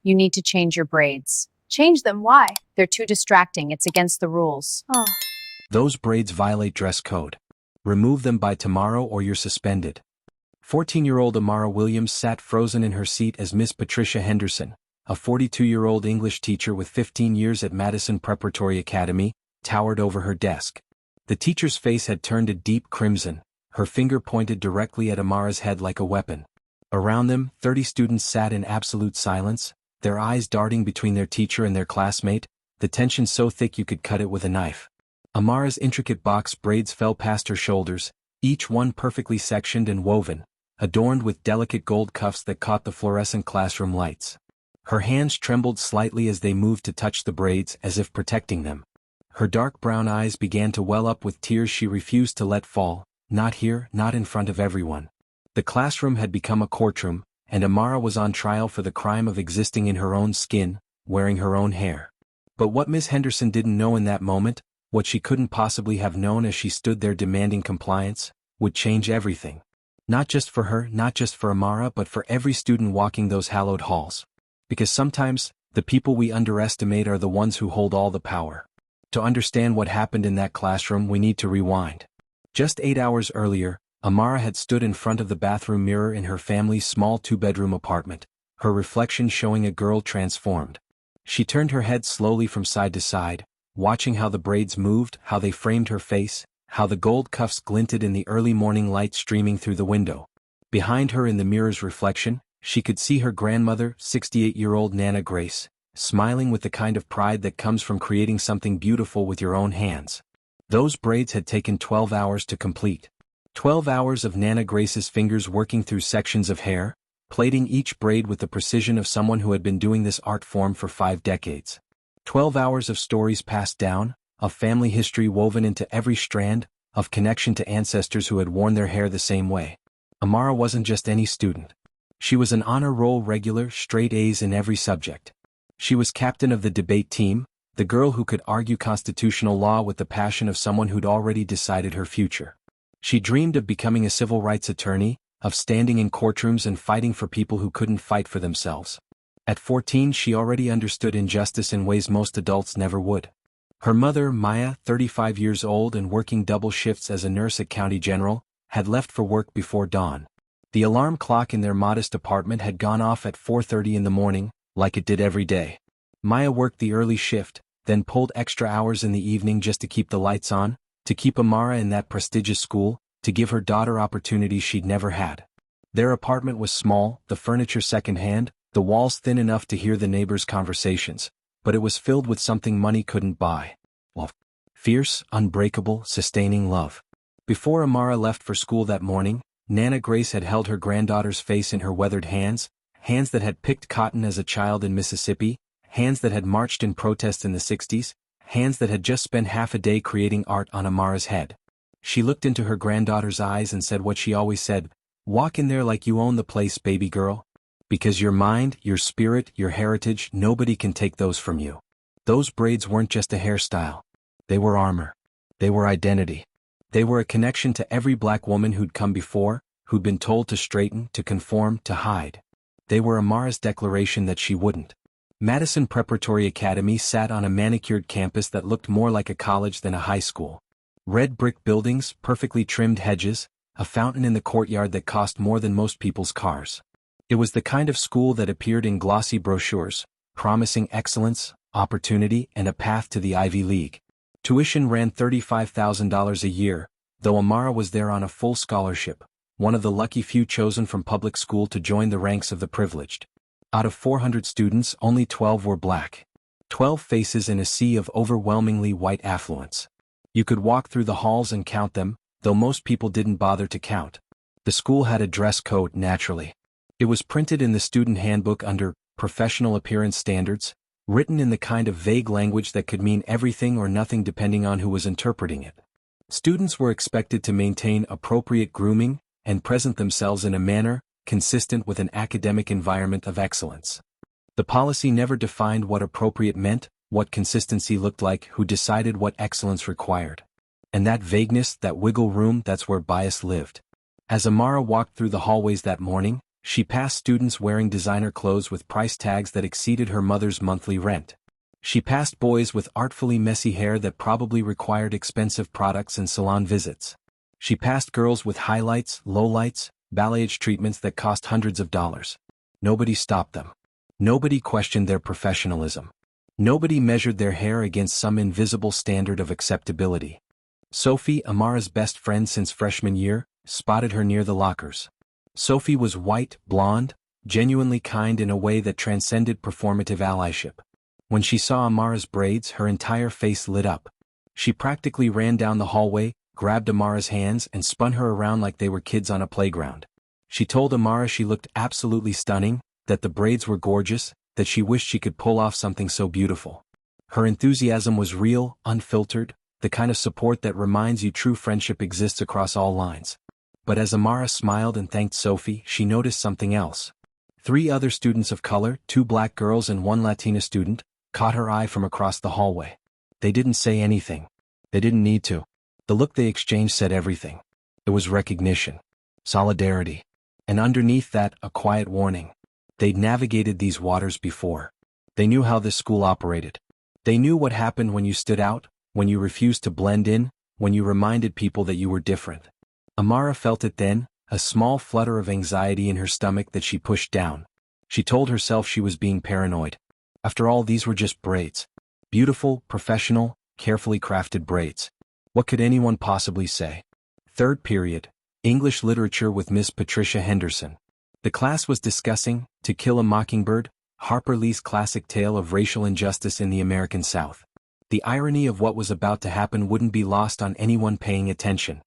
You need to change your braids. Change them, why? They're too distracting. It's against the rules. Oh, Those braids violate dress code. Remove them by tomorrow or you're suspended. 14-year-old Amara Williams sat frozen in her seat as Miss Patricia Henderson, a 42-year-old English teacher with 15 years at Madison Preparatory Academy, towered over her desk. The teacher's face had turned a deep crimson, her finger pointed directly at Amara's head like a weapon. Around them, 30 students sat in absolute silence, their eyes darting between their teacher and their classmate, the tension so thick you could cut it with a knife. Amara's intricate box braids fell past her shoulders, each one perfectly sectioned and woven, adorned with delicate gold cuffs that caught the fluorescent classroom lights. Her hands trembled slightly as they moved to touch the braids as if protecting them. Her dark brown eyes began to well up with tears she refused to let fall, not here, not in front of everyone. The classroom had become a courtroom, and Amara was on trial for the crime of existing in her own skin, wearing her own hair. But what Miss Henderson didn't know in that moment, what she couldn't possibly have known as she stood there demanding compliance, would change everything. Not just for her, not just for Amara, but for every student walking those hallowed halls. Because sometimes, the people we underestimate are the ones who hold all the power. To understand what happened in that classroom, we need to rewind. Just 8 hours earlier, Amara had stood in front of the bathroom mirror in her family's small 2-bedroom apartment, her reflection showing a girl transformed. She turned her head slowly from side to side, watching how the braids moved, how they framed her face, how the gold cuffs glinted in the early morning light streaming through the window. Behind her in the mirror's reflection, she could see her grandmother, 68-year-old Nana Grace, smiling with the kind of pride that comes from creating something beautiful with your own hands. Those braids had taken 12 hours to complete. 12 hours of Nana Grace's fingers working through sections of hair, plaiting each braid with the precision of someone who had been doing this art form for 5 decades. 12 hours of stories passed down, of family history woven into every strand, of connection to ancestors who had worn their hair the same way. Amara wasn't just any student. She was an honor roll regular, straight A's in every subject. She was captain of the debate team, the girl who could argue constitutional law with the passion of someone who'd already decided her future. She dreamed of becoming a civil rights attorney, of standing in courtrooms and fighting for people who couldn't fight for themselves. At 14, she already understood injustice in ways most adults never would. Her mother, Maya, 35 years old and working double shifts as a nurse at County General, had left for work before dawn. The alarm clock in their modest apartment had gone off at 4:30 in the morning, like it did every day. Maya worked the early shift, then pulled extra hours in the evening just to keep the lights on, to keep Amara in that prestigious school, to give her daughter opportunities she'd never had. Their apartment was small, the furniture secondhand, the walls thin enough to hear the neighbors' conversations, but it was filled with something money couldn't buy. Love. Fierce, unbreakable, sustaining love. Before Amara left for school that morning, Nana Grace had held her granddaughter's face in her weathered hands, hands that had picked cotton as a child in Mississippi, hands that had marched in protest in the 60s, hands that had just spent half a day creating art on Amara's head. She looked into her granddaughter's eyes and said what she always said, "Walk in there like you own the place, baby girl. Because your mind, your spirit, your heritage, nobody can take those from you." Those braids weren't just a hairstyle. They were armor. They were identity. They were a connection to every black woman who'd come before, who'd been told to straighten, to conform, to hide. They were Amara's declaration that she wouldn't. Madison Preparatory Academy sat on a manicured campus that looked more like a college than a high school. Red brick buildings, perfectly trimmed hedges, a fountain in the courtyard that cost more than most people's cars. It was the kind of school that appeared in glossy brochures, promising excellence, opportunity, and a path to the Ivy League. Tuition ran $35,000 a year, though Amara was there on a full scholarship, one of the lucky few chosen from public school to join the ranks of the privileged. Out of 400 students, only 12 were black. 12 faces in a sea of overwhelmingly white affluence. You could walk through the halls and count them, though most people didn't bother to count. The school had a dress code, naturally. It was printed in the student handbook under professional appearance standards, written in the kind of vague language that could mean everything or nothing depending on who was interpreting it. Students were expected to maintain appropriate grooming and present themselves in a manner consistent with an academic environment of excellence. The policy never defined what appropriate meant, what consistency looked like, who decided what excellence required. And that vagueness, that wiggle room, that's where bias lived. As Amara walked through the hallways that morning, She passed students wearing designer clothes with price tags that exceeded her mother's monthly rent. She passed boys with artfully messy hair that probably required expensive products and salon visits. She passed girls with highlights, lowlights, balayage treatments that cost hundreds of dollars. Nobody stopped them. Nobody questioned their professionalism. Nobody measured their hair against some invisible standard of acceptability. Sophie, Amara's best friend since freshman year, spotted her near the lockers. Sophie was white, blonde, genuinely kind in a way that transcended performative allyship. When she saw Amara's braids, her entire face lit up. She practically ran down the hallway, grabbed Amara's hands and spun her around like they were kids on a playground. She told Amara she looked absolutely stunning, that the braids were gorgeous, that she wished she could pull off something so beautiful. Her enthusiasm was real, unfiltered, the kind of support that reminds you true friendship exists across all lines. But as Amara smiled and thanked Sophie, she noticed something else. 3 other students of color, 2 black girls and 1 Latina student, caught her eye from across the hallway. They didn't say anything. They didn't need to. The look they exchanged said everything. It was recognition, solidarity, and underneath that, a quiet warning. They'd navigated these waters before. They knew how this school operated. They knew what happened when you stood out, when you refused to blend in, when you reminded people that you were different. Amara felt it then, a small flutter of anxiety in her stomach that she pushed down. She told herself she was being paranoid. After all, these were just braids. Beautiful, professional, carefully crafted braids. What could anyone possibly say? Third period, English Literature with Miss Patricia Henderson. The class was discussing To Kill a Mockingbird, Harper Lee's classic tale of racial injustice in the American South. The irony of what was about to happen wouldn't be lost on anyone paying attention.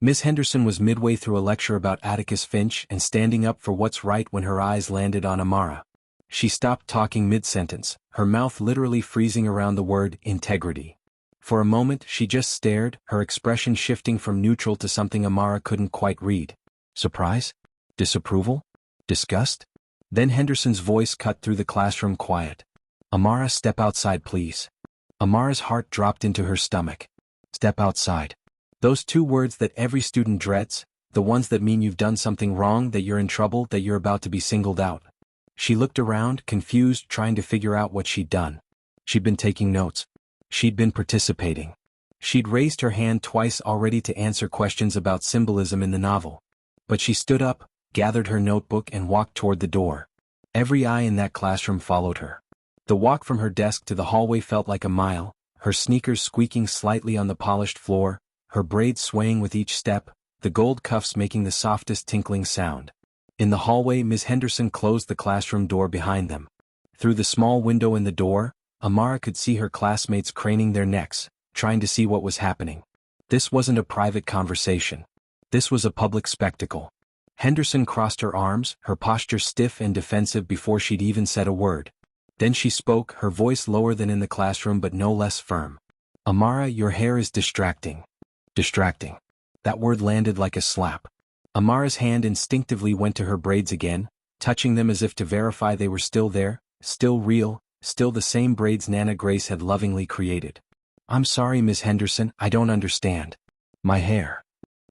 Miss Henderson was midway through a lecture about Atticus Finch and standing up for what's right when her eyes landed on Amara. She stopped talking mid-sentence, her mouth literally freezing around the word integrity. For a moment she just stared, her expression shifting from neutral to something Amara couldn't quite read. Surprise? Disapproval? Disgust? Then Henderson's voice cut through the classroom quiet. Amara, step outside please. Amara's heart dropped into her stomach. Step outside. Those 2 words that every student dreads, the ones that mean you've done something wrong, that you're in trouble, that you're about to be singled out. She looked around, confused, trying to figure out what she'd done. She'd been taking notes. She'd been participating. She'd raised her hand twice already to answer questions about symbolism in the novel. But she stood up, gathered her notebook and walked toward the door. Every eye in that classroom followed her. The walk from her desk to the hallway felt like a mile, her sneakers squeaking slightly on the polished floor, her braids swaying with each step, the gold cuffs making the softest tinkling sound. In the hallway, Miss Henderson closed the classroom door behind them. Through the small window in the door, Amara could see her classmates craning their necks, trying to see what was happening. This wasn't a private conversation. This was a public spectacle. Henderson crossed her arms, her posture stiff and defensive before she'd even said a word. Then she spoke, her voice lower than in the classroom but no less firm. Amara, your hair is distracting. Distracting. That word landed like a slap. Amara's hand instinctively went to her braids again, touching them as if to verify they were still there, still real, still the same braids Nana Grace had lovingly created. I'm sorry, Miss Henderson, I don't understand. My hair.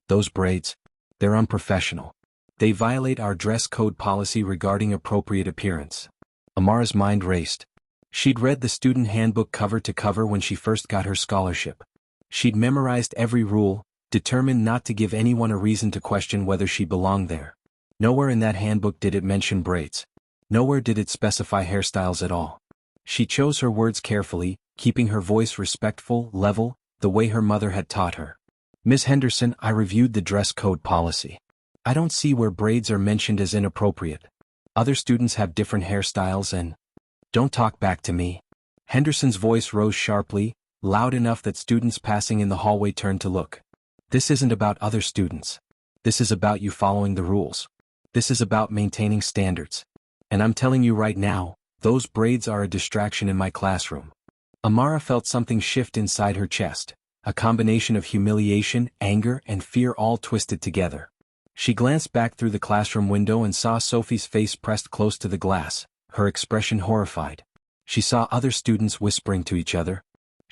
Those braids. They're unprofessional. They violate our dress code policy regarding appropriate appearance. Amara's mind raced. She'd read the student handbook cover to cover when she first got her scholarship. She'd memorized every rule, determined not to give anyone a reason to question whether she belonged there. Nowhere in that handbook did it mention braids. Nowhere did it specify hairstyles at all. She chose her words carefully, keeping her voice respectful, level, the way her mother had taught her. Miss Henderson, I reviewed the dress code policy. I don't see where braids are mentioned as inappropriate. Other students have different hairstyles and... Don't talk back to me. Henderson's voice rose sharply, loud enough that students passing in the hallway turned to look. This isn't about other students. This is about you following the rules. This is about maintaining standards. And I'm telling you right now, those braids are a distraction in my classroom. Amara felt something shift inside her chest, a combination of humiliation, anger, and fear all twisted together. She glanced back through the classroom window and saw Sophie's face pressed close to the glass, her expression horrified. She saw other students whispering to each other.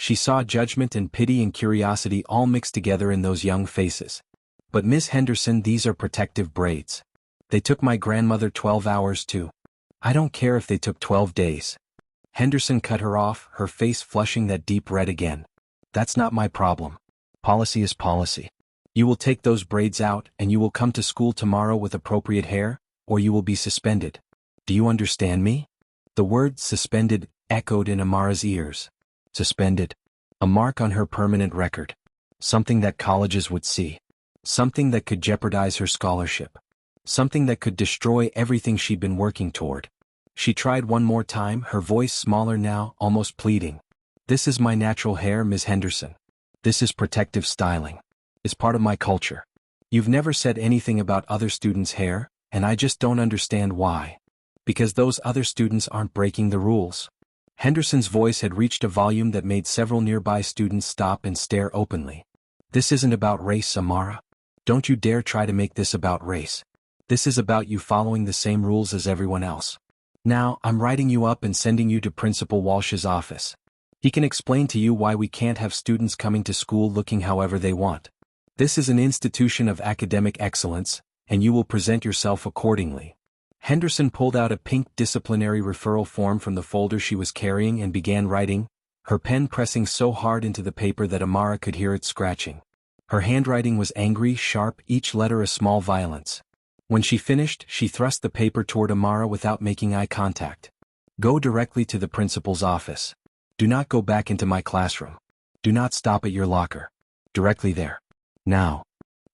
She saw judgment and pity and curiosity all mixed together in those young faces. But Miss Henderson, these are protective braids. They took my grandmother 12 hours too. I don't care if they took 12 days. Henderson cut her off, her face flushing that deep red again. That's not my problem. Policy is policy. You will take those braids out and you will come to school tomorrow with appropriate hair, or you will be suspended. Do you understand me? The word suspended echoed in Amara's ears. Suspended. A mark on her permanent record. Something that colleges would see. Something that could jeopardize her scholarship. Something that could destroy everything she'd been working toward. She tried one more time, her voice smaller now, almost pleading. This is my natural hair, Ms. Henderson. This is protective styling. It's part of my culture. You've never said anything about other students' hair, and I just don't understand why. Because those other students aren't breaking the rules. Henderson's voice had reached a volume that made several nearby students stop and stare openly. This isn't about race, Amara. Don't you dare try to make this about race. This is about you following the same rules as everyone else. Now, I'm writing you up and sending you to Principal Walsh's office. He can explain to you why we can't have students coming to school looking however they want. This is an institution of academic excellence, and you will present yourself accordingly. Henderson pulled out a pink disciplinary referral form from the folder she was carrying and began writing, her pen pressing so hard into the paper that Amara could hear it scratching. Her handwriting was angry, sharp, each letter a small violence. When she finished, she thrust the paper toward Amara without making eye contact. Go directly to the principal's office. Do not go back into my classroom. Do not stop at your locker. Directly there. Now.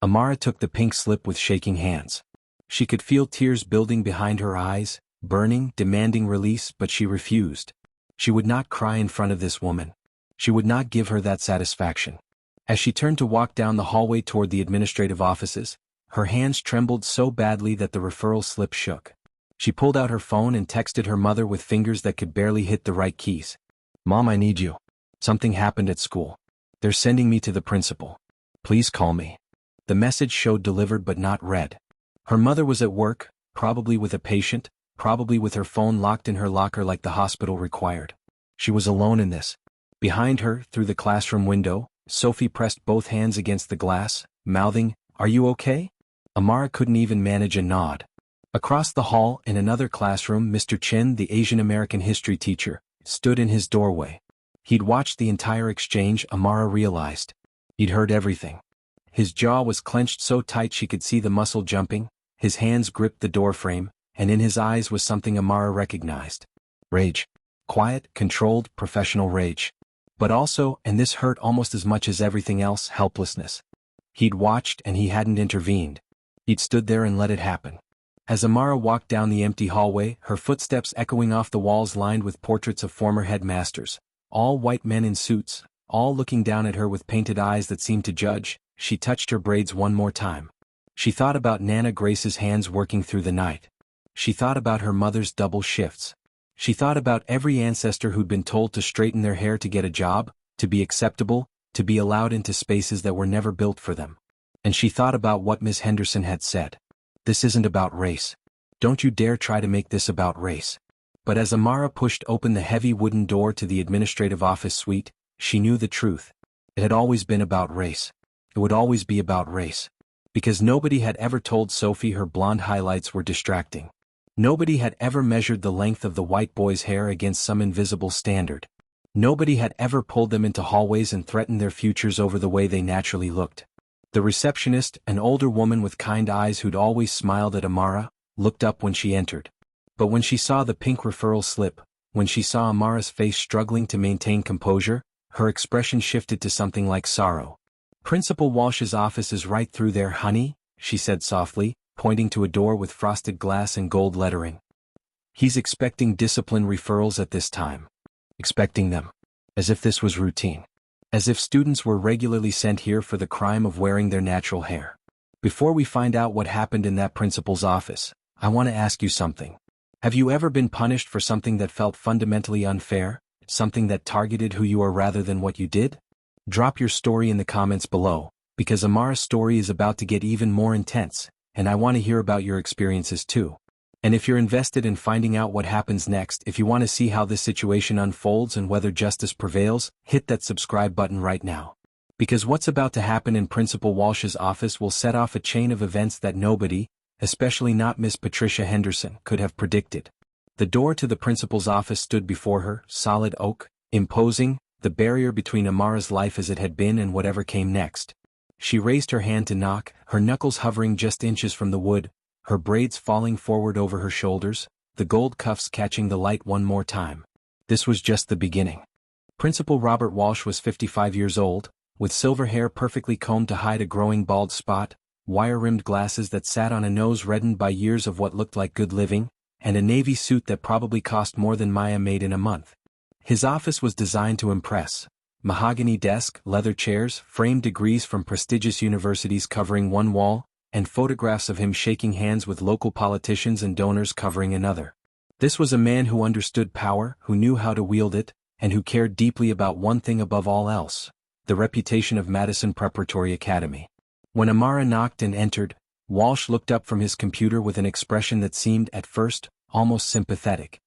Amara took the pink slip with shaking hands. She could feel tears building behind her eyes, burning, demanding release, but she refused. She would not cry in front of this woman. She would not give her that satisfaction. As she turned to walk down the hallway toward the administrative offices, her hands trembled so badly that the referral slip shook. She pulled out her phone and texted her mother with fingers that could barely hit the right keys. Mom, I need you. Something happened at school. They're sending me to the principal. Please call me. The message showed delivered but not read. Her mother was at work, probably with a patient, probably with her phone locked in her locker like the hospital required. She was alone in this. Behind her, through the classroom window, Sophie pressed both hands against the glass, mouthing, "Are you okay?" Amara couldn't even manage a nod. Across the hall, in another classroom, Mr. Chen, the Asian American history teacher, stood in his doorway. He'd watched the entire exchange, Amara realized. He'd heard everything. His jaw was clenched so tight she could see the muscle jumping, his hands gripped the doorframe, and in his eyes was something Amara recognized. Rage. Quiet, controlled, professional rage. But also, and this hurt almost as much as everything else, helplessness. He'd watched and he hadn't intervened. He'd stood there and let it happen. As Amara walked down the empty hallway, her footsteps echoing off the walls lined with portraits of former headmasters, all white men in suits, all looking down at her with painted eyes that seemed to judge, she touched her braids one more time. She thought about Nana Grace's hands working through the night. She thought about her mother's double shifts. She thought about every ancestor who'd been told to straighten their hair to get a job, to be acceptable, to be allowed into spaces that were never built for them. And she thought about what Miss Henderson had said. This isn't about race. Don't you dare try to make this about race. But as Amara pushed open the heavy wooden door to the administrative office suite, she knew the truth. It had always been about race. It would always be about race. Because nobody had ever told Sophie her blonde highlights were distracting. Nobody had ever measured the length of the white boy's hair against some invisible standard. Nobody had ever pulled them into hallways and threatened their futures over the way they naturally looked. The receptionist, an older woman with kind eyes who'd always smiled at Amara, looked up when she entered. But when she saw the pink referral slip, when she saw Amara's face struggling to maintain composure, her expression shifted to something like sorrow. "Principal Walsh's office is right through there, honey," she said softly, pointing to a door with frosted glass and gold lettering. "He's expecting discipline referrals at this time." Expecting them. As if this was routine. As if students were regularly sent here for the crime of wearing their natural hair. Before we find out what happened in that principal's office, I want to ask you something. Have you ever been punished for something that felt fundamentally unfair, something that targeted who you are rather than what you did? Drop your story in the comments below, because Amara's story is about to get even more intense, and I want to hear about your experiences too. And if you're invested in finding out what happens next, if you want to see how this situation unfolds and whether justice prevails, hit that subscribe button right now. Because what's about to happen in Principal Walsh's office will set off a chain of events that nobody, especially not Miss Patricia Henderson, could have predicted. The door to the principal's office stood before her, solid oak, imposing, the barrier between Amara's life as it had been and whatever came next. She raised her hand to knock, her knuckles hovering just inches from the wood, her braids falling forward over her shoulders, the gold cuffs catching the light one more time. This was just the beginning. Principal Robert Walsh was 55 years old, with silver hair perfectly combed to hide a growing bald spot, wire-rimmed glasses that sat on a nose reddened by years of what looked like good living, and a navy suit that probably cost more than Maya made in a month. His office was designed to impress. Mahogany desk, leather chairs, framed degrees from prestigious universities covering one wall, and photographs of him shaking hands with local politicians and donors covering another. This was a man who understood power, who knew how to wield it, and who cared deeply about one thing above all else: the reputation of Madison Preparatory Academy. When Amara knocked and entered, Walsh looked up from his computer with an expression that seemed, at first, almost sympathetic.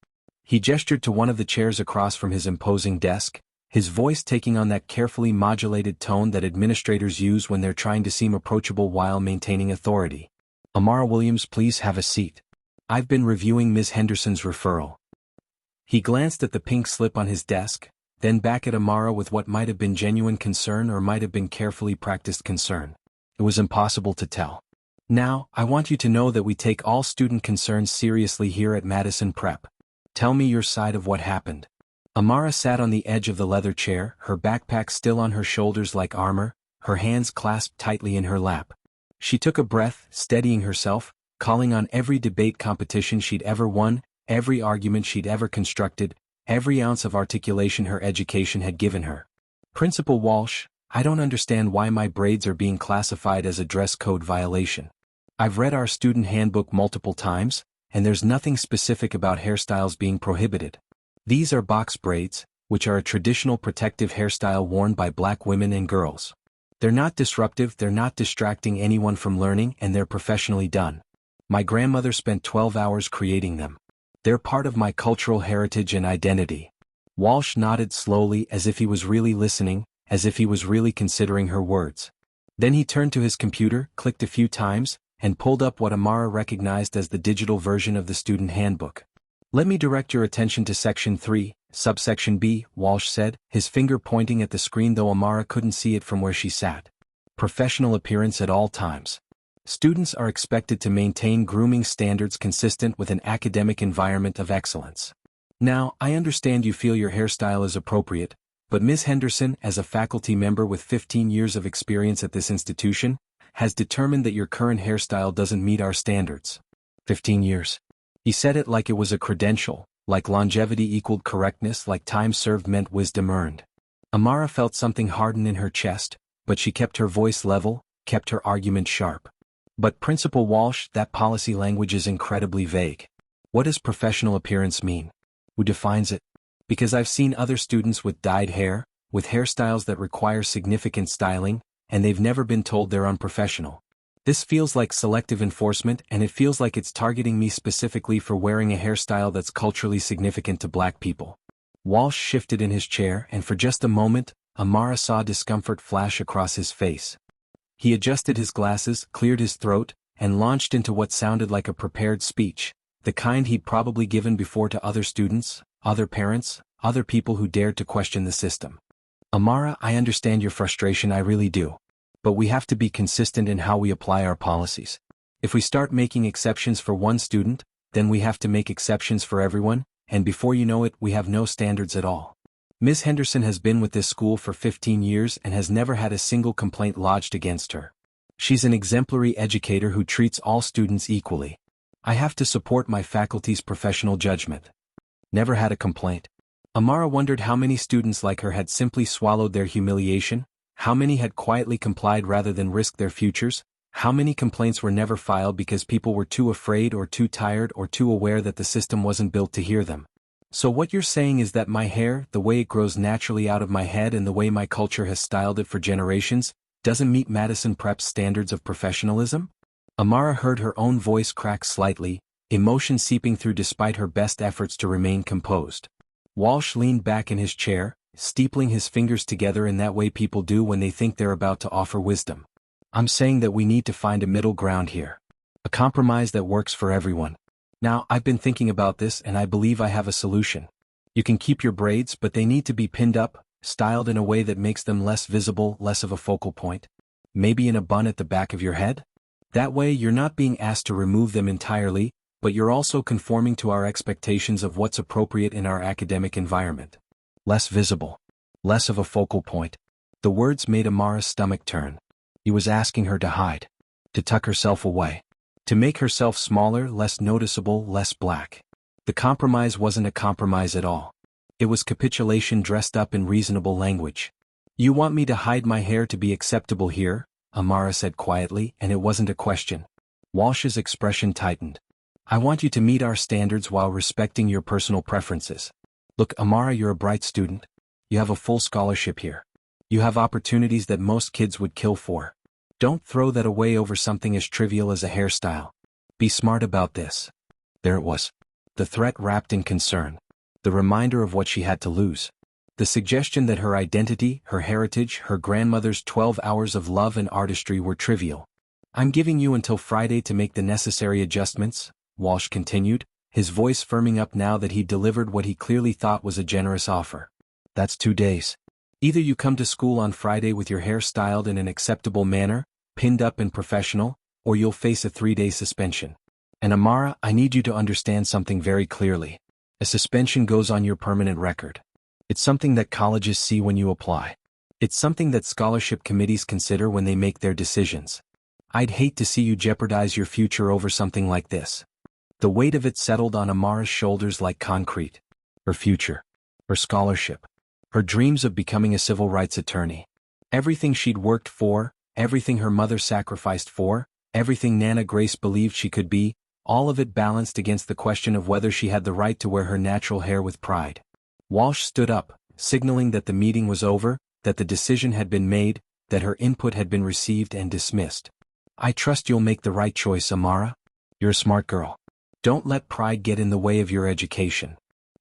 He gestured to one of the chairs across from his imposing desk, his voice taking on that carefully modulated tone that administrators use when they're trying to seem approachable while maintaining authority. "Amara Williams, please have a seat. I've been reviewing Ms. Henderson's referral." He glanced at the pink slip on his desk, then back at Amara with what might have been genuine concern or might have been carefully practiced concern. It was impossible to tell. "Now, I want you to know that we take all student concerns seriously here at Madison Prep. Tell me your side of what happened." Amara sat on the edge of the leather chair, her backpack still on her shoulders like armor, her hands clasped tightly in her lap. She took a breath, steadying herself, calling on every debate competition she'd ever won, every argument she'd ever constructed, every ounce of articulation her education had given her. "Principal Walsh, I don't understand why my braids are being classified as a dress code violation. I've read our student handbook multiple times, and there's nothing specific about hairstyles being prohibited. These are box braids, which are a traditional protective hairstyle worn by black women and girls. They're not disruptive, they're not distracting anyone from learning, and they're professionally done. My grandmother spent 12 hours creating them. They're part of my cultural heritage and identity." Walsh nodded slowly as if he was really listening, as if he was really considering her words. Then he turned to his computer, clicked a few times, and pulled up what Amara recognized as the digital version of the student handbook. "Let me direct your attention to Section 3, Subsection B," Walsh said, his finger pointing at the screen though Amara couldn't see it from where she sat. "Professional appearance at all times. Students are expected to maintain grooming standards consistent with an academic environment of excellence. Now, I understand you feel your hairstyle is appropriate, but Ms. Henderson, as a faculty member with 15 years of experience at this institution, has determined that your current hairstyle doesn't meet our standards." 15 years. He said it like it was a credential, like longevity equaled correctness, like time served meant wisdom earned. Amara felt something harden in her chest, but she kept her voice level, kept her argument sharp. "But Principal Walsh, that policy language is incredibly vague. What does professional appearance mean? Who defines it? Because I've seen other students with dyed hair, with hairstyles that require significant styling, and they've never been told they're unprofessional. This feels like selective enforcement, and it feels like it's targeting me specifically for wearing a hairstyle that's culturally significant to black people." Walsh shifted in his chair, and for just a moment, Amara saw discomfort flash across his face. He adjusted his glasses, cleared his throat, and launched into what sounded like a prepared speech, the kind he'd probably given before to other students, other parents, other people who dared to question the system. "Amara, I understand your frustration, I really do. But we have to be consistent in how we apply our policies. If we start making exceptions for one student, then we have to make exceptions for everyone, and before you know it, we have no standards at all. Ms. Henderson has been with this school for 15 years and has never had a single complaint lodged against her. She's an exemplary educator who treats all students equally. I have to support my faculty's professional judgment. Never had a complaint." Amara wondered how many students like her had simply swallowed their humiliation, how many had quietly complied rather than risk their futures, how many complaints were never filed because people were too afraid or too tired or too aware that the system wasn't built to hear them. "So what you're saying is that my hair, the way it grows naturally out of my head and the way my culture has styled it for generations, doesn't meet Madison Prep's standards of professionalism?" Amara heard her own voice crack slightly, emotion seeping through despite her best efforts to remain composed. Walsh leaned back in his chair, steepling his fingers together in that way people do when they think they're about to offer wisdom. "I'm saying that we need to find a middle ground here. A compromise that works for everyone. Now, I've been thinking about this and I believe I have a solution. You can keep your braids, but they need to be pinned up, styled in a way that makes them less visible, less of a focal point. Maybe in a bun at the back of your head? That way you're not being asked to remove them entirely, but you're also conforming to our expectations of what's appropriate in our academic environment. Less visible. Less of a focal point. The words made Amara's stomach turn. He was asking her to hide. To tuck herself away. To make herself smaller, less noticeable, less black. The compromise wasn't a compromise at all. It was capitulation dressed up in reasonable language. You want me to hide my hair to be acceptable here? Amara said quietly, and it wasn't a question. Walsh's expression tightened. I want you to meet our standards while respecting your personal preferences. Look, Amara, you're a bright student. You have a full scholarship here. You have opportunities that most kids would kill for. Don't throw that away over something as trivial as a hairstyle. Be smart about this. There it was. The threat wrapped in concern. The reminder of what she had to lose. The suggestion that her identity, her heritage, her grandmother's 12 hours of love and artistry were trivial. I'm giving you until Friday to make the necessary adjustments, Walsh continued, his voice firming up now that he'd delivered what he clearly thought was a generous offer. That's 2 days. Either you come to school on Friday with your hair styled in an acceptable manner, pinned up and professional, or you'll face a 3-day suspension. And Amara, I need you to understand something very clearly. A suspension goes on your permanent record. It's something that colleges see when you apply. It's something that scholarship committees consider when they make their decisions. I'd hate to see you jeopardize your future over something like this. The weight of it settled on Amara's shoulders like concrete. Her future. Her scholarship. Her dreams of becoming a civil rights attorney. Everything she'd worked for, everything her mother sacrificed for, everything Nana Grace believed she could be, all of it balanced against the question of whether she had the right to wear her natural hair with pride. Walsh stood up, signaling that the meeting was over, that the decision had been made, that her input had been received and dismissed. I trust you'll make the right choice, Amara. You're a smart girl. Don't let pride get in the way of your education.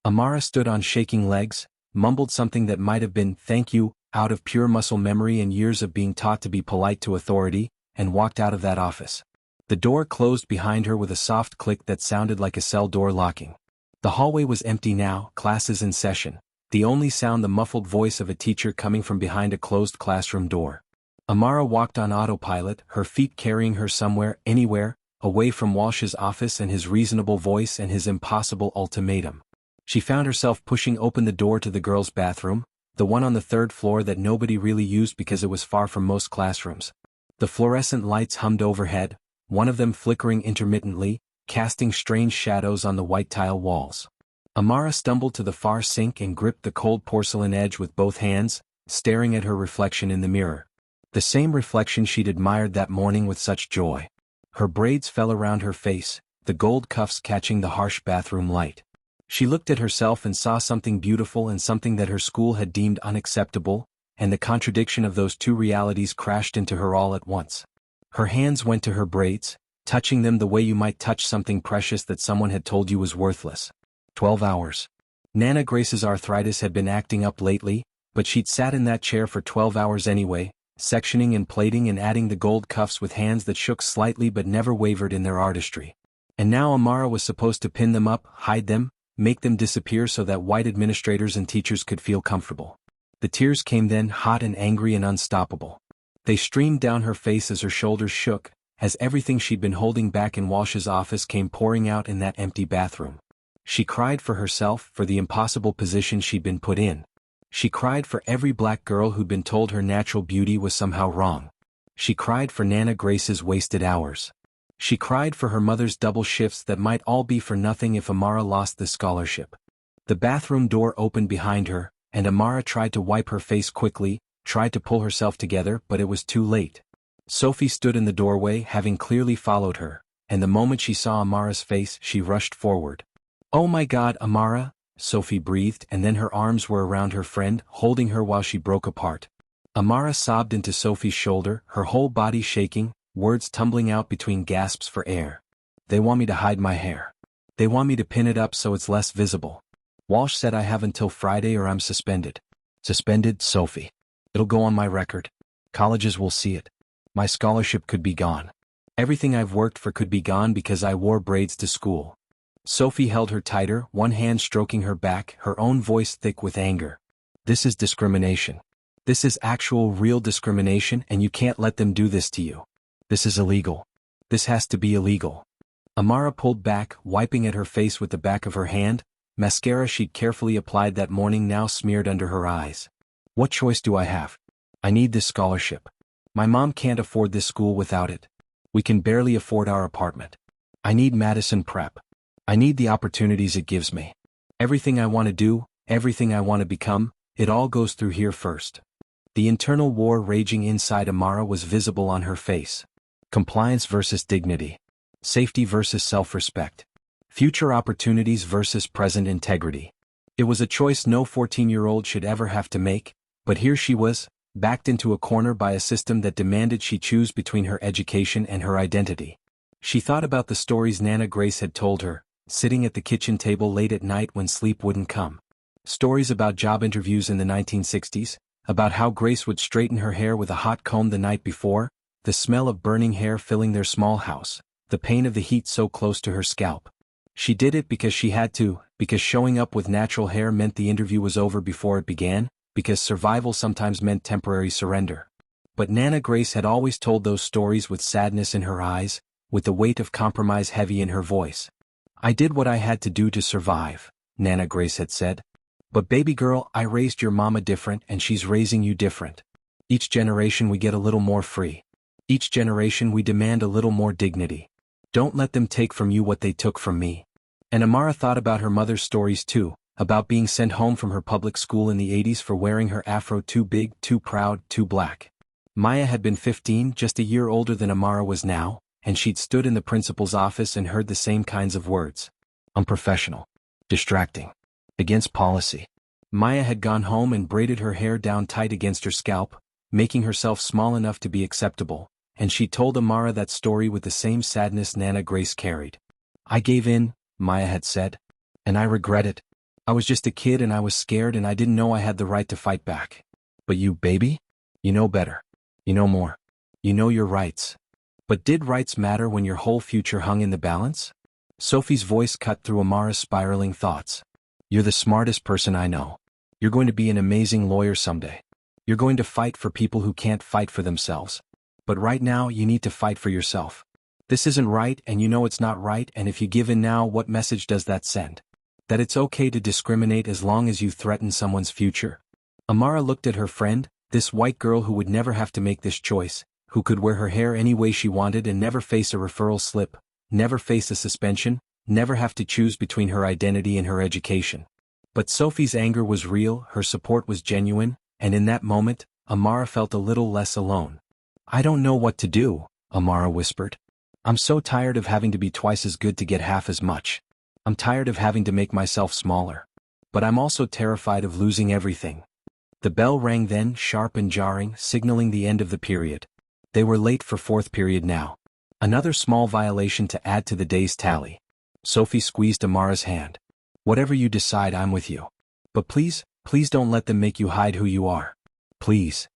Amara stood on shaking legs, mumbled something that might have been "thank you," out of pure muscle memory and years of being taught to be polite to authority, and walked out of that office. The door closed behind her with a soft click that sounded like a cell door locking. The hallway was empty now, classes in session, the only sound the muffled voice of a teacher coming from behind a closed classroom door. Amara walked on autopilot, her feet carrying her somewhere, anywhere, away from Walsh's office and his reasonable voice and his impossible ultimatum. She found herself pushing open the door to the girls' bathroom, the one on the 3rd floor that nobody really used because it was far from most classrooms. The fluorescent lights hummed overhead, one of them flickering intermittently, casting strange shadows on the white tile walls. Amara stumbled to the far sink and gripped the cold porcelain edge with both hands, staring at her reflection in the mirror. The same reflection she'd admired that morning with such joy. Her braids fell around her face, the gold cuffs catching the harsh bathroom light. She looked at herself and saw something beautiful and something that her school had deemed unacceptable, and the contradiction of those two realities crashed into her all at once. Her hands went to her braids, touching them the way you might touch something precious that someone had told you was worthless. 12 hours. Nana Grace's arthritis had been acting up lately, but she'd sat in that chair for 12 hours anyway, sectioning and plaiting and adding the gold cuffs with hands that shook slightly but never wavered in their artistry. And now Amara was supposed to pin them up, hide them, make them disappear so that white administrators and teachers could feel comfortable. The tears came then, hot and angry and unstoppable. They streamed down her face as her shoulders shook, as everything she'd been holding back in Walsh's office came pouring out in that empty bathroom. She cried for herself, for the impossible position she'd been put in. She cried for every black girl who'd been told her natural beauty was somehow wrong. She cried for Nana Grace's wasted hours. She cried for her mother's double shifts that might all be for nothing if Amara lost the scholarship. The bathroom door opened behind her, and Amara tried to wipe her face quickly, tried to pull herself together, but it was too late. Sophie stood in the doorway, having clearly followed her, and the moment she saw Amara's face, she rushed forward. "Oh my God, Amara," Sophie breathed, and then her arms were around her friend, holding her while she broke apart. Amara sobbed into Sophie's shoulder, her whole body shaking, words tumbling out between gasps for air. "They want me to hide my hair. They want me to pin it up so it's less visible. Walsh said I have until Friday or I'm suspended." "Suspended, Sophie. It'll go on my record. Colleges will see it. My scholarship could be gone." Everything I've worked for could be gone because I wore braids to school. Sophie held her tighter, one hand stroking her back, her own voice thick with anger. This is discrimination. This is actual real discrimination, and you can't let them do this to you. This is illegal. This has to be illegal. Amara pulled back, wiping at her face with the back of her hand, mascara she'd carefully applied that morning now smeared under her eyes. What choice do I have? I need this scholarship. My mom can't afford this school without it. We can barely afford our apartment. I need Madison Prep. I need the opportunities it gives me. Everything I want to do, everything I want to become, it all goes through here first. The internal war raging inside Amara was visible on her face. Compliance versus dignity. Safety versus self-respect. Future opportunities versus present integrity. It was a choice no 14-year-old should ever have to make, but here she was, backed into a corner by a system that demanded she choose between her education and her identity. She thought about the stories Nana Grace had told her, sitting at the kitchen table late at night when sleep wouldn't come. Stories about job interviews in the 1960s, about how Grace would straighten her hair with a hot comb the night before, the smell of burning hair filling their small house, the pain of the heat so close to her scalp. She did it because she had to, because showing up with natural hair meant the interview was over before it began, because survival sometimes meant temporary surrender. But Nana Grace had always told those stories with sadness in her eyes, with the weight of compromise heavy in her voice. I did what I had to do to survive, Nana Grace had said. But baby girl, I raised your mama different and she's raising you different. Each generation we get a little more free. Each generation we demand a little more dignity. Don't let them take from you what they took from me. And Amara thought about her mother's stories too, about being sent home from her public school in the 80s for wearing her afro too big, too proud, too black. Maya had been 15, just a year older than Amara was now, and she'd stood in the principal's office and heard the same kinds of words. Unprofessional. Distracting. Against policy. Maya had gone home and braided her hair down tight against her scalp, making herself small enough to be acceptable, and she told Amara that story with the same sadness Nana Grace carried. I gave in, Maya had said. And I regret it. I was just a kid and I was scared and I didn't know I had the right to fight back. But you, baby? You know better. You know more. You know your rights. But did rights matter when your whole future hung in the balance? Sophie's voice cut through Amara's spiraling thoughts. You're the smartest person I know. You're going to be an amazing lawyer someday. You're going to fight for people who can't fight for themselves. But right now you need to fight for yourself. This isn't right and you know it's not right, and if you give in now, what message does that send? That it's okay to discriminate as long as you threaten someone's future? Amara looked at her friend, this white girl who would never have to make this choice, who could wear her hair any way she wanted and never face a referral slip, never face a suspension, never have to choose between her identity and her education. But Sophie's anger was real, her support was genuine, and in that moment, Amara felt a little less alone. I don't know what to do, Amara whispered. I'm so tired of having to be twice as good to get half as much. I'm tired of having to make myself smaller. But I'm also terrified of losing everything. The bell rang then, sharp and jarring, signaling the end of the period. They were late for fourth period now. Another small violation to add to the day's tally. Sophie squeezed Amara's hand. Whatever you decide, I'm with you. But please, please don't let them make you hide who you are. Please.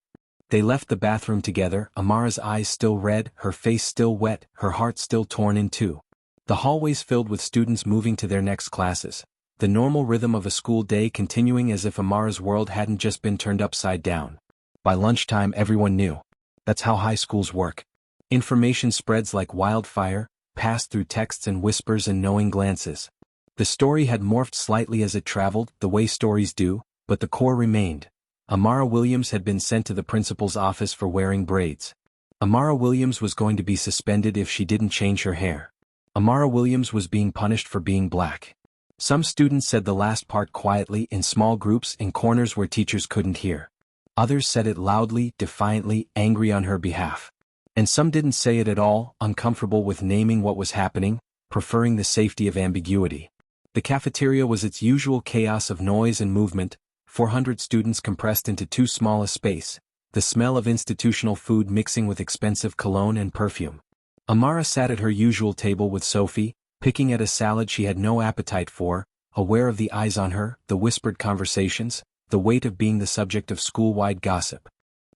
They left the bathroom together, Amara's eyes still red, her face still wet, her heart still torn in two. The hallways filled with students moving to their next classes. The normal rhythm of a school day continuing as if Amara's world hadn't just been turned upside down. By lunchtime everyone knew. That's how high schools work. Information spreads like wildfire, passed through texts and whispers and knowing glances. The story had morphed slightly as it traveled, the way stories do, but the core remained. Amara Williams had been sent to the principal's office for wearing braids. Amara Williams was going to be suspended if she didn't change her hair. Amara Williams was being punished for being black. Some students said the last part quietly in small groups in corners where teachers couldn't hear. Others said it loudly, defiantly, angry on her behalf. And some didn't say it at all, uncomfortable with naming what was happening, preferring the safety of ambiguity. The cafeteria was its usual chaos of noise and movement, 400 students compressed into too small a space, the smell of institutional food mixing with expensive cologne and perfume. Amara sat at her usual table with Sophie, picking at a salad she had no appetite for, aware of the eyes on her, the whispered conversations, the weight of being the subject of school-wide gossip.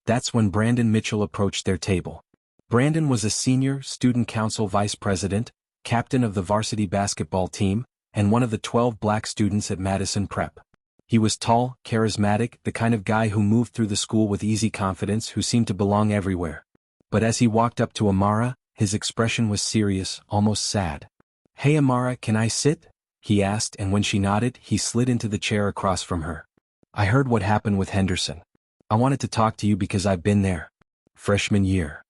That's when Brandon Mitchell approached their table. Brandon was a senior student council vice president, captain of the varsity basketball team, and one of the 12 black students at Madison Prep. He was tall, charismatic, the kind of guy who moved through the school with easy confidence, who seemed to belong everywhere. But as he walked up to Amara, his expression was serious, almost sad. "Hey Amara, can I sit?" he asked, and when she nodded, he slid into the chair across from her. "I heard what happened with Henderson. I wanted to talk to you because I've been there. Freshman year."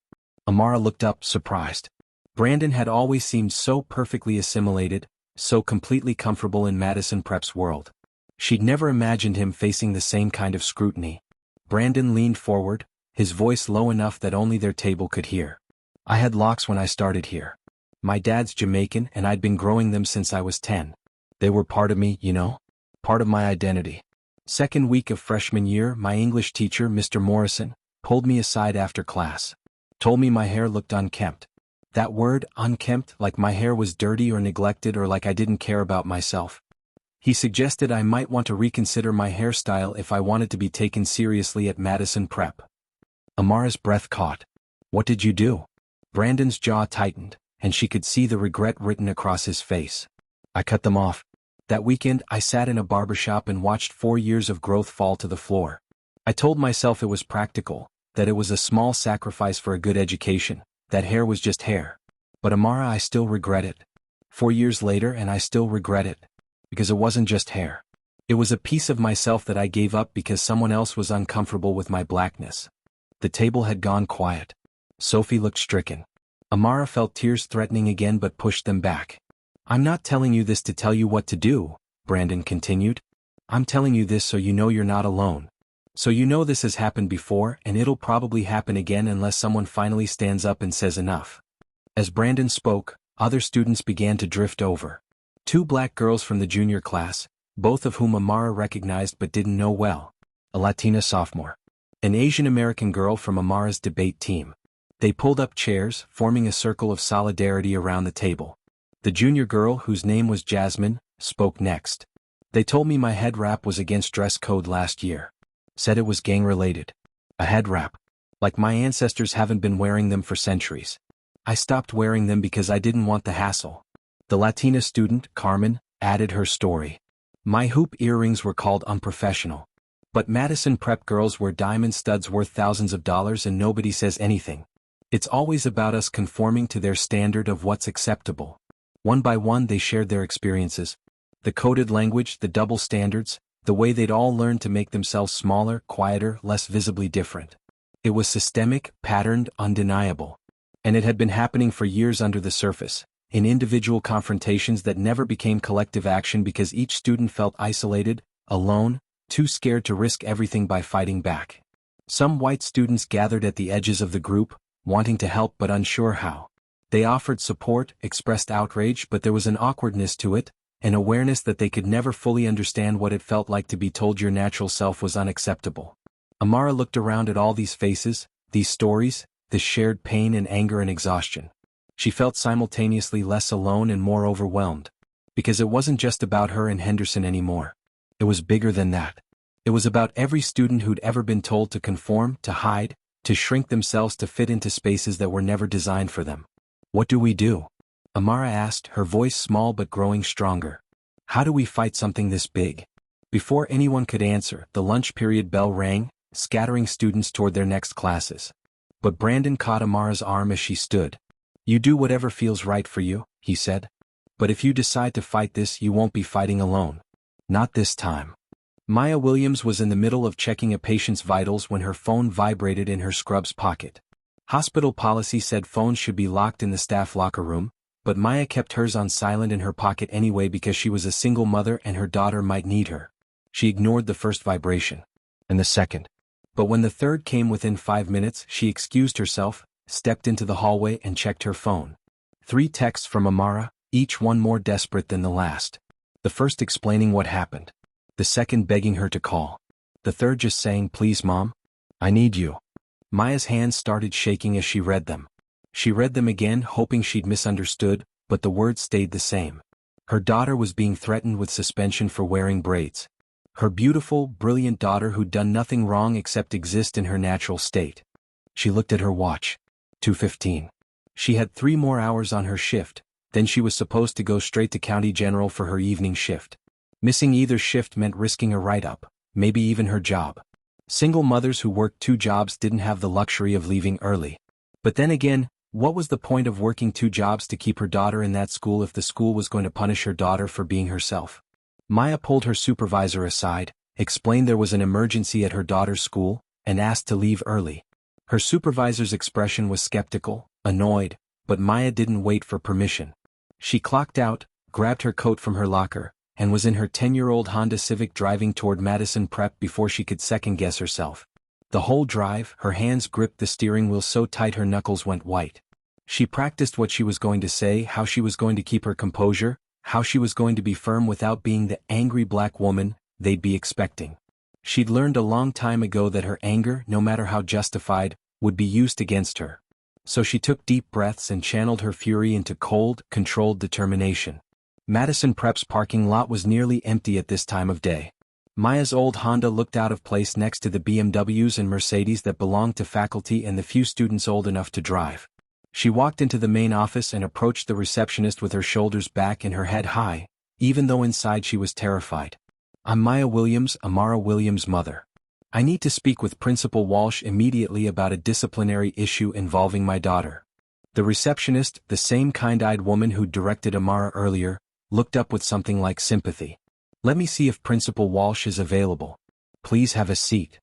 Amara looked up, surprised. Brandon had always seemed so perfectly assimilated, so completely comfortable in Madison Prep's world. She'd never imagined him facing the same kind of scrutiny. Brandon leaned forward, his voice low enough that only their table could hear. "I had locks when I started here. My dad's Jamaican and I'd been growing them since I was 10. They were part of me, you know? Part of my identity." Second week of freshman year, my English teacher, Mr. Morrison, pulled me aside after class. Told me my hair looked unkempt. That word, unkempt, like my hair was dirty or neglected or like I didn't care about myself. He suggested I might want to reconsider my hairstyle if I wanted to be taken seriously at Madison Prep. Amara's breath caught. "What did you do?" Brandon's jaw tightened, and she could see the regret written across his face. "I cut them off. That weekend, I sat in a barbershop and watched 4 years of growth fall to the floor. I told myself it was practical, that it was a small sacrifice for a good education, that hair was just hair. But Amara, I still regret it. 4 years later and I still regret it. Because it wasn't just hair. It was a piece of myself that I gave up because someone else was uncomfortable with my blackness." The table had gone quiet. Sophie looked stricken. Amara felt tears threatening again but pushed them back. "I'm not telling you this to tell you what to do," Brandon continued. "I'm telling you this so you know you're not alone. So you know this has happened before and it'll probably happen again unless someone finally stands up and says enough." As Brandon spoke, other students began to drift over. 2 black girls from the junior class, both of whom Amara recognized but didn't know well. A Latina sophomore. An Asian American girl from Amara's debate team. They pulled up chairs, forming a circle of solidarity around the table. The junior girl, whose name was Jasmine, spoke next. "They told me my head wrap was against dress code last year. Said it was gang-related. A head wrap. Like my ancestors haven't been wearing them for centuries. I stopped wearing them because I didn't want the hassle." The Latina student, Carmen, added her story. "My hoop earrings were called unprofessional. But Madison Prep girls wear diamond studs worth thousands of dollars and nobody says anything. It's always about us conforming to their standard of what's acceptable." One by one they shared their experiences. The coded language, the double standards, the way they'd all learned to make themselves smaller, quieter, less visibly different. It was systemic, patterned, undeniable. And it had been happening for years under the surface, in individual confrontations that never became collective action because each student felt isolated, alone, too scared to risk everything by fighting back. Some white students gathered at the edges of the group, wanting to help but unsure how. They offered support, expressed outrage, but there was an awkwardness to it, an awareness that they could never fully understand what it felt like to be told your natural self was unacceptable. Amara looked around at all these faces, these stories, this shared pain and anger and exhaustion. She felt simultaneously less alone and more overwhelmed. Because it wasn't just about her and Henderson anymore. It was bigger than that. It was about every student who'd ever been told to conform, to hide, to shrink themselves to fit into spaces that were never designed for them. "What do we do?" Amara asked, her voice small but growing stronger. "How do we fight something this big?" Before anyone could answer, the lunch period bell rang, scattering students toward their next classes. But Brandon caught Amara's arm as she stood. "You do whatever feels right for you," he said. "But if you decide to fight this, you won't be fighting alone. Not this time." Amara Williams was in the middle of checking a patient's vitals when her phone vibrated in her scrub's pocket. Hospital policy said phones should be locked in the staff locker room, but Maya kept hers on silent in her pocket anyway because she was a single mother and her daughter might need her. She ignored the first vibration. And the second. But when the third came within 5 minutes, she excused herself, stepped into the hallway and checked her phone. 3 texts from Amara, each one more desperate than the last. The first explaining what happened. The second begging her to call. The third just saying, "Please mom, I need you." Maya's hands started shaking as she read them. She read them again, hoping she'd misunderstood, but the words stayed the same. Her daughter was being threatened with suspension for wearing braids. Her beautiful, brilliant daughter who'd done nothing wrong except exist in her natural state. She looked at her watch. 2:15. She had 3 more hours on her shift, then she was supposed to go straight to County General for her evening shift. Missing either shift meant risking a write-up, maybe even her job. Single mothers who worked 2 jobs didn't have the luxury of leaving early. But then again, what was the point of working 2 jobs to keep her daughter in that school if the school was going to punish her daughter for being herself? Maya pulled her supervisor aside, explained there was an emergency at her daughter's school, and asked to leave early. Her supervisor's expression was skeptical, annoyed, but Maya didn't wait for permission. She clocked out, grabbed her coat from her locker, and was in her 10-year-old Honda Civic driving toward Madison Prep before she could second-guess herself. The whole drive, her hands gripped the steering wheel so tight her knuckles went white. She practiced what she was going to say, how she was going to keep her composure, how she was going to be firm without being the angry black woman they'd be expecting. She'd learned a long time ago that her anger, no matter how justified, would be used against her. So she took deep breaths and channeled her fury into cold, controlled determination. Madison Prep's parking lot was nearly empty at this time of day. Maya's old Honda looked out of place next to the BMWs and Mercedes that belonged to faculty and the few students old enough to drive. She walked into the main office and approached the receptionist with her shoulders back and her head high, even though inside she was terrified. "I'm Maya Williams, Amara Williams' mother. I need to speak with Principal Walsh immediately about a disciplinary issue involving my daughter." The receptionist, the same kind-eyed woman who'd directed Amara earlier, looked up with something like sympathy. "Let me see if Principal Walsh is available. Please have a seat."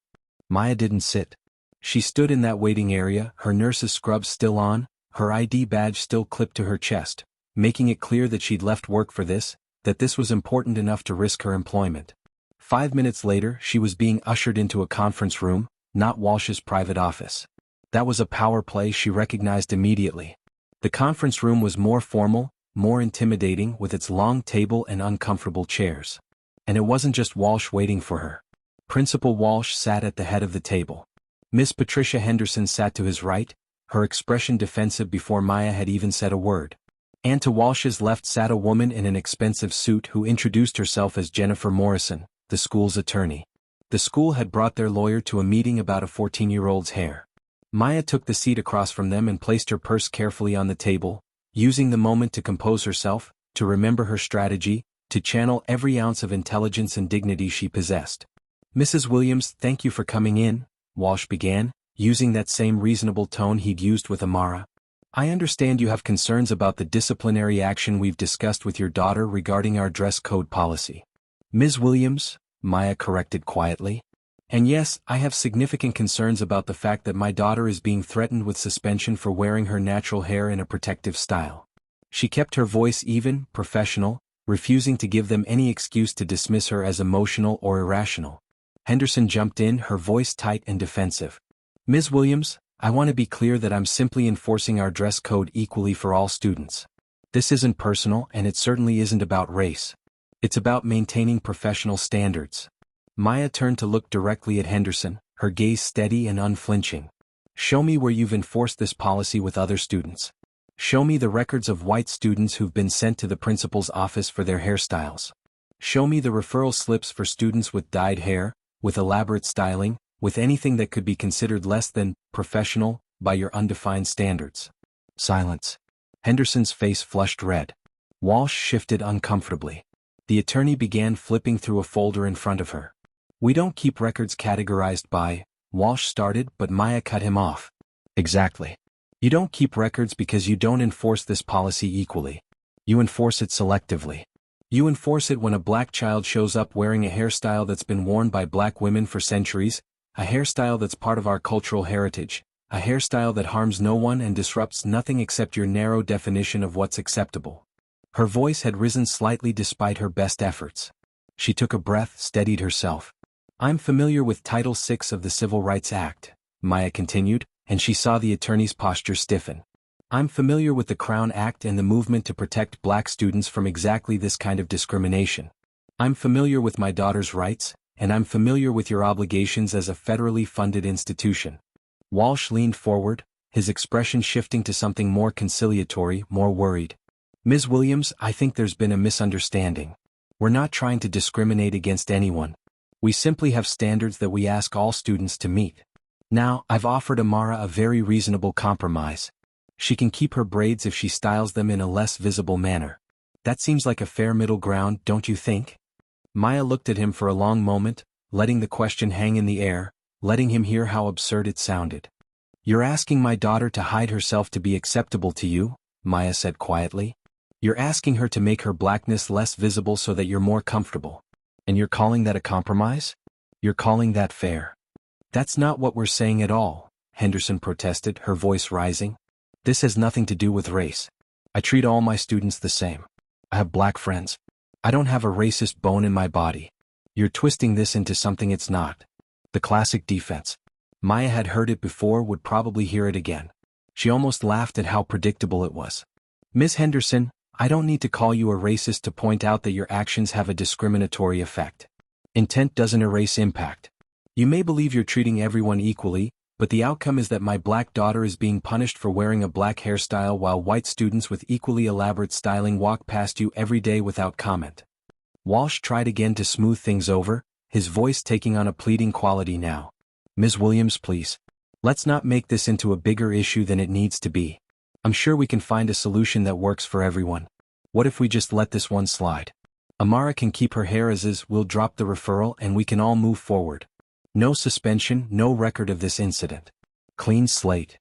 Maya didn't sit. She stood in that waiting area, her nurse's scrubs still on, her ID badge still clipped to her chest, making it clear that she'd left work for this, that this was important enough to risk her employment. 5 minutes later, she was being ushered into a conference room, not Walsh's private office. That was a power play she recognized immediately. The conference room was more formal, more intimidating with its long table and uncomfortable chairs. And it wasn't just Walsh waiting for her. Principal Walsh sat at the head of the table. Miss Patricia Henderson sat to his right, her expression defensive before Maya had even said a word. And to Walsh's left sat a woman in an expensive suit who introduced herself as Jennifer Morrison, the school's attorney. The school had brought their lawyer to a meeting about a 14-year-old's hair. Maya took the seat across from them and placed her purse carefully on the table, using the moment to compose herself, to remember her strategy, to channel every ounce of intelligence and dignity she possessed. "Mrs. Williams, thank you for coming in," Walsh began, using that same reasonable tone he'd used with Amara. "I understand you have concerns about the disciplinary action we've discussed with your daughter regarding our dress code policy." "Ms. Williams," Maya corrected quietly. "And yes, I have significant concerns about the fact that my daughter is being threatened with suspension for wearing her natural hair in a protective style." She kept her voice even, professional, refusing to give them any excuse to dismiss her as emotional or irrational. Henderson jumped in, her voice tight and defensive. "Ms. Williams, I want to be clear that I'm simply enforcing our dress code equally for all students. This isn't personal and it certainly isn't about race. It's about maintaining professional standards." Maya turned to look directly at Henderson, her gaze steady and unflinching. "Show me where you've enforced this policy with other students. Show me the records of white students who've been sent to the principal's office for their hairstyles. Show me the referral slips for students with dyed hair, with elaborate styling, with anything that could be considered less than professional by your undefined standards." Silence. Henderson's face flushed red. Walsh shifted uncomfortably. The attorney began flipping through a folder in front of her. "We don't keep records categorized by," Walsh started, but Maya cut him off. "Exactly. You don't keep records because you don't enforce this policy equally. You enforce it selectively. You enforce it when a black child shows up wearing a hairstyle that's been worn by black women for centuries, a hairstyle that's part of our cultural heritage, a hairstyle that harms no one and disrupts nothing except your narrow definition of what's acceptable." Her voice had risen slightly despite her best efforts. She took a breath, steadied herself. "I'm familiar with Title VI of the Civil Rights Act," Maya continued, and she saw the attorney's posture stiffen. "I'm familiar with the Crown Act and the movement to protect black students from exactly this kind of discrimination. I'm familiar with my daughter's rights, and I'm familiar with your obligations as a federally funded institution." Walsh leaned forward, his expression shifting to something more conciliatory, more worried. "Ms. Williams, I think there's been a misunderstanding. We're not trying to discriminate against anyone. We simply have standards that we ask all students to meet. Now, I've offered Amara a very reasonable compromise. She can keep her braids if she styles them in a less visible manner. That seems like a fair middle ground, don't you think? Maya looked at him for a long moment, letting the question hang in the air, letting him hear how absurd it sounded. You're asking my daughter to hide herself to be acceptable to you, Maya said quietly. You're asking her to make her blackness less visible so that you're more comfortable. And you're calling that a compromise? You're calling that fair? That's not what we're saying at all, Henderson protested, her voice rising. This has nothing to do with race. I treat all my students the same. I have black friends. I don't have a racist bone in my body. You're twisting this into something it's not. The classic defense. Maya had heard it before, would probably hear it again. She almost laughed at how predictable it was. Ms. Henderson, I don't need to call you a racist to point out that your actions have a discriminatory effect. Intent doesn't erase impact. You may believe you're treating everyone equally, but the outcome is that my black daughter is being punished for wearing a black hairstyle while white students with equally elaborate styling walk past you every day without comment. Walsh tried again to smooth things over, his voice taking on a pleading quality now. Ms. Williams, please. Let's not make this into a bigger issue than it needs to be. I'm sure we can find a solution that works for everyone. What if we just let this one slide? Amara can keep her hair as is, we'll drop the referral and we can all move forward. No suspension, no record of this incident. Clean slate.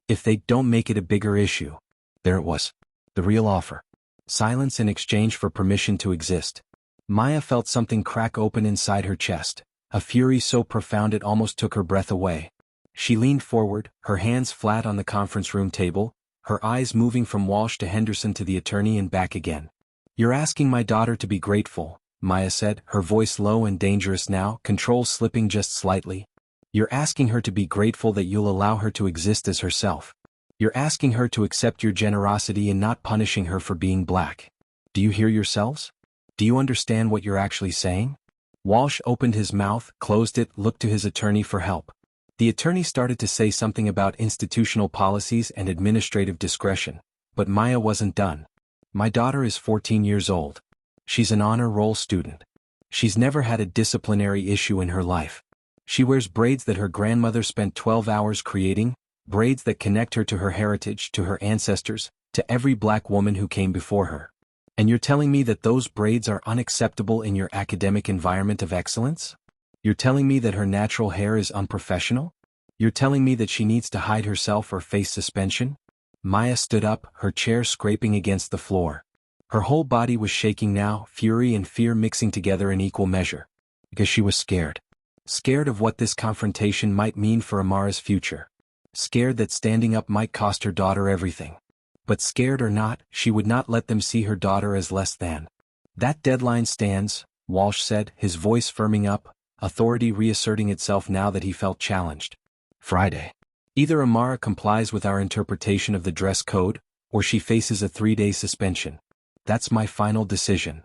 If they don't make it a bigger issue. There it was. The real offer. Silence in exchange for permission to exist. Maya felt something crack open inside her chest, a fury so profound it almost took her breath away. She leaned forward, her hands flat on the conference room table, her eyes moving from Walsh to Henderson to the attorney and back again. You're asking my daughter to be grateful, Maya said, her voice low and dangerous now, control slipping just slightly. You're asking her to be grateful that you'll allow her to exist as herself. You're asking her to accept your generosity and not punishing her for being black. Do you hear yourselves? Do you understand what you're actually saying? Walsh opened his mouth, closed it, looked to his attorney for help. The attorney started to say something about institutional policies and administrative discretion, but Maya wasn't done. My daughter is 14 years old. She's an honor roll student. She's never had a disciplinary issue in her life. She wears braids that her grandmother spent 12 hours creating, braids that connect her to her heritage, to her ancestors, to every black woman who came before her. And you're telling me that those braids are unacceptable in your academic environment of excellence? You're telling me that her natural hair is unprofessional? You're telling me that she needs to hide herself or face suspension? Maya stood up, her chair scraping against the floor. Her whole body was shaking now, fury and fear mixing together in equal measure. Because she was scared. Scared of what this confrontation might mean for Amara's future. Scared that standing up might cost her daughter everything. But scared or not, she would not let them see her daughter as less than. That deadline stands, Walsh said, his voice firming up, authority reasserting itself now that he felt challenged. Friday. Either Amara complies with our interpretation of the dress code, or she faces a 3-day suspension. That's my final decision.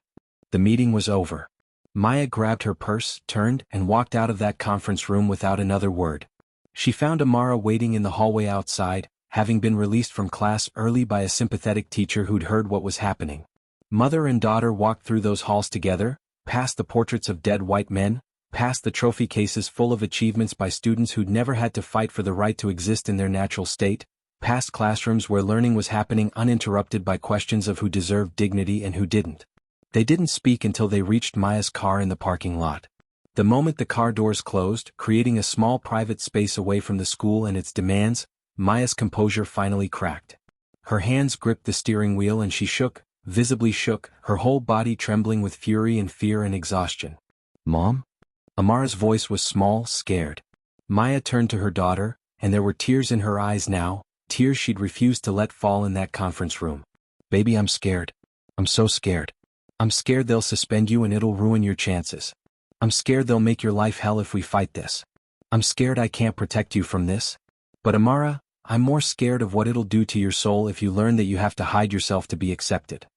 The meeting was over. Maya grabbed her purse, turned, and walked out of that conference room without another word. She found Amara waiting in the hallway outside, having been released from class early by a sympathetic teacher who'd heard what was happening. Mother and daughter walked through those halls together, past the portraits of dead white men, past the trophy cases full of achievements by students who'd never had to fight for the right to exist in their natural state, past classrooms where learning was happening uninterrupted by questions of who deserved dignity and who didn't. They didn't speak until they reached Maya's car in the parking lot. The moment the car doors closed, creating a small private space away from the school and its demands, Maya's composure finally cracked. Her hands gripped the steering wheel and she shook, visibly shook, her whole body trembling with fury and fear and exhaustion. Mom? Amara's voice was small, scared. Maya turned to her daughter, and there were tears in her eyes now, tears she'd refused to let fall in that conference room. Baby, I'm scared. I'm so scared. I'm scared they'll suspend you and it'll ruin your chances. I'm scared they'll make your life hell if we fight this. I'm scared I can't protect you from this. But Amara, I'm more scared of what it'll do to your soul if you learn that you have to hide yourself to be accepted.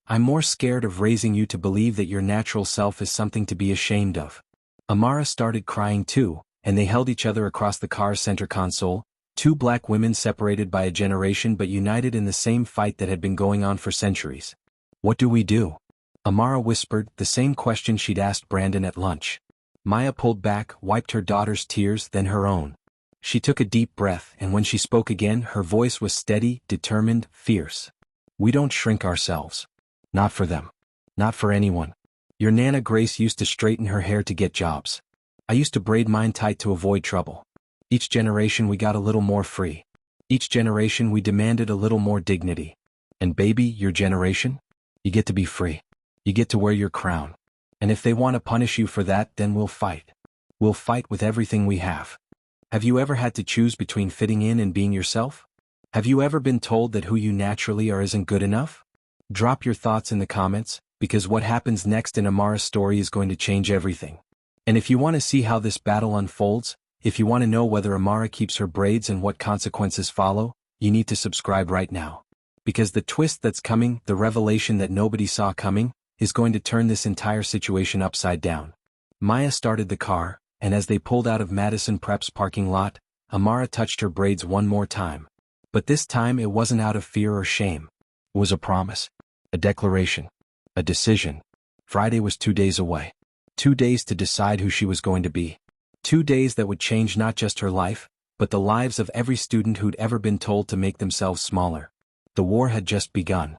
I'm more scared of raising you to believe that your natural self is something to be ashamed of. Amara started crying too, and they held each other across the car's center console, two black women separated by a generation but united in the same fight that had been going on for centuries. What do we do? Amara whispered, the same question she'd asked Brandon at lunch. Maya pulled back, wiped her daughter's tears, then her own. She took a deep breath, and when she spoke again, her voice was steady, determined, fierce. We don't shrink ourselves. Not for them. Not for anyone. Your Nana Grace used to straighten her hair to get jobs. I used to braid mine tight to avoid trouble. Each generation we got a little more free. Each generation we demanded a little more dignity. And baby, your generation? You get to be free. You get to wear your crown. And if they want to punish you for that, then we'll fight. We'll fight with everything we have. Have you ever had to choose between fitting in and being yourself? Have you ever been told that who you naturally are isn't good enough? Drop your thoughts in the comments, because what happens next in Amara's story is going to change everything. And if you want to see how this battle unfolds, if you want to know whether Amara keeps her braids and what consequences follow, you need to subscribe right now. Because the twist that's coming, the revelation that nobody saw coming, is going to turn this entire situation upside down. Maya started the car, and as they pulled out of Madison Prep's parking lot, Amara touched her braids one more time. But this time it wasn't out of fear or shame. It was a promise. A declaration. A decision. Friday was 2 days away. 2 days to decide who she was going to be. 2 days that would change not just her life, but the lives of every student who'd ever been told to make themselves smaller. The war had just begun.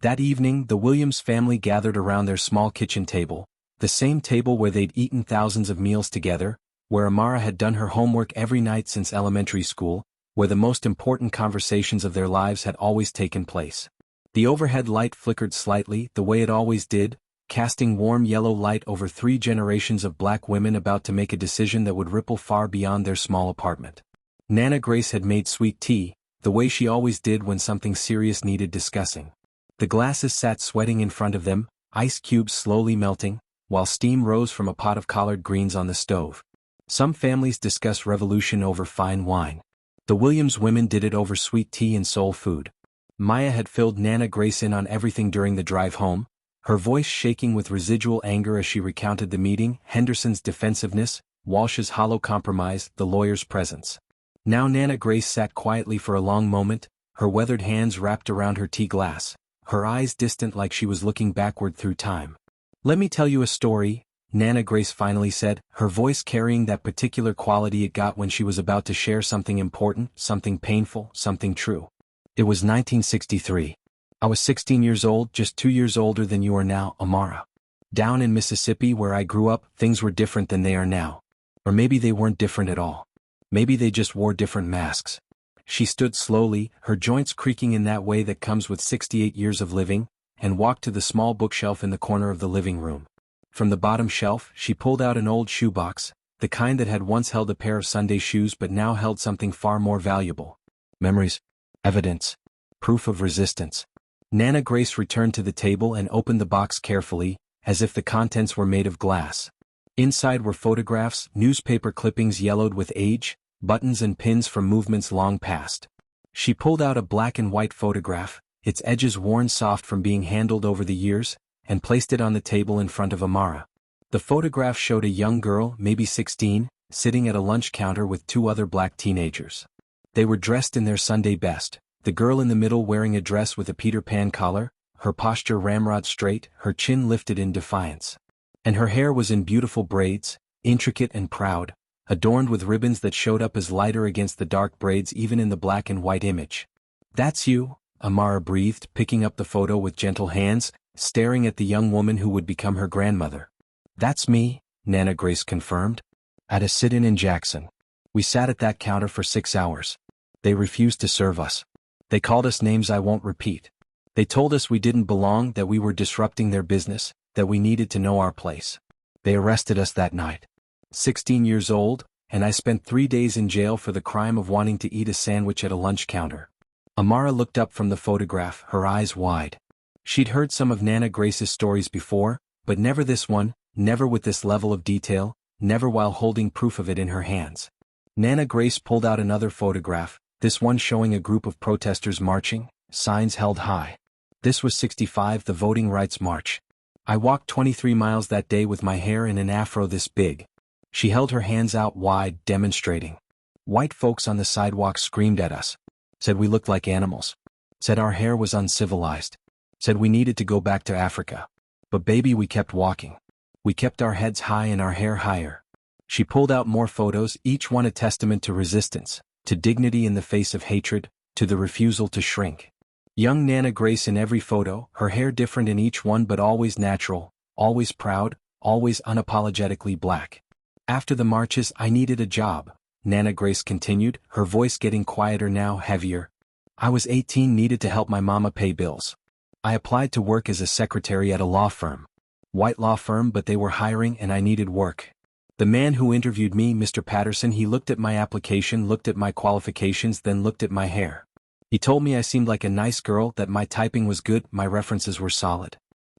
That evening, the Williams family gathered around their small kitchen table, the same table where they'd eaten thousands of meals together, where Amara had done her homework every night since elementary school, where the most important conversations of their lives had always taken place. The overhead light flickered slightly, the way it always did, casting warm yellow light over 3 generations of black women about to make a decision that would ripple far beyond their small apartment. Nana Grace had made sweet tea, the way she always did when something serious needed discussing. The glasses sat sweating in front of them, ice cubes slowly melting, while steam rose from a pot of collard greens on the stove. Some families discuss revolution over fine wine. The Williams women did it over sweet tea and soul food. Maya had filled Nana Grace in on everything during the drive home, her voice shaking with residual anger as she recounted the meeting, Henderson's defensiveness, Walsh's hollow compromise, the lawyer's presence. Now Nana Grace sat quietly for a long moment, her weathered hands wrapped around her tea glass, her eyes distant like she was looking backward through time. Let me tell you a story, Nana Grace finally said, her voice carrying that particular quality it got when she was about to share something important, something painful, something true. It was 1963. I was 16 years old, just 2 years older than you are now, Amara. Down in Mississippi where I grew up, things were different than they are now. Or maybe they weren't different at all. Maybe they just wore different masks. She stood slowly, her joints creaking in that way that comes with 68 years of living, and walked to the small bookshelf in the corner of the living room. From the bottom shelf, she pulled out an old shoebox, the kind that had once held a pair of Sunday shoes but now held something far more valuable. Memories. Evidence. Proof of resistance. Nana Grace returned to the table and opened the box carefully, as if the contents were made of glass. Inside were photographs, newspaper clippings yellowed with age, buttons and pins from movements long past. She pulled out a black and white photograph, its edges worn soft from being handled over the years, and placed it on the table in front of Amara. The photograph showed a young girl, maybe 16, sitting at a lunch counter with 2 other black teenagers. They were dressed in their Sunday best, the girl in the middle wearing a dress with a Peter Pan collar, her posture ramrod straight, her chin lifted in defiance. And her hair was in beautiful braids, intricate and proud, adorned with ribbons that showed up as lighter against the dark braids even in the black and white image. "That's you," Amara breathed, picking up the photo with gentle hands, staring at the young woman who would become her grandmother. "That's me," Nana Grace confirmed. "At a sit-in in Jackson. We sat at that counter for 6 hours. They refused to serve us. They called us names I won't repeat. They told us we didn't belong, that we were disrupting their business, that we needed to know our place. They arrested us that night. 16 years old, and I spent 3 days in jail for the crime of wanting to eat a sandwich at a lunch counter." Amara looked up from the photograph, her eyes wide. She'd heard some of Nana Grace's stories before, but never this one, never with this level of detail, never while holding proof of it in her hands. Nana Grace pulled out another photograph, this one showing a group of protesters marching, signs held high. This was 65, the Voting Rights March. I walked 23 miles that day with my hair in an afro this big. She held her hands out wide, demonstrating. White folks on the sidewalk screamed at us. Said we looked like animals. Said our hair was uncivilized. Said we needed to go back to Africa. But baby, we kept walking. We kept our heads high and our hair higher. She pulled out more photos, each one a testament to resistance, to dignity in the face of hatred, to the refusal to shrink. Young Nana Grace in every photo, her hair different in each one but always natural, always proud, always unapologetically black. After the marches I needed a job, Nana Grace continued, her voice getting quieter now, heavier. I was 18, needed to help my mama pay bills. I applied to work as a secretary at a law firm. White law firm, but they were hiring and I needed work. The man who interviewed me, Mr. Patterson, he looked at my application, looked at my qualifications, then looked at my hair. He told me I seemed like a nice girl, that my typing was good, my references were solid.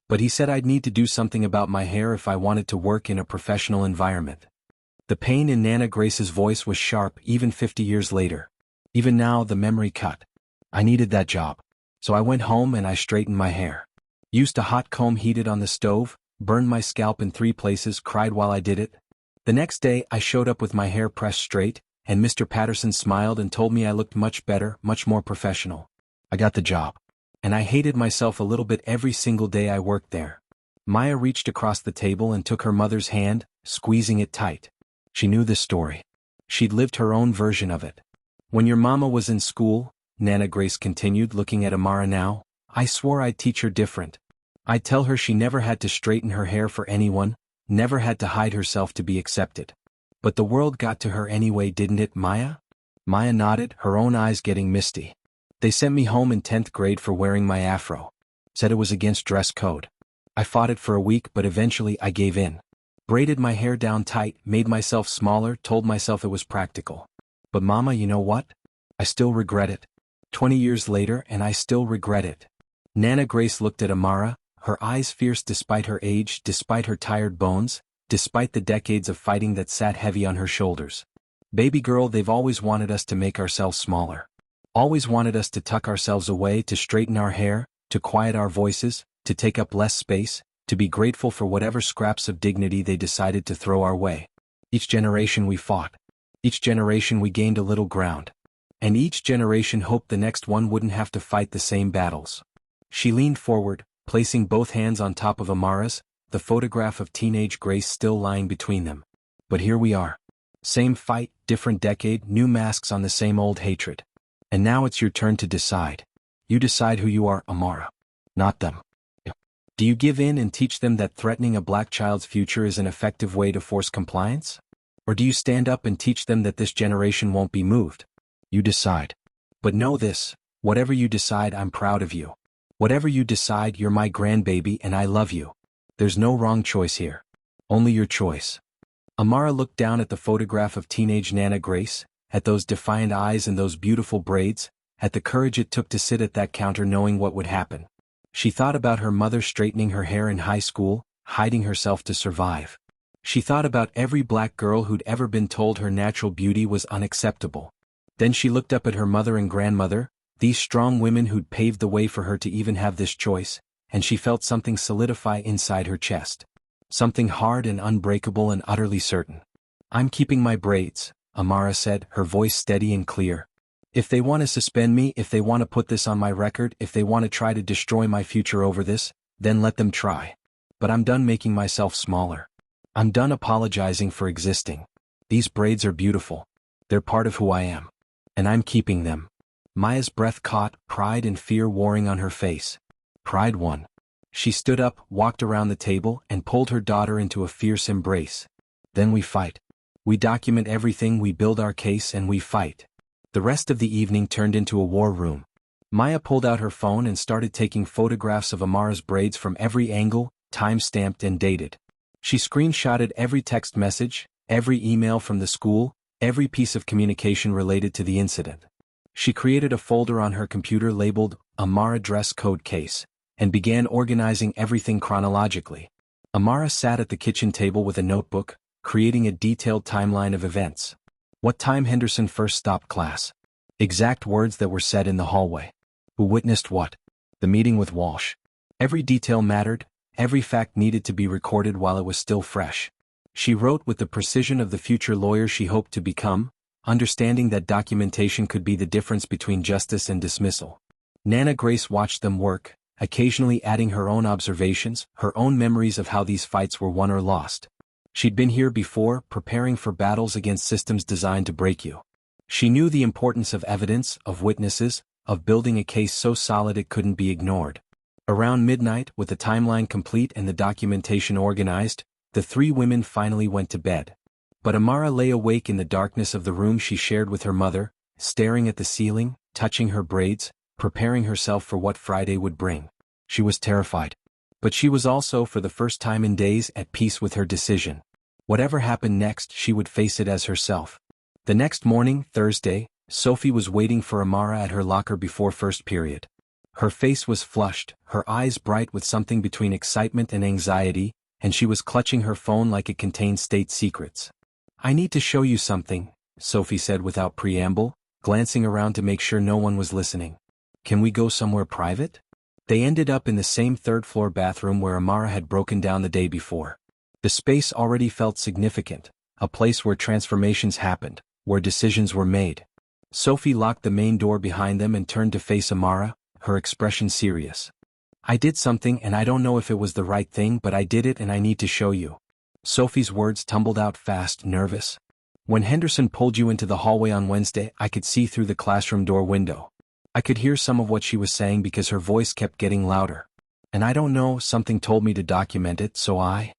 But he said I'd need to do something about my hair if I wanted to work in a professional environment. The pain in Nana Grace's voice was sharp even 50 years later. Even now the memory cut. I needed that job. So I went home and I straightened my hair. Used a hot comb heated on the stove, burned my scalp in 3 places, cried while I did it. The next day I showed up with my hair pressed straight, and Mr. Patterson smiled and told me I looked much better, much more professional. I got the job. And I hated myself a little bit every single day I worked there. Maya reached across the table and took her mother's hand, squeezing it tight. She knew the story. She'd lived her own version of it. When your mama was in school, Nana Grace continued, looking at Amara now, I swore I'd teach her different. I'd tell her she never had to straighten her hair for anyone, never had to hide herself to be accepted. But the world got to her anyway, didn't it, Maya? Maya nodded, her own eyes getting misty. They sent me home in 10th grade for wearing my afro. Said it was against dress code. I fought it for a week, but eventually I gave in. Braided my hair down tight, made myself smaller, told myself it was practical. But Mama, you know what? I still regret it. 20 years later, and I still regret it. Nana Grace looked at Amara, her eyes fierce despite her age, despite her tired bones, despite the decades of fighting that sat heavy on her shoulders. Baby girl, they've always wanted us to make ourselves smaller. Always wanted us to tuck ourselves away, to straighten our hair, to quiet our voices, to take up less space, to be grateful for whatever scraps of dignity they decided to throw our way. Each generation we fought. Each generation we gained a little ground. And each generation hoped the next one wouldn't have to fight the same battles. She leaned forward, placing both hands on top of Amara's, the photograph of teenage Grace still lying between them. But here we are. Same fight, different decade, new masks on the same old hatred. And now it's your turn to decide. You decide who you are, Amara. Not them. Do you give in and teach them that threatening a black child's future is an effective way to force compliance? Or do you stand up and teach them that this generation won't be moved? You decide. But know this, whatever you decide, I'm proud of you. Whatever you decide, you're my grandbaby and I love you. There's no wrong choice here. Only your choice. Amara looked down at the photograph of teenage Nana Grace, at those defiant eyes and those beautiful braids, at the courage it took to sit at that counter knowing what would happen. She thought about her mother straightening her hair in high school, hiding herself to survive. She thought about every black girl who'd ever been told her natural beauty was unacceptable. Then she looked up at her mother and grandmother, these strong women who'd paved the way for her to even have this choice, and she felt something solidify inside her chest. Something hard and unbreakable and utterly certain. I'm keeping my braids, Amara said, her voice steady and clear. If they want to suspend me, if they want to put this on my record, if they want to try to destroy my future over this, then let them try. But I'm done making myself smaller. I'm done apologizing for existing. These braids are beautiful. They're part of who I am. And I'm keeping them. Maya's breath caught, pride and fear warring on her face. Pride won. She stood up, walked around the table, and pulled her daughter into a fierce embrace. Then we fight. We document everything, we build our case, and we fight. The rest of the evening turned into a war room. Maya pulled out her phone and started taking photographs of Amara's braids from every angle, time-stamped and dated. She screenshotted every text message, every email from the school, every piece of communication related to the incident. She created a folder on her computer labeled Amara Dress Code Case, and began organizing everything chronologically. Amara sat at the kitchen table with a notebook, creating a detailed timeline of events. What time Henderson first stopped class. Exact words that were said in the hallway. Who witnessed what. The meeting with Walsh. Every detail mattered, every fact needed to be recorded while it was still fresh. She wrote with the precision of the future lawyer she hoped to become, understanding that documentation could be the difference between justice and dismissal. Nana Grace watched them work, occasionally adding her own observations, her own memories of how these fights were won or lost. She'd been here before, preparing for battles against systems designed to break you. She knew the importance of evidence, of witnesses, of building a case so solid it couldn't be ignored. Around midnight, with the timeline complete and the documentation organized, the three women finally went to bed. But Amara lay awake in the darkness of the room she shared with her mother, staring at the ceiling, touching her braids, preparing herself for what Friday would bring. She was terrified. But she was also, for the first time in days, at peace with her decision. Whatever happened next, she would face it as herself. The next morning, Thursday, Sophie was waiting for Amara at her locker before first period. Her face was flushed, her eyes bright with something between excitement and anxiety, and she was clutching her phone like it contained state secrets. "I need to show you something," Sophie said without preamble, glancing around to make sure no one was listening. "Can we go somewhere private?" They ended up in the same third-floor bathroom where Amara had broken down the day before. The space already felt significant, a place where transformations happened, where decisions were made. Sophie locked the main door behind them and turned to face Amara, her expression serious. "I did something and I don't know if it was the right thing, but I did it and I need to show you." Sophie's words tumbled out fast, nervous. "When Henderson pulled you into the hallway on Wednesday, I could see through the classroom door window. I could hear some of what she was saying because her voice kept getting louder. And I don't know, something told me to document it, so I..."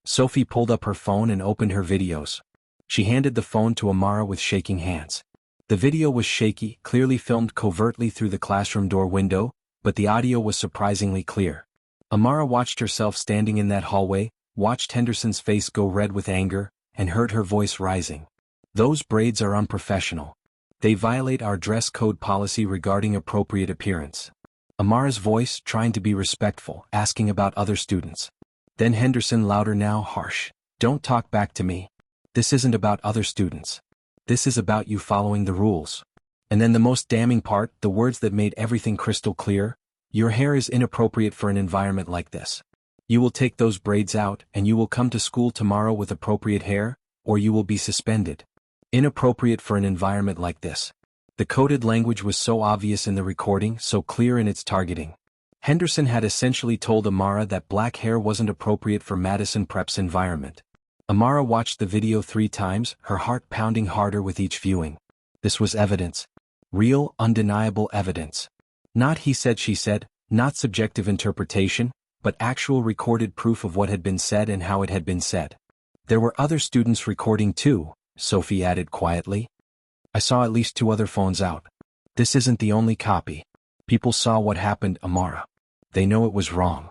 Sophie pulled up her phone and opened her videos. She handed the phone to Amara with shaking hands. The video was shaky, clearly filmed covertly through the classroom door window, but the audio was surprisingly clear. Amara watched herself standing in that hallway, watched Henderson's face go red with anger, and heard her voice rising. "Those braids are unprofessional. They violate our dress code policy regarding appropriate appearance." Amara's voice, trying to be respectful, asking about other students. Then Henderson, louder now, harsh. "Don't talk back to me. This isn't about other students. This is about you following the rules." And then the most damning part, the words that made everything crystal clear: "Your hair is inappropriate for an environment like this. You will take those braids out and you will come to school tomorrow with appropriate hair, or you will be suspended. Inappropriate for an environment like this." The coded language was so obvious in the recording, so clear in its targeting. Henderson had essentially told Amara that black hair wasn't appropriate for Madison Prep's environment. Amara watched the video 3 times, her heart pounding harder with each viewing. This was evidence. Real, undeniable evidence. Not he said she said, not subjective interpretation, but actual recorded proof of what had been said and how it had been said. "There were other students recording too," Sophie added quietly. "I saw at least 2 other phones out. This isn't the only copy. People saw what happened, Amara. They know it was wrong."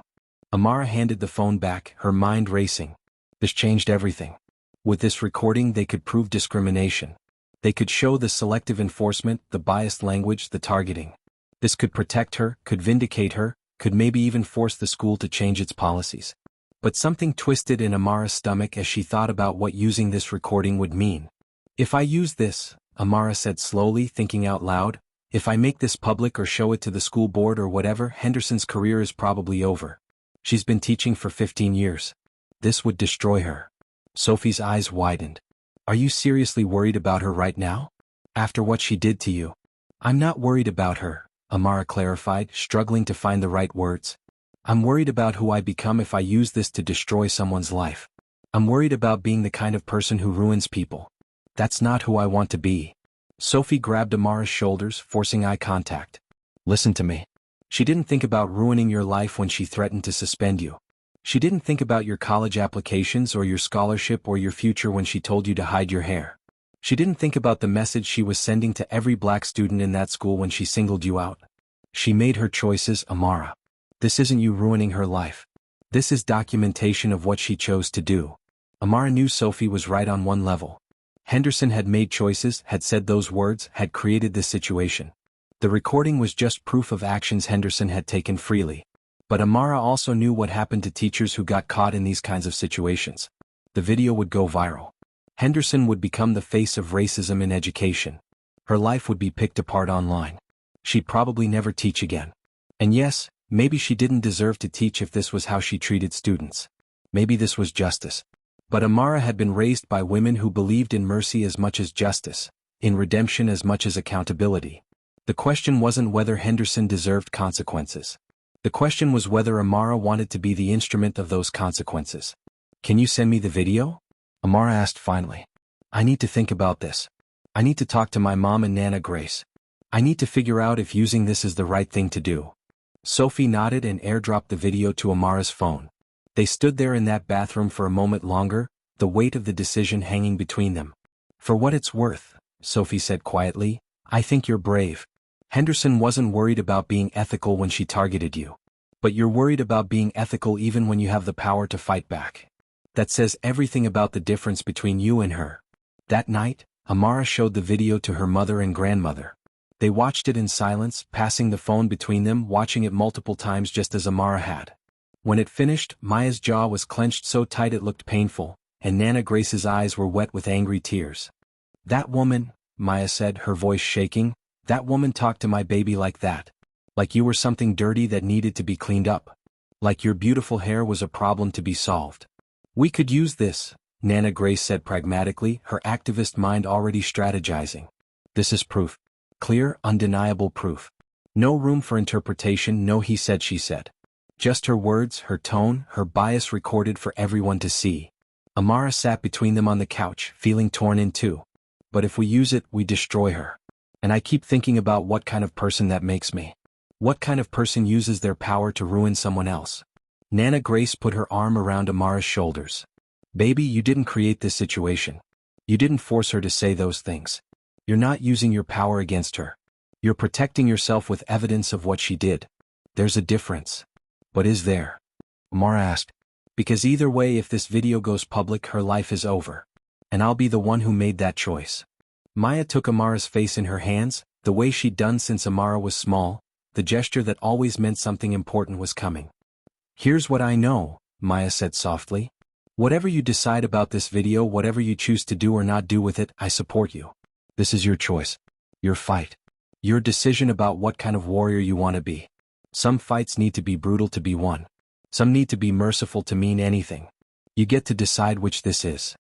Amara handed the phone back, her mind racing. This changed everything. With this recording they could prove discrimination. They could show the selective enforcement, the biased language, the targeting. This could protect her, could vindicate her, could maybe even force the school to change its policies. But something twisted in Amara's stomach as she thought about what using this recording would mean. "If I use this," Amara said slowly, thinking out loud, "if I make this public or show it to the school board or whatever, Henderson's career is probably over. She's been teaching for 15 years. This would destroy her." Sophie's eyes widened. "Are you seriously worried about her right now? After what she did to you?" "I'm not worried about her," Amara clarified, struggling to find the right words. "I'm worried about who I become if I use this to destroy someone's life. I'm worried about being the kind of person who ruins people. That's not who I want to be." Sophie grabbed Amara's shoulders, forcing eye contact. "Listen to me. She didn't think about ruining your life when she threatened to suspend you. She didn't think about your college applications or your scholarship or your future when she told you to hide your hair. She didn't think about the message she was sending to every black student in that school when she singled you out. She made her choices, Amara. This isn't you ruining her life. This is documentation of what she chose to do." Amara knew Sophie was right on one level. Henderson had made choices, had said those words, had created this situation. The recording was just proof of actions Henderson had taken freely. But Amara also knew what happened to teachers who got caught in these kinds of situations. The video would go viral. Henderson would become the face of racism in education. Her life would be picked apart online. She'd probably never teach again. And yes, maybe she didn't deserve to teach if this was how she treated students. Maybe this was justice. But Amara had been raised by women who believed in mercy as much as justice, in redemption as much as accountability. The question wasn't whether Henderson deserved consequences. The question was whether Amara wanted to be the instrument of those consequences. "Can you send me the video?" Amara asked finally. I need to think about this. I need to talk to my mom and Nana Grace. I need to figure out if using this is the right thing to do. Sophie nodded and airdropped the video to Amara's phone. They stood there in that bathroom for a moment longer, the weight of the decision hanging between them. For what it's worth, Sophie said quietly, I think you're brave. Henderson wasn't worried about being ethical when she targeted you. But you're worried about being ethical even when you have the power to fight back. That says everything about the difference between you and her. That night, Amara showed the video to her mother and grandmother. They watched it in silence, passing the phone between them, watching it multiple times just as Amara had. When it finished, Maya's jaw was clenched so tight it looked painful, and Nana Grace's eyes were wet with angry tears. That woman, Maya said, her voice shaking, that woman talked to my baby like that. Like you were something dirty that needed to be cleaned up. Like your beautiful hair was a problem to be solved. We could use this, Nana Grace said pragmatically, her activist mind already strategizing. This is proof. Clear, undeniable proof. No room for interpretation, no he said she said. Just her words, her tone, her bias recorded for everyone to see. Amara sat between them on the couch, feeling torn in two. But if we use it, we destroy her. And I keep thinking about what kind of person that makes me. What kind of person uses their power to ruin someone else? Nana Grace put her arm around Amara's shoulders. Baby, you didn't create this situation. You didn't force her to say those things. You're not using your power against her. You're protecting yourself with evidence of what she did. There's a difference. But is there? Amara asked. Because either way, if this video goes public, her life is over. And I'll be the one who made that choice. Maya took Amara's face in her hands, the way she'd done since Amara was small, the gesture that always meant something important was coming. Here's what I know, Maya said softly. Whatever you decide about this video, whatever you choose to do or not do with it, I support you. This is your choice. Your fight. Your decision about what kind of warrior you want to be. Some fights need to be brutal to be won. Some need to be merciful to mean anything. You get to decide which this is.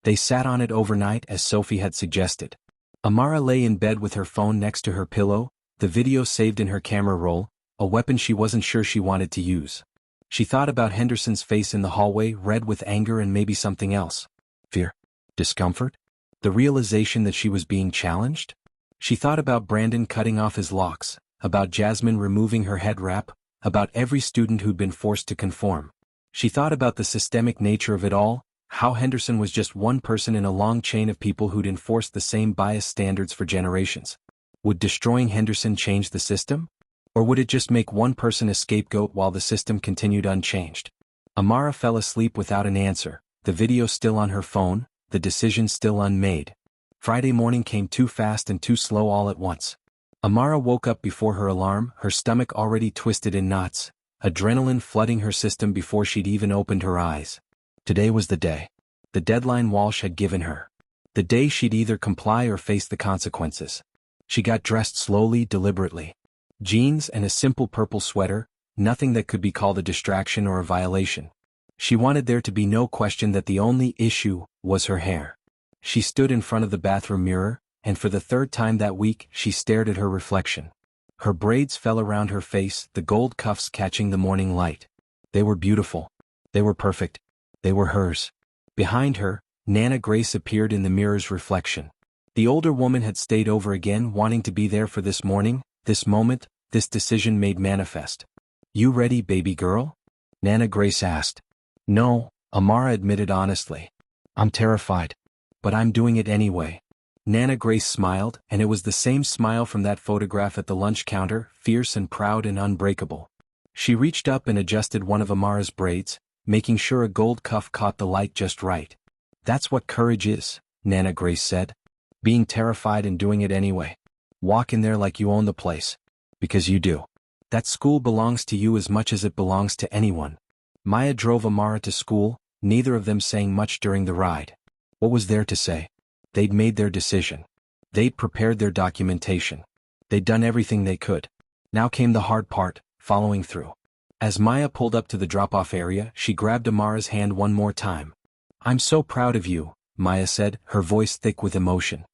They sat on it overnight as Sophie had suggested. Amara lay in bed with her phone next to her pillow, the video saved in her camera roll, a weapon she wasn't sure she wanted to use. She thought about Henderson's face in the hallway, red with anger and maybe something else. Fear? Discomfort? The realization that she was being challenged? She thought about Brandon cutting off his locks, about Jasmine removing her head wrap, about every student who'd been forced to conform. She thought about the systemic nature of it all, how Henderson was just one person in a long chain of people who'd enforced the same bias standards for generations. Would destroying Henderson change the system? Or would it just make one person a scapegoat while the system continued unchanged? Amara fell asleep without an answer, the video still on her phone, the decision still unmade. Friday morning came too fast and too slow all at once. Amara woke up before her alarm, her stomach already twisted in knots, adrenaline flooding her system before she'd even opened her eyes. Today was the day. The deadline Walsh had given her. The day she'd either comply or face the consequences. She got dressed slowly, deliberately. Jeans and a simple purple sweater, nothing that could be called a distraction or a violation. She wanted there to be no question that the only issue was her hair. She stood in front of the bathroom mirror, and for the third time that week, she stared at her reflection. Her braids fell around her face, the gold cuffs catching the morning light. They were beautiful. They were perfect. They were hers. Behind her, Nana Grace appeared in the mirror's reflection. The older woman had stayed over again, wanting to be there for this morning, this moment, this decision made manifest. You ready, baby girl? Nana Grace asked. No, Amara admitted honestly. I'm terrified. But I'm doing it anyway. Nana Grace smiled, and it was the same smile from that photograph at the lunch counter, fierce and proud and unbreakable. She reached up and adjusted one of Amara's braids, making sure a gold cuff caught the light just right. That's what courage is, Nana Grace said. Being terrified and doing it anyway. Walk in there like you own the place. Because you do. That school belongs to you as much as it belongs to anyone. Maya drove Amara to school, neither of them saying much during the ride. What was there to say? They'd made their decision. They'd prepared their documentation. They'd done everything they could. Now came the hard part, following through. As Maya pulled up to the drop-off area, she grabbed Amara's hand one more time. I'm so proud of you, Maya said, her voice thick with emotion.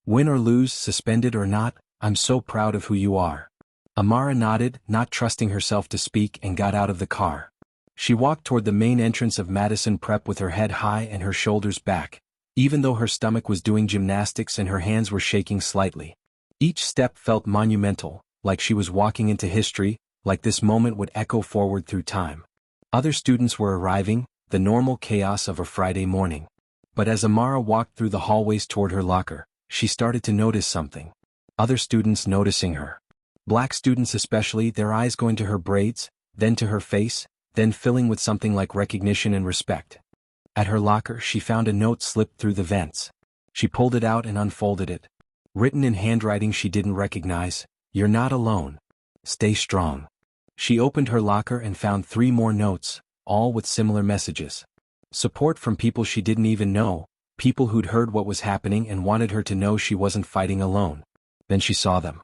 Win or lose, suspended or not, I'm so proud of who you are. Amara nodded, not trusting herself to speak, and got out of the car. She walked toward the main entrance of Madison Prep with her head high and her shoulders back, even though her stomach was doing gymnastics and her hands were shaking slightly. Each step felt monumental, like she was walking into history, like this moment would echo forward through time. Other students were arriving, the normal chaos of a Friday morning. But as Amara walked through the hallways toward her locker, she started to notice something. Other students noticing her. Black students especially, their eyes going to her braids, then to her face, then filling with something like recognition and respect. At her locker she found a note slipped through the vents. She pulled it out and unfolded it. Written in handwriting she didn't recognize, "You're not alone. Stay strong." She opened her locker and found 3 more notes, all with similar messages. Support from people she didn't even know, people who'd heard what was happening and wanted her to know she wasn't fighting alone. Then she saw them.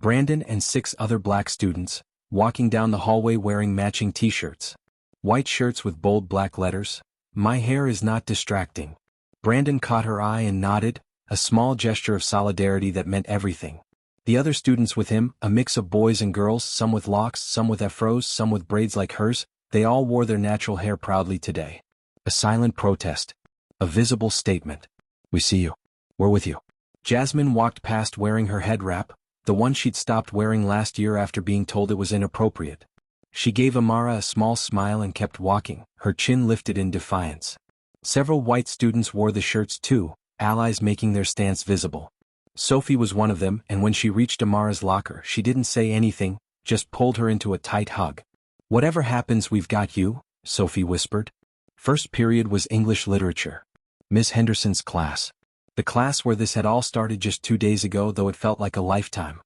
Brandon and 6 other black students, walking down the hallway wearing matching t-shirts. White shirts with bold black letters, "My hair is not distracting." Brandon caught her eye and nodded, a small gesture of solidarity that meant everything. The other students with him, a mix of boys and girls, some with locks, some with afros, some with braids like hers, they all wore their natural hair proudly today. A silent protest. A visible statement. "We see you. We're with you." Jasmine walked past wearing her head wrap, the one she'd stopped wearing last year after being told it was inappropriate. She gave Amara a small smile and kept walking, her chin lifted in defiance. Several white students wore the shirts too, allies making their stance visible. Sophie was one of them, and when she reached Amara's locker she didn't say anything, just pulled her into a tight hug. "Whatever happens, we've got you," Sophie whispered. First period was English literature. Miss Henderson's class. The class where this had all started just 2 days ago, though it felt like a lifetime.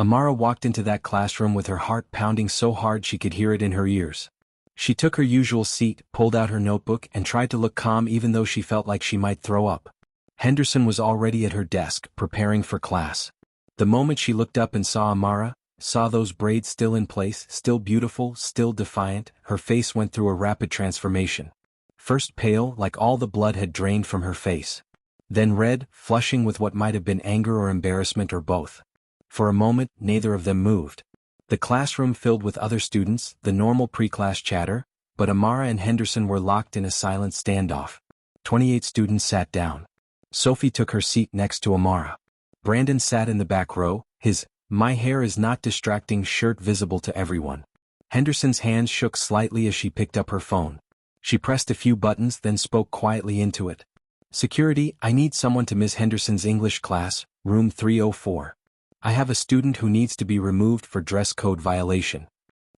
Amara walked into that classroom with her heart pounding so hard she could hear it in her ears. She took her usual seat, pulled out her notebook, and tried to look calm even though she felt like she might throw up. Henderson was already at her desk, preparing for class. The moment she looked up and saw Amara, saw those braids still in place, still beautiful, still defiant, her face went through a rapid transformation. First pale, like all the blood had drained from her face. Then red, flushing with what might have been anger or embarrassment or both. For a moment, neither of them moved. The classroom filled with other students, the normal pre-class chatter, but Amara and Henderson were locked in a silent standoff. 28 students sat down. Sophie took her seat next to Amara. Brandon sat in the back row, his "My hair is not distracting" shirt visible to everyone. Henderson's hands shook slightly as she picked up her phone. She pressed a few buttons, then spoke quietly into it. "Security, I need someone to Miss Henderson's English class, room 304. I have a student who needs to be removed for dress code violation."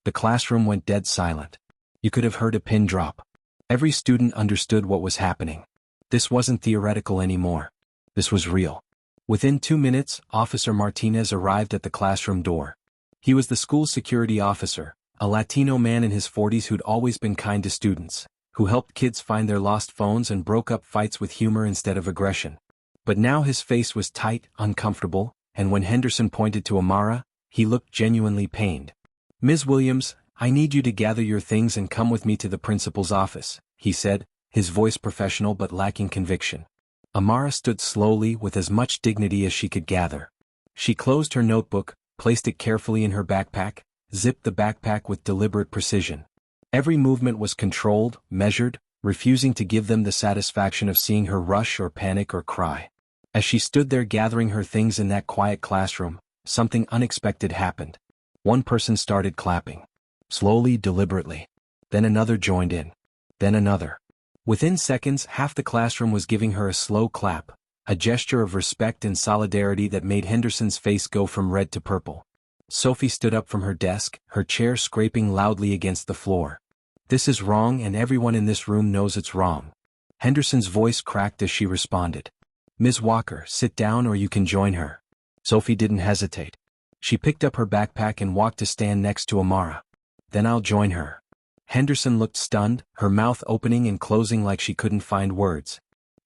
The classroom went dead silent. You could have heard a pin drop. Every student understood what was happening. This wasn't theoretical anymore. This was real. Within 2 minutes, Officer Martinez arrived at the classroom door. He was the school security officer, a Latino man in his 40s who'd always been kind to students, who helped kids find their lost phones and broke up fights with humor instead of aggression. But now his face was tight, uncomfortable, and when Henderson pointed to Amara, he looked genuinely pained. "Ms. Williams, I need you to gather your things and come with me to the principal's office," he said, his voice professional but lacking conviction. Amara stood slowly with as much dignity as she could gather. She closed her notebook, placed it carefully in her backpack, zipped the backpack with deliberate precision. Every movement was controlled, measured, refusing to give them the satisfaction of seeing her rush or panic or cry. As she stood there gathering her things in that quiet classroom, something unexpected happened. One person started clapping. Slowly, deliberately. Then another joined in. Then another. Within seconds, half the classroom was giving her a slow clap, a gesture of respect and solidarity that made Henderson's face go from red to purple. Sophie stood up from her desk, her chair scraping loudly against the floor. "This is wrong, and everyone in this room knows it's wrong." Henderson's voice cracked as she responded. "Ms. Walker, sit down or you can join her." Sophie didn't hesitate. She picked up her backpack and walked to stand next to Amara. "Then I'll join her." Henderson looked stunned, her mouth opening and closing like she couldn't find words.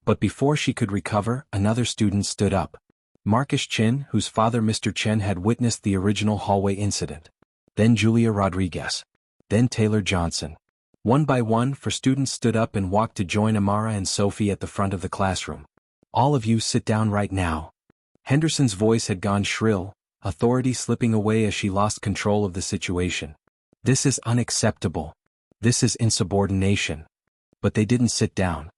But before she could recover, another student stood up. Marcus Chin, whose father Mr. Chen had witnessed the original hallway incident. Then Julia Rodriguez. Then Taylor Johnson. One by one, students stood up and walked to join Amara and Sophie at the front of the classroom. "All of you sit down right now." Henderson's voice had gone shrill, authority slipping away as she lost control of the situation. "This is unacceptable. This is insubordination." But they didn't sit down.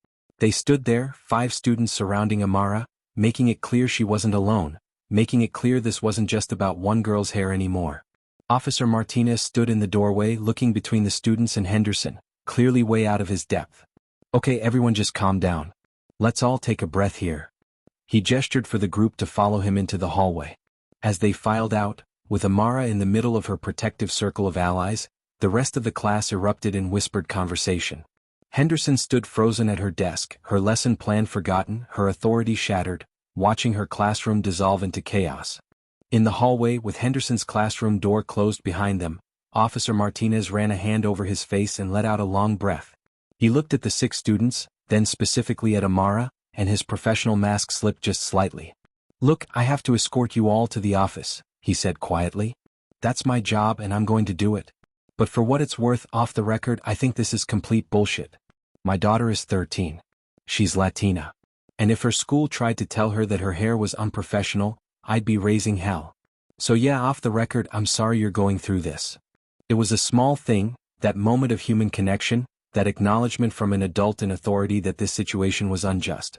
They stood there, 5 students surrounding Amara, making it clear she wasn't alone, making it clear this wasn't just about one girl's hair anymore. Officer Martinez stood in the doorway looking between the students and Henderson, clearly way out of his depth. Okay, everyone just calm down. Let's all take a breath here. He gestured for the group to follow him into the hallway. As they filed out, with Amara in the middle of her protective circle of allies, the rest of the class erupted in whispered conversation. Henderson stood frozen at her desk, her lesson plan forgotten, her authority shattered, watching her classroom dissolve into chaos. In the hallway, with Henderson's classroom door closed behind them, Officer Martinez ran a hand over his face and let out a long breath. He looked at the 6 students, then specifically at Amara, and his professional mask slipped just slightly. Look, I have to escort you all to the office, he said quietly. That's my job and I'm going to do it. But for what it's worth, off the record, I think this is complete bullshit. My daughter is 13. She's Latina. And if her school tried to tell her that her hair was unprofessional, I'd be raising hell. So yeah, off the record, I'm sorry you're going through this. It was a small thing, that moment of human connection, that acknowledgement from an adult in authority that this situation was unjust.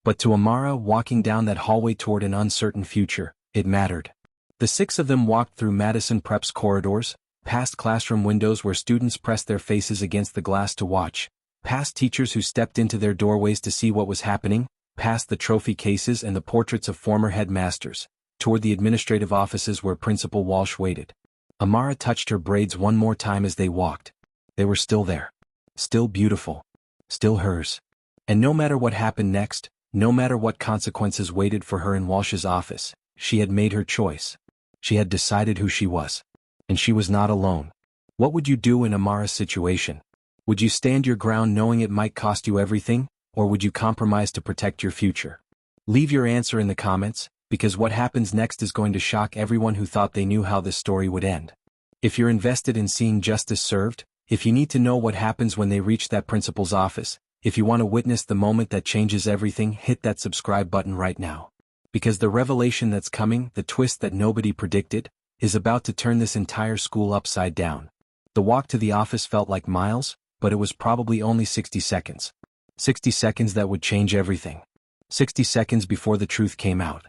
But to Amara, walking down that hallway toward an uncertain future, it mattered. The 6 of them walked through Madison Prep's corridors, past classroom windows where students pressed their faces against the glass to watch, past teachers who stepped into their doorways to see what was happening, past the trophy cases and the portraits of former headmasters, toward the administrative offices where Principal Walsh waited. Amara touched her braids one more time as they walked. They were still there. Still beautiful. Still hers. And no matter what happened next, no matter what consequences waited for her in Walsh's office, she had made her choice. She had decided who she was. And she was not alone. What would you do in Amara's situation? Would you stand your ground knowing it might cost you everything, or would you compromise to protect your future? Leave your answer in the comments, because what happens next is going to shock everyone who thought they knew how this story would end. If you're invested in seeing justice served, if you need to know what happens when they reach that principal's office, if you want to witness the moment that changes everything, hit that subscribe button right now. Because the revelation that's coming, the twist that nobody predicted, is about to turn this entire school upside down. The walk to the office felt like miles, but it was probably only 60 seconds. 60 seconds that would change everything. 60 seconds before the truth came out.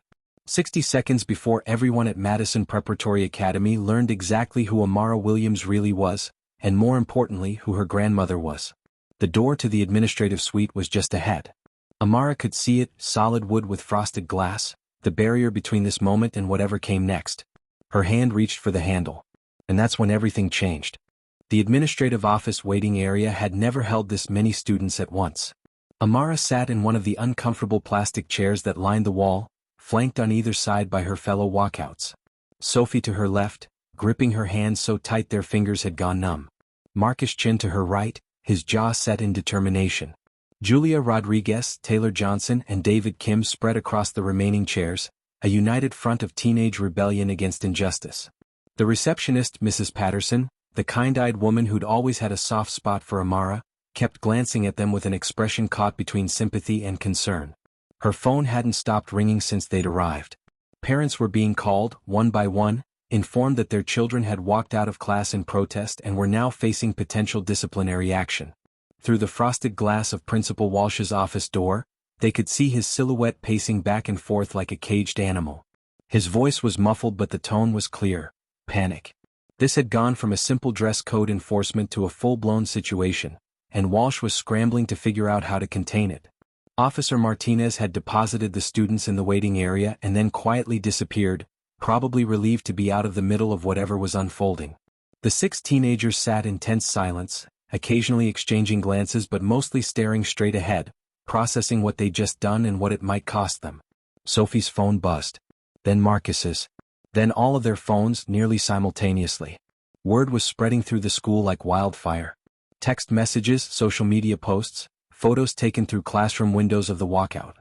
60 seconds before everyone at Madison Preparatory Academy learned exactly who Amara Williams really was, and more importantly, who her grandmother was. The door to the administrative suite was just ahead. Amara could see it, solid wood with frosted glass, the barrier between this moment and whatever came next. Her hand reached for the handle. And that's when everything changed. The administrative office waiting area had never held this many students at once. Amara sat in one of the uncomfortable plastic chairs that lined the wall, flanked on either side by her fellow walkouts. Sophie to her left, gripping her hands so tight their fingers had gone numb. Marcus Chin to her right, his jaw set in determination. Julia Rodriguez, Taylor Johnson, and David Kim spread across the remaining chairs, a united front of teenage rebellion against injustice. The receptionist, Mrs. Patterson, the kind-eyed woman who'd always had a soft spot for Amara, kept glancing at them with an expression caught between sympathy and concern. Her phone hadn't stopped ringing since they'd arrived. Parents were being called, one by one, informed that their children had walked out of class in protest and were now facing potential disciplinary action. Through the frosted glass of Principal Walsh's office door, they could see his silhouette pacing back and forth like a caged animal. His voice was muffled but the tone was clear. Panic. This had gone from a simple dress code enforcement to a full-blown situation, and Walsh was scrambling to figure out how to contain it. Officer Martinez had deposited the students in the waiting area and then quietly disappeared, probably relieved to be out of the middle of whatever was unfolding. The 6 teenagers sat in tense silence, occasionally exchanging glances but mostly staring straight ahead, processing what they'd just done and what it might cost them. Sophie's phone buzzed. Then Marcus's. Then all of their phones nearly simultaneously. Word was spreading through the school like wildfire. Text messages, social media posts, photos taken through classroom windows of the walkout.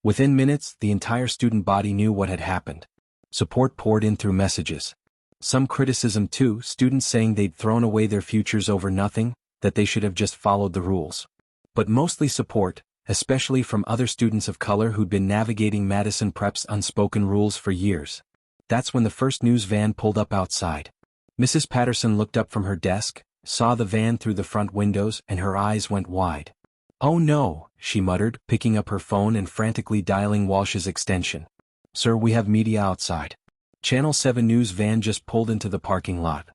Within minutes, the entire student body knew what had happened. Support poured in through messages. Some criticism too, students saying they'd thrown away their futures over nothing, that they should have just followed the rules. But mostly support, especially from other students of color who'd been navigating Madison Prep's unspoken rules for years. That's when the first news van pulled up outside. Mrs. Patterson looked up from her desk, saw the van through the front windows, and her eyes went wide. "Oh no," she muttered, picking up her phone and frantically dialing Walsh's extension. "Sir, we have media outside." Channel 7 News van just pulled into the parking lot.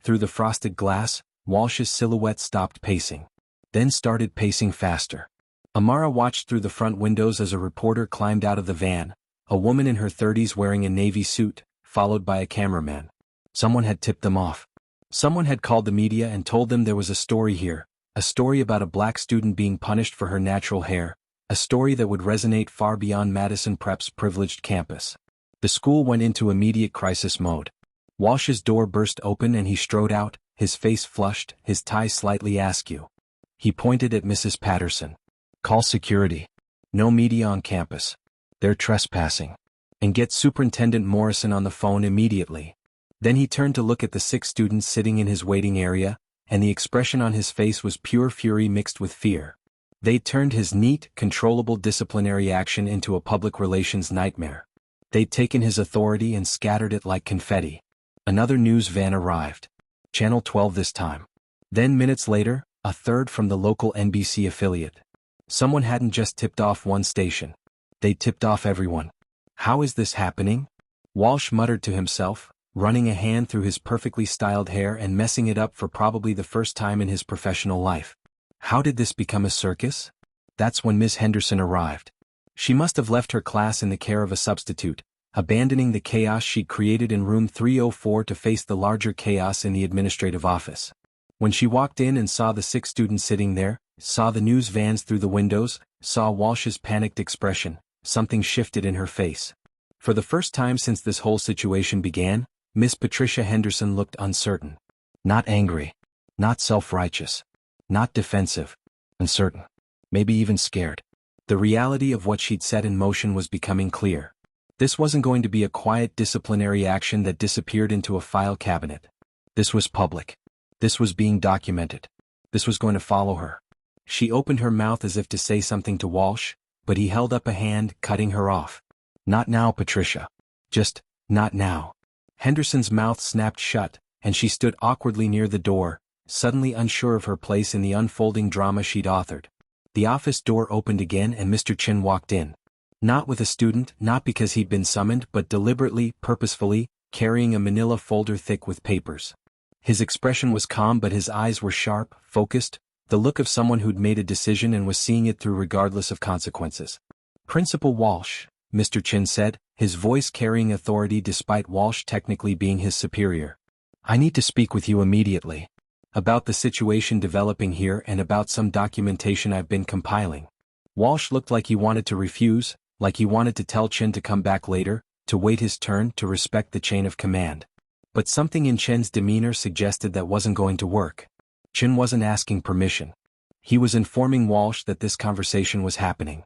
Through the frosted glass, Walsh's silhouette stopped pacing. Then started pacing faster. Amara watched through the front windows as a reporter climbed out of the van, a woman in her 30s wearing a navy suit, followed by a cameraman. Someone had tipped them off. Someone had called the media and told them there was a story here, a story about a black student being punished for her natural hair, a story that would resonate far beyond Madison Prep's privileged campus. The school went into immediate crisis mode. Walsh's door burst open and he strode out, his face flushed, his tie slightly askew. He pointed at Mrs. Patterson. "Call security. No media on campus. They're trespassing. And get Superintendent Morrison on the phone immediately." Then he turned to look at the 6 students sitting in his waiting area, and the expression on his face was pure fury mixed with fear. They'd turned his neat, controllable disciplinary action into a public relations nightmare. They'd taken his authority and scattered it like confetti. Another news van arrived. Channel 12 this time. Then minutes later, a third from the local NBC affiliate. Someone hadn't just tipped off one station. They tipped off everyone. "How is this happening?" Walsh muttered to himself, running a hand through his perfectly styled hair and messing it up for probably the first time in his professional life. How did this become a circus? That's when Ms. Henderson arrived. She must have left her class in the care of a substitute, abandoning the chaos she'd created in room 304 to face the larger chaos in the administrative office. When she walked in and saw the 6 students sitting there, saw the news vans through the windows, saw Walsh's panicked expression, something shifted in her face. For the first time since this whole situation began, Miss Patricia Henderson looked uncertain. Not angry. Not self-righteous. Not defensive. Uncertain. Maybe even scared. The reality of what she'd set in motion was becoming clear. This wasn't going to be a quiet disciplinary action that disappeared into a file cabinet. This was public. This was being documented. This was going to follow her. She opened her mouth as if to say something to Walsh, but he held up a hand, cutting her off. "Not now, Patricia. Just, not now." Henderson's mouth snapped shut, and she stood awkwardly near the door, suddenly unsure of her place in the unfolding drama she'd authored. The office door opened again and Mr. Chin walked in. Not with a student, not because he'd been summoned, but deliberately, purposefully, carrying a manila folder thick with papers. His expression was calm but his eyes were sharp, focused, the look of someone who'd made a decision and was seeing it through regardless of consequences. "Principal Walsh," Mr. Chin said, his voice carrying authority despite Walsh technically being his superior. "I need to speak with you immediately. About the situation developing here and about some documentation I've been compiling." Walsh looked like he wanted to refuse, like he wanted to tell Chin to come back later, to wait his turn, to respect the chain of command. But something in Chin's demeanor suggested that wasn't going to work. Chin wasn't asking permission. He was informing Walsh that this conversation was happening.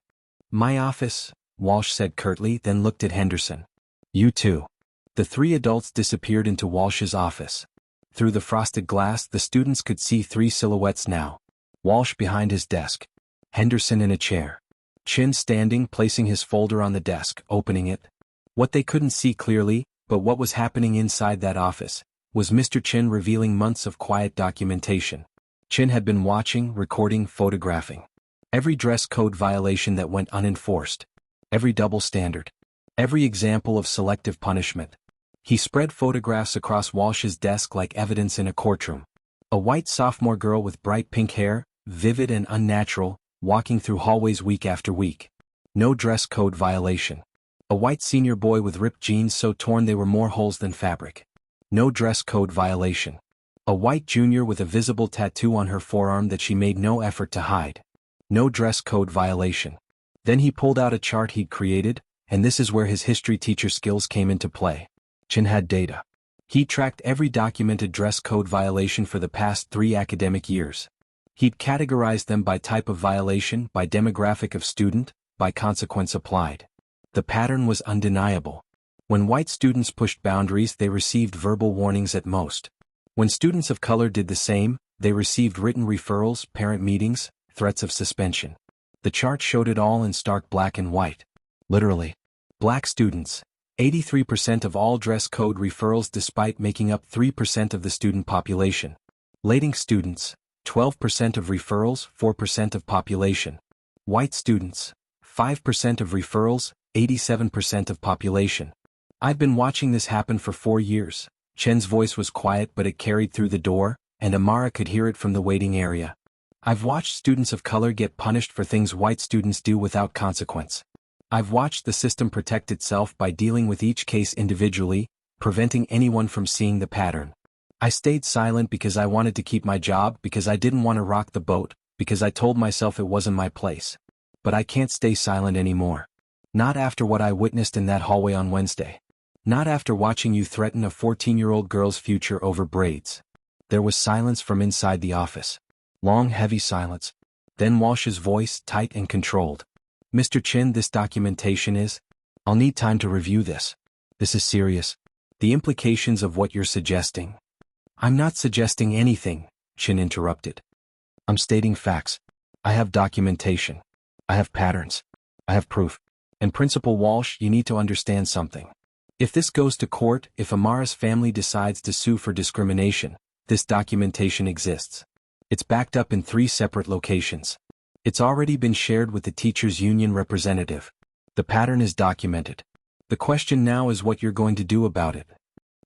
"My office," Walsh said curtly, then looked at Henderson. "You too." The 3 adults disappeared into Walsh's office. Through the frosted glass, the students could see 3 silhouettes now. Walsh behind his desk. Henderson in a chair. Chin standing, placing his folder on the desk, opening it. What they couldn't see clearly, but what was happening inside that office, was Mr. Chin revealing months of quiet documentation. Chin had been watching, recording, photographing. Every dress code violation that went unenforced. Every double standard. Every example of selective punishment. He spread photographs across Walsh's desk like evidence in a courtroom. A white sophomore girl with bright pink hair, vivid and unnatural, walking through hallways week after week. No dress code violation. A white senior boy with ripped jeans so torn they were more holes than fabric. No dress code violation. A white junior with a visible tattoo on her forearm that she made no effort to hide. No dress code violation. Then he pulled out a chart he'd created, and this is where his history teacher skills came into play. Chin had data. He tracked every documented dress code violation for the past 3 academic years. He'd categorized them by type of violation, by demographic of student, by consequence applied. The pattern was undeniable. When white students pushed boundaries, they received verbal warnings at most. When students of color did the same, they received written referrals, parent meetings, threats of suspension. The chart showed it all in stark black and white. Literally. Black students, 83% of all dress code referrals despite making up 3% of the student population. Lating students, 12% of referrals, 4% of population. White students, 5% of referrals, 87% of population. I've been watching this happen for 4 years. Chen's voice was quiet, but it carried through the door, and Amara could hear it from the waiting area. I've watched students of color get punished for things white students do without consequence. I've watched the system protect itself by dealing with each case individually, preventing anyone from seeing the pattern. I stayed silent because I wanted to keep my job, because I didn't want to rock the boat, because I told myself it wasn't my place. But I can't stay silent anymore. Not after what I witnessed in that hallway on Wednesday. Not after watching you threaten a 14-year-old girl's future over braids. There was silence from inside the office. Long, heavy silence. Then Walsh's voice, tight and controlled. Mr. Chen, this documentation is... I'll need time to review this. This is serious. The implications of what you're suggesting. I'm not suggesting anything, Chen interrupted. I'm stating facts. I have documentation. I have patterns. I have proof. And Principal Walsh, you need to understand something. If this goes to court, if Amara's family decides to sue for discrimination, this documentation exists. It's backed up in 3 separate locations. It's already been shared with the teachers' union representative. The pattern is documented. The question now is what you're going to do about it.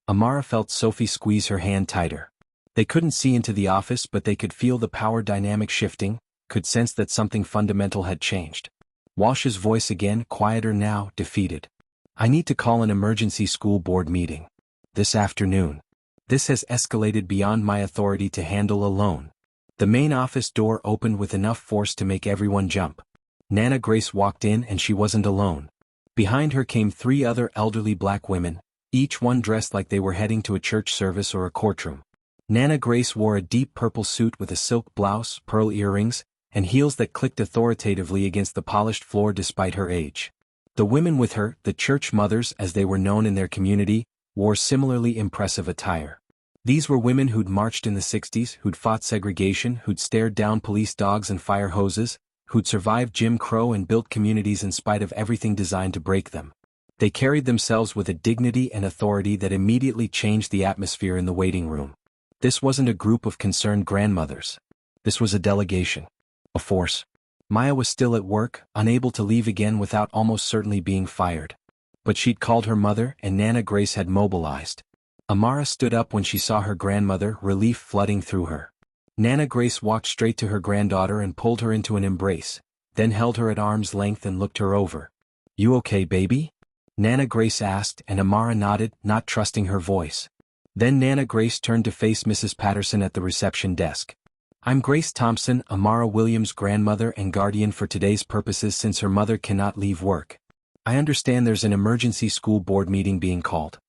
Amara felt Sophie squeeze her hand tighter. They couldn't see into the office, but they could feel the power dynamic shifting, could sense that something fundamental had changed. Walsh's voice again, quieter now, defeated. I need to call an emergency school board meeting. This afternoon. This has escalated beyond my authority to handle alone. The main office door opened with enough force to make everyone jump. Nana Grace walked in, and she wasn't alone. Behind her came 3 other elderly black women, each one dressed like they were heading to a church service or a courtroom. Nana Grace wore a deep purple suit with a silk blouse, pearl earrings, and heels that clicked authoritatively against the polished floor despite her age. The women with her, the church mothers as they were known in their community, wore similarly impressive attire. These were women who'd marched in the 60s, who'd fought segregation, who'd stared down police dogs and fire hoses, who'd survived Jim Crow and built communities in spite of everything designed to break them. They carried themselves with a dignity and authority that immediately changed the atmosphere in the waiting room. This wasn't a group of concerned grandmothers. This was a delegation. A force. Maya was still at work, unable to leave again without almost certainly being fired. But she'd called her mother, and Nana Grace had mobilized. Amara stood up when she saw her grandmother, relief flooding through her. Nana Grace walked straight to her granddaughter and pulled her into an embrace, then held her at arm's length and looked her over. You okay, baby? Nana Grace asked, and Amara nodded, not trusting her voice. Then Nana Grace turned to face Mrs. Patterson at the reception desk. I'm Grace Thompson, Amara Williams' grandmother and guardian for today's purposes since her mother cannot leave work. I understand there's an emergency school board meeting being called.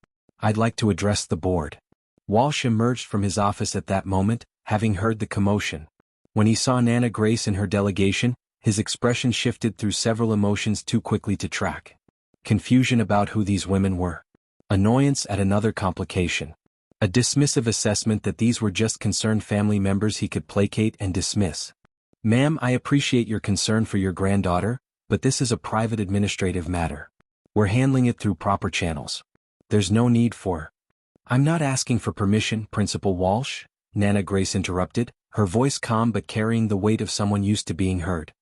I'd like to address the board. Walsh emerged from his office at that moment, having heard the commotion. When he saw Nana Grace and her delegation, his expression shifted through several emotions too quickly to track. Confusion about who these women were. Annoyance at another complication. A dismissive assessment that these were just concerned family members he could placate and dismiss. Ma'am, I appreciate your concern for your granddaughter, but this is a private administrative matter. We're handling it through proper channels. There's no need for... I'm not asking for permission, Principal Walsh, Nana Grace interrupted, her voice calm but carrying the weight of someone used to being heard.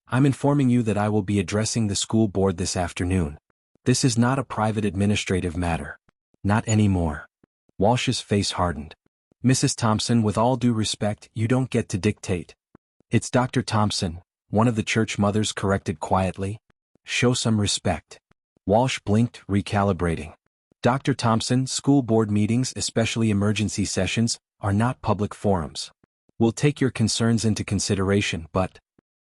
I'm informing you that I will be addressing the school board this afternoon. This is not a private administrative matter. Not anymore. Walsh's face hardened. Mrs. Thompson, with all due respect, you don't get to dictate. It's Dr. Thompson, one of the church mothers corrected quietly. Show some respect. Walsh blinked, recalibrating. Dr. Thompson, school board meetings, especially emergency sessions, are not public forums. We'll take your concerns into consideration, but...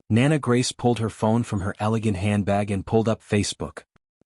Nana Grace pulled her phone from her elegant handbag and pulled up Facebook.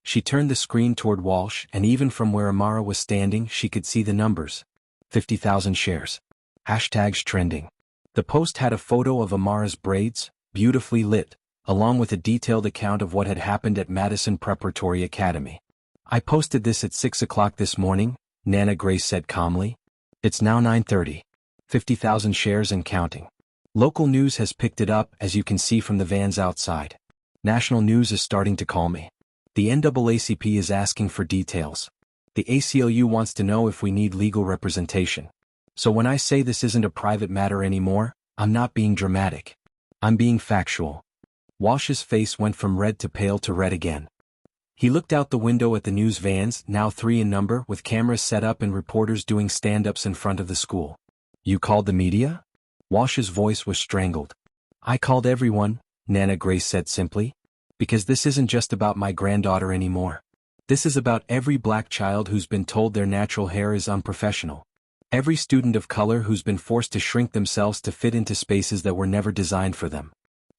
She turned the screen toward Walsh, and even from where Amara was standing she could see the numbers. 50,000 shares. Hashtags trending. The post had a photo of Amara's braids, beautifully lit, along with a detailed account of what had happened at Madison Preparatory Academy. I posted this at 6 o'clock this morning, Nana Grace said calmly. It's now 9:30. 50,000 shares and counting. Local news has picked it up, as you can see from the vans outside. National news is starting to call me. The NAACP is asking for details. The ACLU wants to know if we need legal representation. So when I say this isn't a private matter anymore, I'm not being dramatic. I'm being factual. Walsh's face went from red to pale to red again. He looked out the window at the news vans, now 3 in number, with cameras set up and reporters doing stand-ups in front of the school. You called the media? Walsh's voice was strangled. I called everyone, Nana Grace said simply. Because this isn't just about my granddaughter anymore. This is about every black child who's been told their natural hair is unprofessional. Every student of color who's been forced to shrink themselves to fit into spaces that were never designed for them.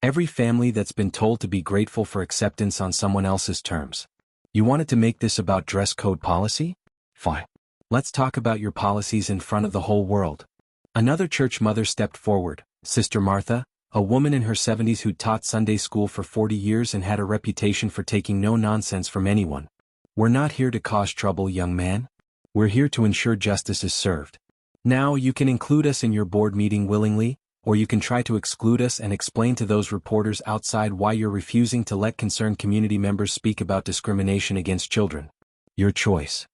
Every family that's been told to be grateful for acceptance on someone else's terms. You wanted to make this about dress code policy? Fine. Let's talk about your policies in front of the whole world. Another church mother stepped forward, Sister Martha, a woman in her 70s who'd taught Sunday school for 40 years and had a reputation for taking no nonsense from anyone. We're not here to cause trouble, young man. We're here to ensure justice is served. Now you can include us in your board meeting willingly, or you can try to exclude us and explain to those reporters outside why you're refusing to let concerned community members speak about discrimination against children. Your choice.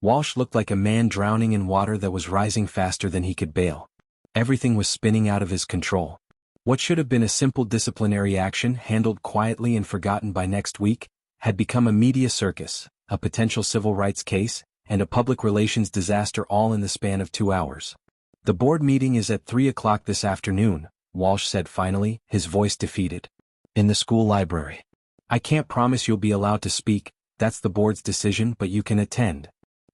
Walsh looked like a man drowning in water that was rising faster than he could bail. Everything was spinning out of his control. What should have been a simple disciplinary action handled quietly and forgotten by next week, had become a media circus, a potential civil rights case, and a public relations disaster all in the span of 2 hours. The board meeting is at 3 o'clock this afternoon, Walsh said finally, his voice defeated. In the school library. I can't promise you'll be allowed to speak, that's the board's decision, but you can attend.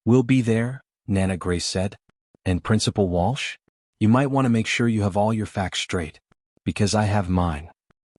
We'll be there, Nana Grace said. And Principal Walsh? You might want to make sure you have all your facts straight. Because I have mine.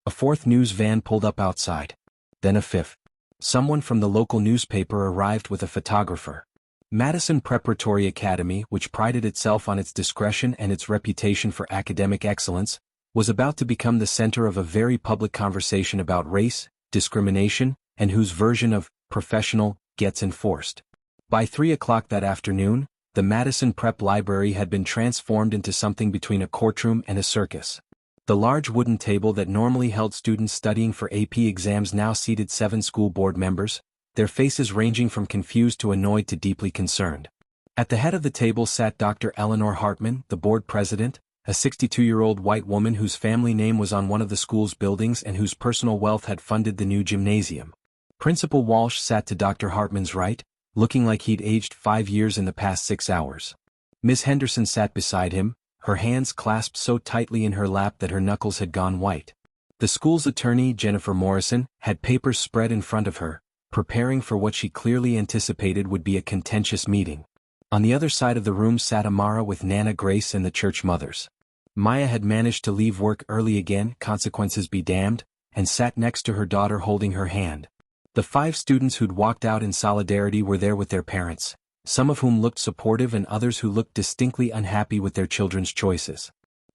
A 4th news van pulled up outside. Then a 5th. Someone from the local newspaper arrived with a photographer. Madison Preparatory Academy, which prided itself on its discretion and its reputation for academic excellence, was about to become the center of a very public conversation about race, discrimination, and whose version of professional gets enforced. By 3 o'clock that afternoon, the Madison Prep Library had been transformed into something between a courtroom and a circus. The large wooden table that normally held students studying for AP exams now seated 7 school board members, their faces ranging from confused to annoyed to deeply concerned. At the head of the table sat Dr. Eleanor Hartman, the board president, a 62-year-old white woman whose family name was on one of the school's buildings and whose personal wealth had funded the new gymnasium. Principal Walsh sat to Dr. Hartman's right, looking like he'd aged 5 years in the past 6 hours. Ms. Henderson sat beside him, her hands clasped so tightly in her lap that her knuckles had gone white. The school's attorney, Jennifer Morrison, had papers spread in front of her, preparing for what she clearly anticipated would be a contentious meeting. On the other side of the room sat Amara with Nana Grace and the church mothers. Maya had managed to leave work early again, consequences be damned, and sat next to her daughter holding her hand. The 5 students who'd walked out in solidarity were there with their parents, some of whom looked supportive and others who looked distinctly unhappy with their children's choices.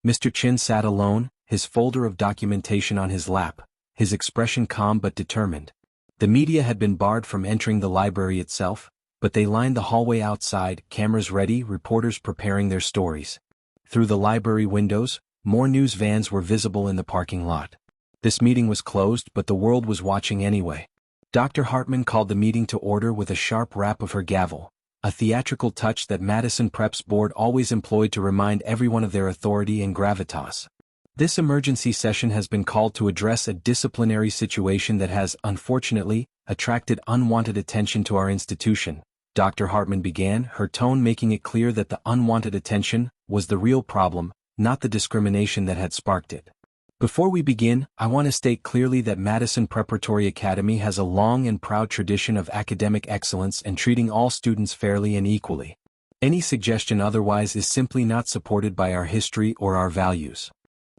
Mr. Chin sat alone, his folder of documentation on his lap, his expression calm but determined. The media had been barred from entering the library itself, but they lined the hallway outside, cameras ready, reporters preparing their stories. Through the library windows, more news vans were visible in the parking lot. This meeting was closed, but the world was watching anyway. Dr. Hartman called the meeting to order with a sharp rap of her gavel, a theatrical touch that Madison Prep's board always employed to remind everyone of their authority and gravitas. This emergency session has been called to address a disciplinary situation that has, unfortunately, attracted unwanted attention to our institution, Dr. Hartman began, her tone making it clear that the unwanted attention was the real problem, not the discrimination that had sparked it. Before we begin, I want to state clearly that Madison Preparatory Academy has a long and proud tradition of academic excellence and treating all students fairly and equally. Any suggestion otherwise is simply not supported by our history or our values.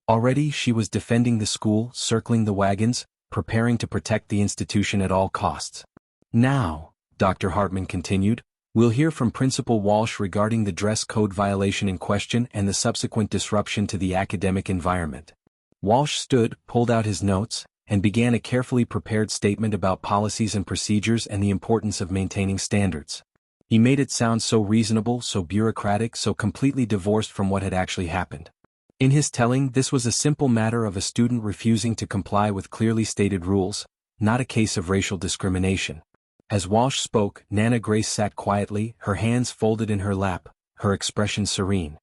Already she was defending the school, circling the wagons, preparing to protect the institution at all costs. Now, Dr. Hartman continued, we'll hear from Principal Walsh regarding the dress code violation in question and the subsequent disruption to the academic environment. Walsh stood, pulled out his notes, and began a carefully prepared statement about policies and procedures and the importance of maintaining standards. He made it sound so reasonable, so bureaucratic, so completely divorced from what had actually happened. In his telling, this was a simple matter of a student refusing to comply with clearly stated rules, not a case of racial discrimination. As Walsh spoke, Nana Grace sat quietly, her hands folded in her lap, her expression serene.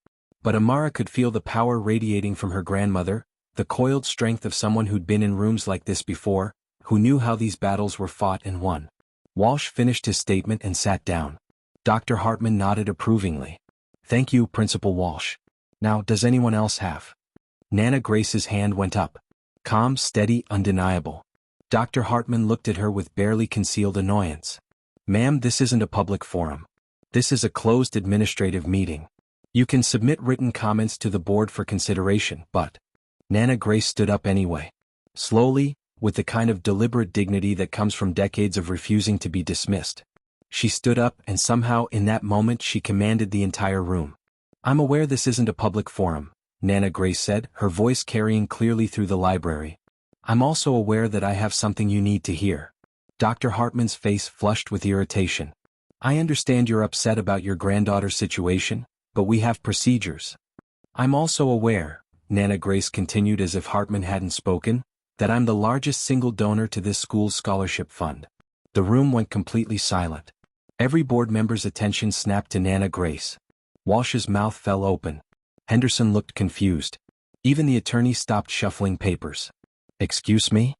But Amara could feel the power radiating from her grandmother, the coiled strength of someone who'd been in rooms like this before, who knew how these battles were fought and won. Walsh finished his statement and sat down. Dr. Hartman nodded approvingly. "Thank you, Principal Walsh. Now, does anyone else have?" Nana Grace's hand went up. Calm, steady, undeniable. Dr. Hartman looked at her with barely concealed annoyance. "Ma'am, this isn't a public forum. This is a closed administrative meeting. You can submit written comments to the board for consideration, but—" Nana Grace stood up anyway. Slowly, with the kind of deliberate dignity that comes from decades of refusing to be dismissed. She stood up, and somehow in that moment she commanded the entire room. "I'm aware this isn't a public forum," Nana Grace said, her voice carrying clearly through the library. "I'm also aware that I have something you need to hear." Dr. Hartman's face flushed with irritation. "I understand you're upset about your granddaughter's situation, but we have procedures." "I'm also aware," Nana Grace continued as if Hartman hadn't spoken, "that I'm the largest single donor to this school's scholarship fund." The room went completely silent. Every board member's attention snapped to Nana Grace. Walsh's mouth fell open. Henderson looked confused. Even the attorney stopped shuffling papers. "Excuse me?"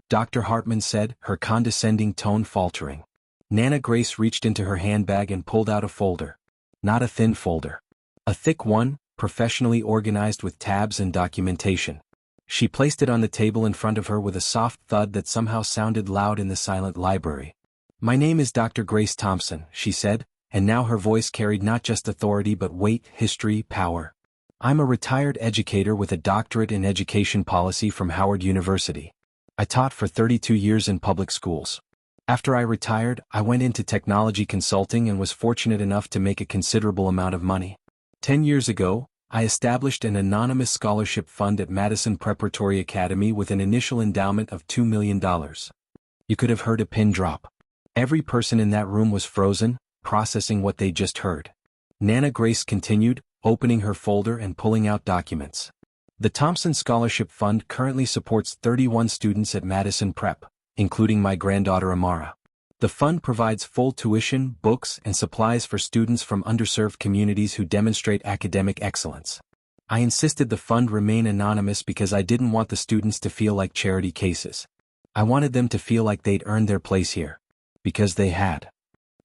Dr. Hartman said, her condescending tone faltering. Nana Grace reached into her handbag and pulled out a folder. Not a thin folder. A thick one, professionally organized with tabs and documentation. She placed it on the table in front of her with a soft thud that somehow sounded loud in the silent library. "My name is Dr. Grace Thompson," she said, and now her voice carried not just authority but weight, history, power. "I'm a retired educator with a doctorate in education policy from Howard University. I taught for 32 years in public schools. After I retired, I went into technology consulting and was fortunate enough to make a considerable amount of money. 10 years ago, I established an anonymous scholarship fund at Madison Preparatory Academy with an initial endowment of $2 million. You could have heard a pin drop. Every person in that room was frozen, processing what they just heard. Nana Grace continued, opening her folder and pulling out documents. "The Thompson Scholarship Fund currently supports 31 students at Madison Prep, including my granddaughter Amara. The fund provides full tuition, books, and supplies for students from underserved communities who demonstrate academic excellence. I insisted the fund remain anonymous because I didn't want the students to feel like charity cases. I wanted them to feel like they'd earned their place here. Because they had."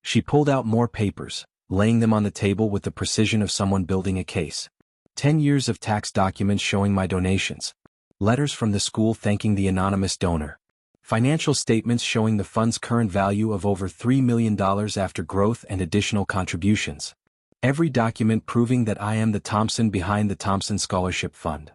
She pulled out more papers, laying them on the table with the precision of someone building a case. 10 years of tax documents showing my donations. Letters from the school thanking the anonymous donor. Financial statements showing the fund's current value of over $3 million after growth and additional contributions. Every document proving that I am the Thompson behind the Thompson Scholarship Fund.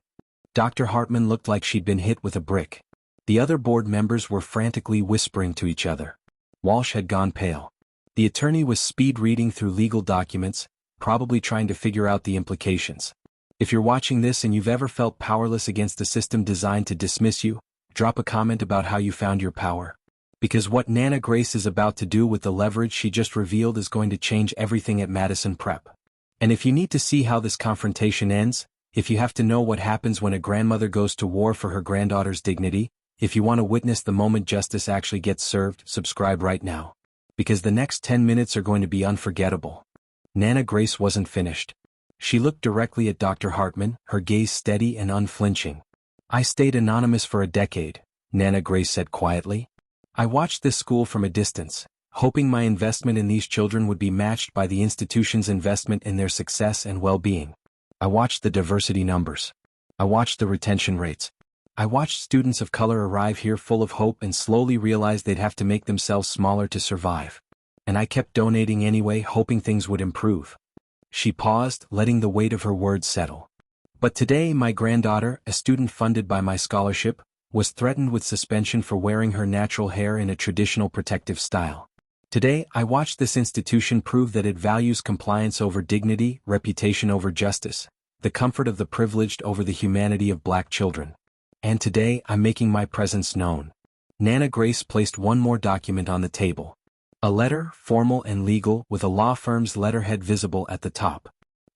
Dr. Hartman looked like she'd been hit with a brick. The other board members were frantically whispering to each other. Walsh had gone pale. The attorney was speed reading through legal documents, probably trying to figure out the implications. If you're watching this and you've ever felt powerless against a system designed to dismiss you, drop a comment about how you found your power. Because what Nana Grace is about to do with the leverage she just revealed is going to change everything at Madison Prep. And if you need to see how this confrontation ends, if you have to know what happens when a grandmother goes to war for her granddaughter's dignity, if you want to witness the moment justice actually gets served, subscribe right now. Because the next 10 minutes are going to be unforgettable. Nana Grace wasn't finished. She looked directly at Dr. Hartman, her gaze steady and unflinching. "I stayed anonymous for a decade," Nana Grace said quietly. "I watched this school from a distance, hoping my investment in these children would be matched by the institution's investment in their success and well-being. I watched the diversity numbers. I watched the retention rates. I watched students of color arrive here full of hope and slowly realize they'd have to make themselves smaller to survive. And I kept donating anyway, hoping things would improve." She paused, letting the weight of her words settle. "But today my granddaughter, a student funded by my scholarship, was threatened with suspension for wearing her natural hair in a traditional protective style. Today I watched this institution prove that it values compliance over dignity, reputation over justice, the comfort of the privileged over the humanity of Black children. And today I'm making my presence known." Nana Grace placed one more document on the table. A letter, formal and legal, with a law firm's letterhead visible at the top.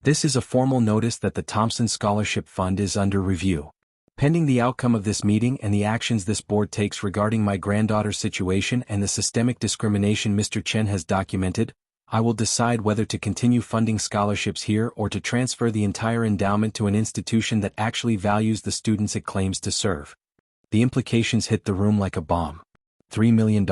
"This is a formal notice that the Thompson Scholarship Fund is under review. Pending the outcome of this meeting and the actions this board takes regarding my granddaughter's situation and the systemic discrimination Mr. Chen has documented, I will decide whether to continue funding scholarships here or to transfer the entire endowment to an institution that actually values the students it claims to serve. The implications hit the room like a bomb. $3 million.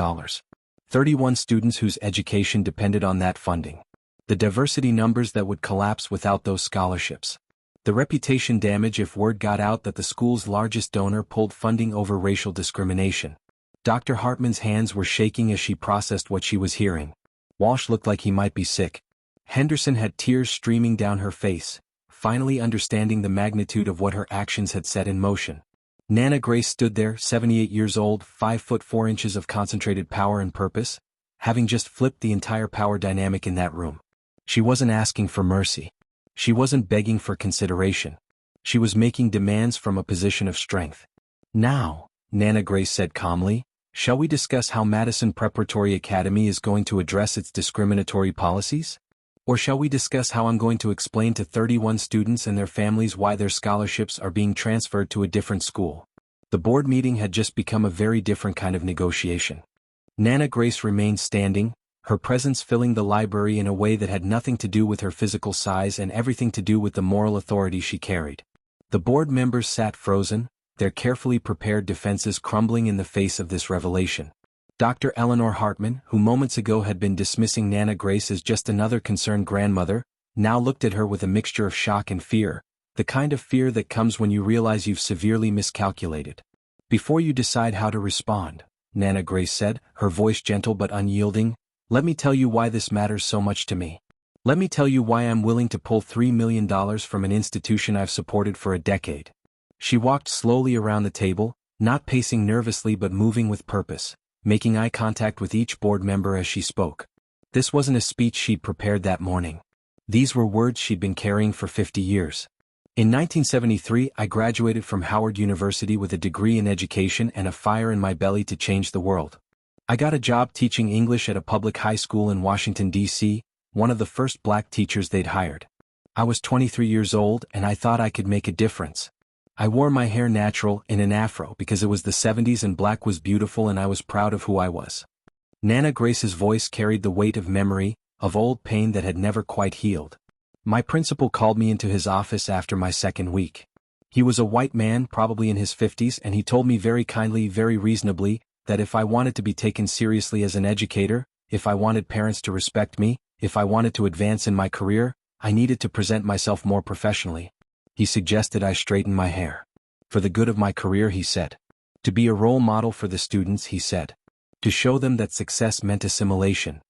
31 students whose education depended on that funding. The diversity numbers that would collapse without those scholarships. The reputation damage if word got out that the school's largest donor pulled funding over racial discrimination. Dr. Hartman's hands were shaking as she processed what she was hearing. Walsh looked like he might be sick. Henderson had tears streaming down her face, finally understanding the magnitude of what her actions had set in motion. Nana Grace stood there, 78 years old, 5 foot 4 inches of concentrated power and purpose, having just flipped the entire power dynamic in that room. She wasn't asking for mercy. She wasn't begging for consideration. She was making demands from a position of strength. Now, Nana Grace said calmly, shall we discuss how Madison Preparatory Academy is going to address its discriminatory policies? Or shall we discuss how I'm going to explain to 31 students and their families why their scholarships are being transferred to a different school? The board meeting had just become a very different kind of negotiation. Nana Grace remained standing, her presence filling the library in a way that had nothing to do with her physical size and everything to do with the moral authority she carried. The board members sat frozen, their carefully prepared defenses crumbling in the face of this revelation. Dr. Eleanor Hartman, who moments ago had been dismissing Nana Grace as just another concerned grandmother, now looked at her with a mixture of shock and fear, the kind of fear that comes when you realize you've severely miscalculated. Before you decide how to respond, Nana Grace said, her voice gentle but unyielding, let me tell you why this matters so much to me. Let me tell you why I'm willing to pull $3 million from an institution I've supported for a decade. She walked slowly around the table, not pacing nervously but moving with purpose, making eye contact with each board member as she spoke. This wasn't a speech she'd prepared that morning. These were words she'd been carrying for 50 years. In 1973, I graduated from Howard University with a degree in education and a fire in my belly to change the world. I got a job teaching English at a public high school in Washington, D.C., one of the first black teachers they'd hired. I was 23 years old and I thought I could make a difference. I wore my hair natural in an afro because it was the 70s and black was beautiful and I was proud of who I was. Nana Grace's voice carried the weight of memory, of old pain that had never quite healed. My principal called me into his office after my second week. He was a white man, probably in his 50s, and he told me very kindly, very reasonably, that if I wanted to be taken seriously as an educator, if I wanted parents to respect me, if I wanted to advance in my career, I needed to present myself more professionally. He suggested I straighten my hair. For the good of my career, he said. To be a role model for the students, he said. To show them that success meant assimilation.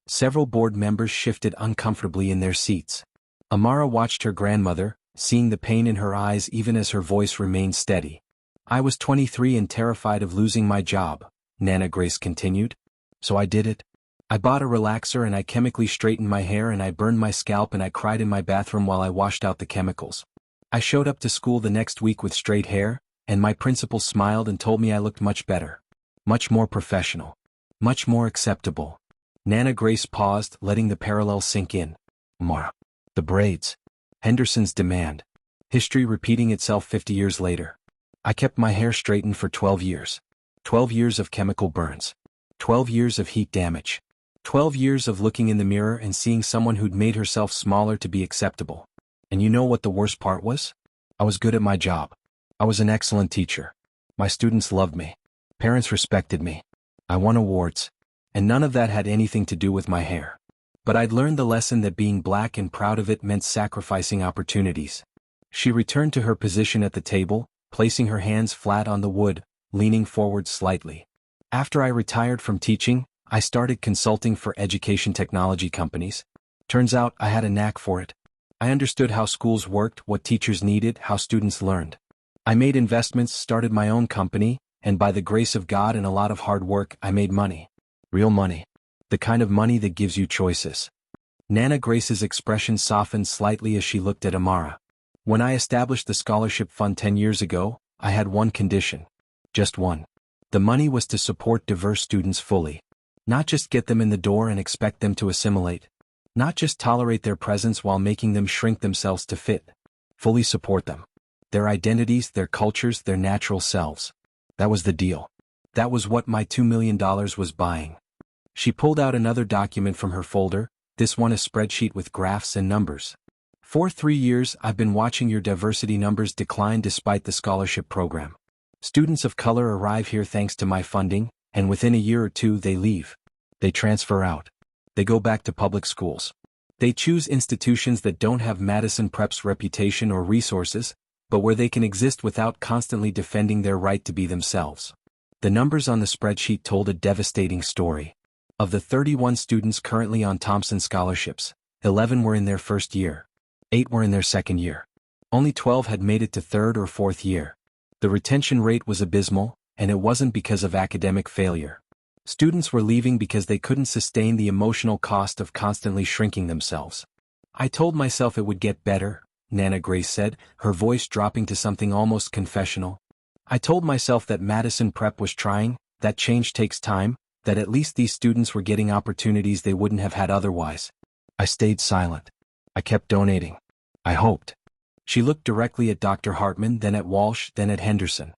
Several board members shifted uncomfortably in their seats. Amara watched her grandmother, seeing the pain in her eyes even as her voice remained steady. I was 23 and terrified of losing my job, Nana Grace continued. So I did it. I bought a relaxer and I chemically straightened my hair and I burned my scalp and I cried in my bathroom while I washed out the chemicals. I showed up to school the next week with straight hair, and my principal smiled and told me I looked much better. Much more professional. Much more acceptable. Nana Grace paused, letting the parallel sink in. Amara. The braids. Henderson's demand. History repeating itself 50 years later. I kept my hair straightened for 12 years. 12 years of chemical burns. 12 years of heat damage. 12 years of looking in the mirror and seeing someone who'd made herself smaller to be acceptable. And you know what the worst part was? I was good at my job. I was an excellent teacher. My students loved me. Parents respected me. I won awards. And none of that had anything to do with my hair. But I'd learned the lesson that being black and proud of it meant sacrificing opportunities. She returned to her position at the table, placing her hands flat on the wood, leaning forward slightly. After I retired from teaching, I started consulting for education technology companies. Turns out I had a knack for it. I understood how schools worked, what teachers needed, how students learned. I made investments, started my own company, and by the grace of God and a lot of hard work, I made money. Real money. The kind of money that gives you choices. Nana Grace's expression softened slightly as she looked at Amara. When I established the scholarship fund 10 years ago, I had one condition. Just one. The money was to support diverse students fully. Not just get them in the door and expect them to assimilate. Not just tolerate their presence while making them shrink themselves to fit. Fully support them. Their identities, their cultures, their natural selves. That was the deal. That was what my $2 million was buying. She pulled out another document from her folder, this one a spreadsheet with graphs and numbers. For 3 years, I've been watching your diversity numbers decline despite the scholarship program. Students of color arrive here thanks to my funding, and within a year or two they leave. They transfer out. They go back to public schools. They choose institutions that don't have Madison Prep's reputation or resources, but where they can exist without constantly defending their right to be themselves. The numbers on the spreadsheet told a devastating story. Of the 31 students currently on Thompson scholarships, 11 were in their first year. 8 were in their second year. Only 12 had made it to third or fourth year. The retention rate was abysmal, and it wasn't because of academic failure. Students were leaving because they couldn't sustain the emotional cost of constantly shrinking themselves. I told myself it would get better, Nana Grace said, her voice dropping to something almost confessional. I told myself that Madison Prep was trying, that change takes time, that at least these students were getting opportunities they wouldn't have had otherwise. I stayed silent. I kept donating. I hoped. She looked directly at Dr. Hartman, then at Walsh, then at Henderson.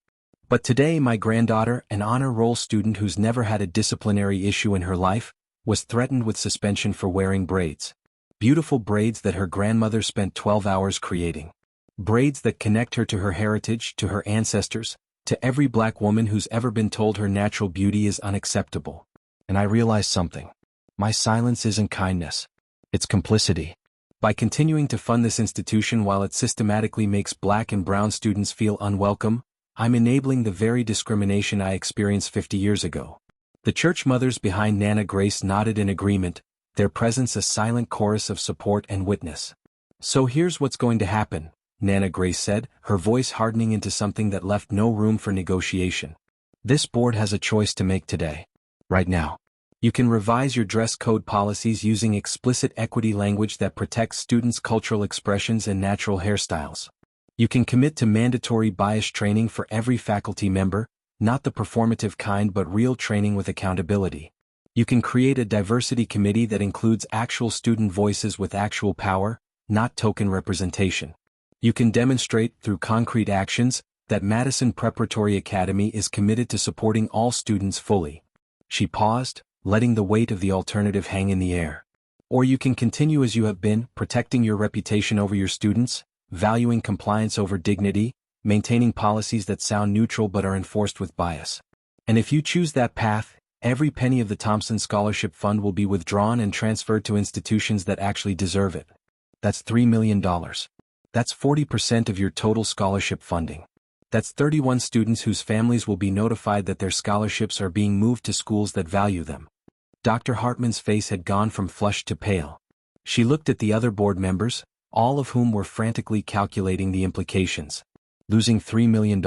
But today my granddaughter, an honor roll student who's never had a disciplinary issue in her life, was threatened with suspension for wearing braids. Beautiful braids that her grandmother spent 12 hours creating. Braids that connect her to her heritage, to her ancestors, to every black woman who's ever been told her natural beauty is unacceptable. And I realized something. My silence isn't kindness. It's complicity. By continuing to fund this institution while it systematically makes black and brown students feel unwelcome, I'm enabling the very discrimination I experienced 50 years ago. The church mothers behind Nana Grace nodded in agreement, their presence a silent chorus of support and witness. So here's what's going to happen, Nana Grace said, her voice hardening into something that left no room for negotiation. This board has a choice to make today. Right now. You can revise your dress code policies using explicit equity language that protects students' cultural expressions and natural hairstyles. You can commit to mandatory bias training for every faculty member, not the performative kind but real training with accountability. You can create a diversity committee that includes actual student voices with actual power, not token representation. You can demonstrate, through concrete actions, that Madison Preparatory Academy is committed to supporting all students fully. She paused, letting the weight of the alternative hang in the air. Or you can continue as you have been, protecting your reputation over your students, valuing compliance over dignity, maintaining policies that sound neutral but are enforced with bias. And if you choose that path, every penny of the Thompson Scholarship Fund will be withdrawn and transferred to institutions that actually deserve it. That's $3 million. That's 40% of your total scholarship funding. That's 31 students whose families will be notified that their scholarships are being moved to schools that value them. Dr. Hartman's face had gone from flushed to pale. She looked at the other board members, all of whom were frantically calculating the implications. Losing $3 million.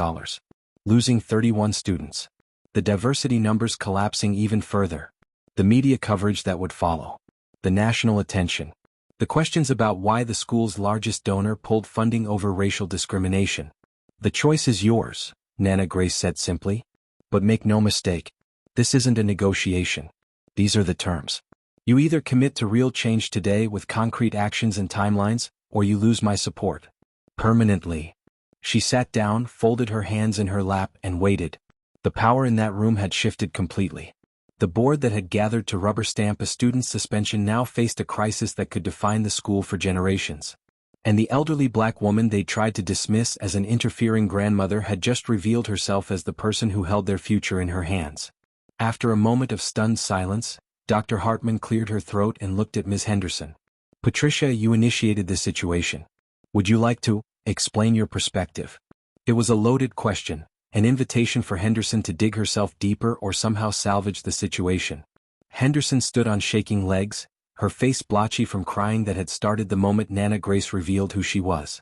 Losing 31 students. The diversity numbers collapsing even further. The media coverage that would follow. The national attention. The questions about why the school's largest donor pulled funding over racial discrimination. The choice is yours, Nana Grace said simply. But make no mistake. This isn't a negotiation. These are the terms. You either commit to real change today with concrete actions and timelines, or you lose my support. Permanently. She sat down, folded her hands in her lap, and waited. The power in that room had shifted completely. The board that had gathered to rubber stamp a student's suspension now faced a crisis that could define the school for generations. And the elderly black woman they tried to dismiss as an interfering grandmother had just revealed herself as the person who held their future in her hands. After a moment of stunned silence, Dr. Hartman cleared her throat and looked at Ms. Henderson. Patricia, you initiated this situation. Would you like to explain your perspective? It was a loaded question, an invitation for Henderson to dig herself deeper or somehow salvage the situation. Henderson stood on shaking legs, her face blotchy from crying that had started the moment Nana Grace revealed who she was.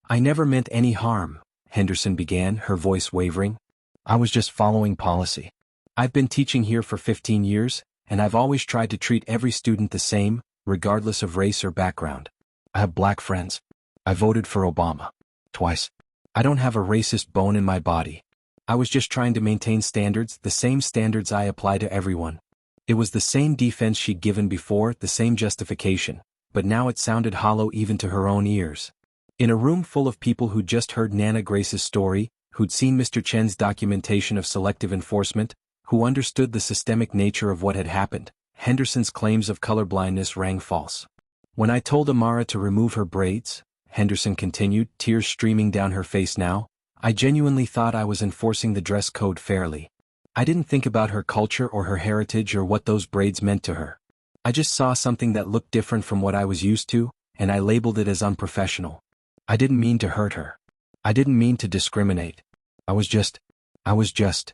I never meant any harm, Henderson began, her voice wavering. I was just following policy. I've been teaching here for 15 years, and I've always tried to treat every student the same, regardless of race or background. I have black friends. I voted for Obama. Twice. I don't have a racist bone in my body. I was just trying to maintain standards, the same standards I apply to everyone. It was the same defense she'd given before, the same justification, but now it sounded hollow even to her own ears. In a room full of people who'd just heard Nana Grace's story, who'd seen Mr. Chen's documentation of selective enforcement, who understood the systemic nature of what had happened, Henderson's claims of colorblindness rang false. When I told Amara to remove her braids, Henderson continued, tears streaming down her face now, I genuinely thought I was enforcing the dress code fairly. I didn't think about her culture or her heritage or what those braids meant to her. I just saw something that looked different from what I was used to, and I labeled it as unprofessional. I didn't mean to hurt her. I didn't mean to discriminate. I was just.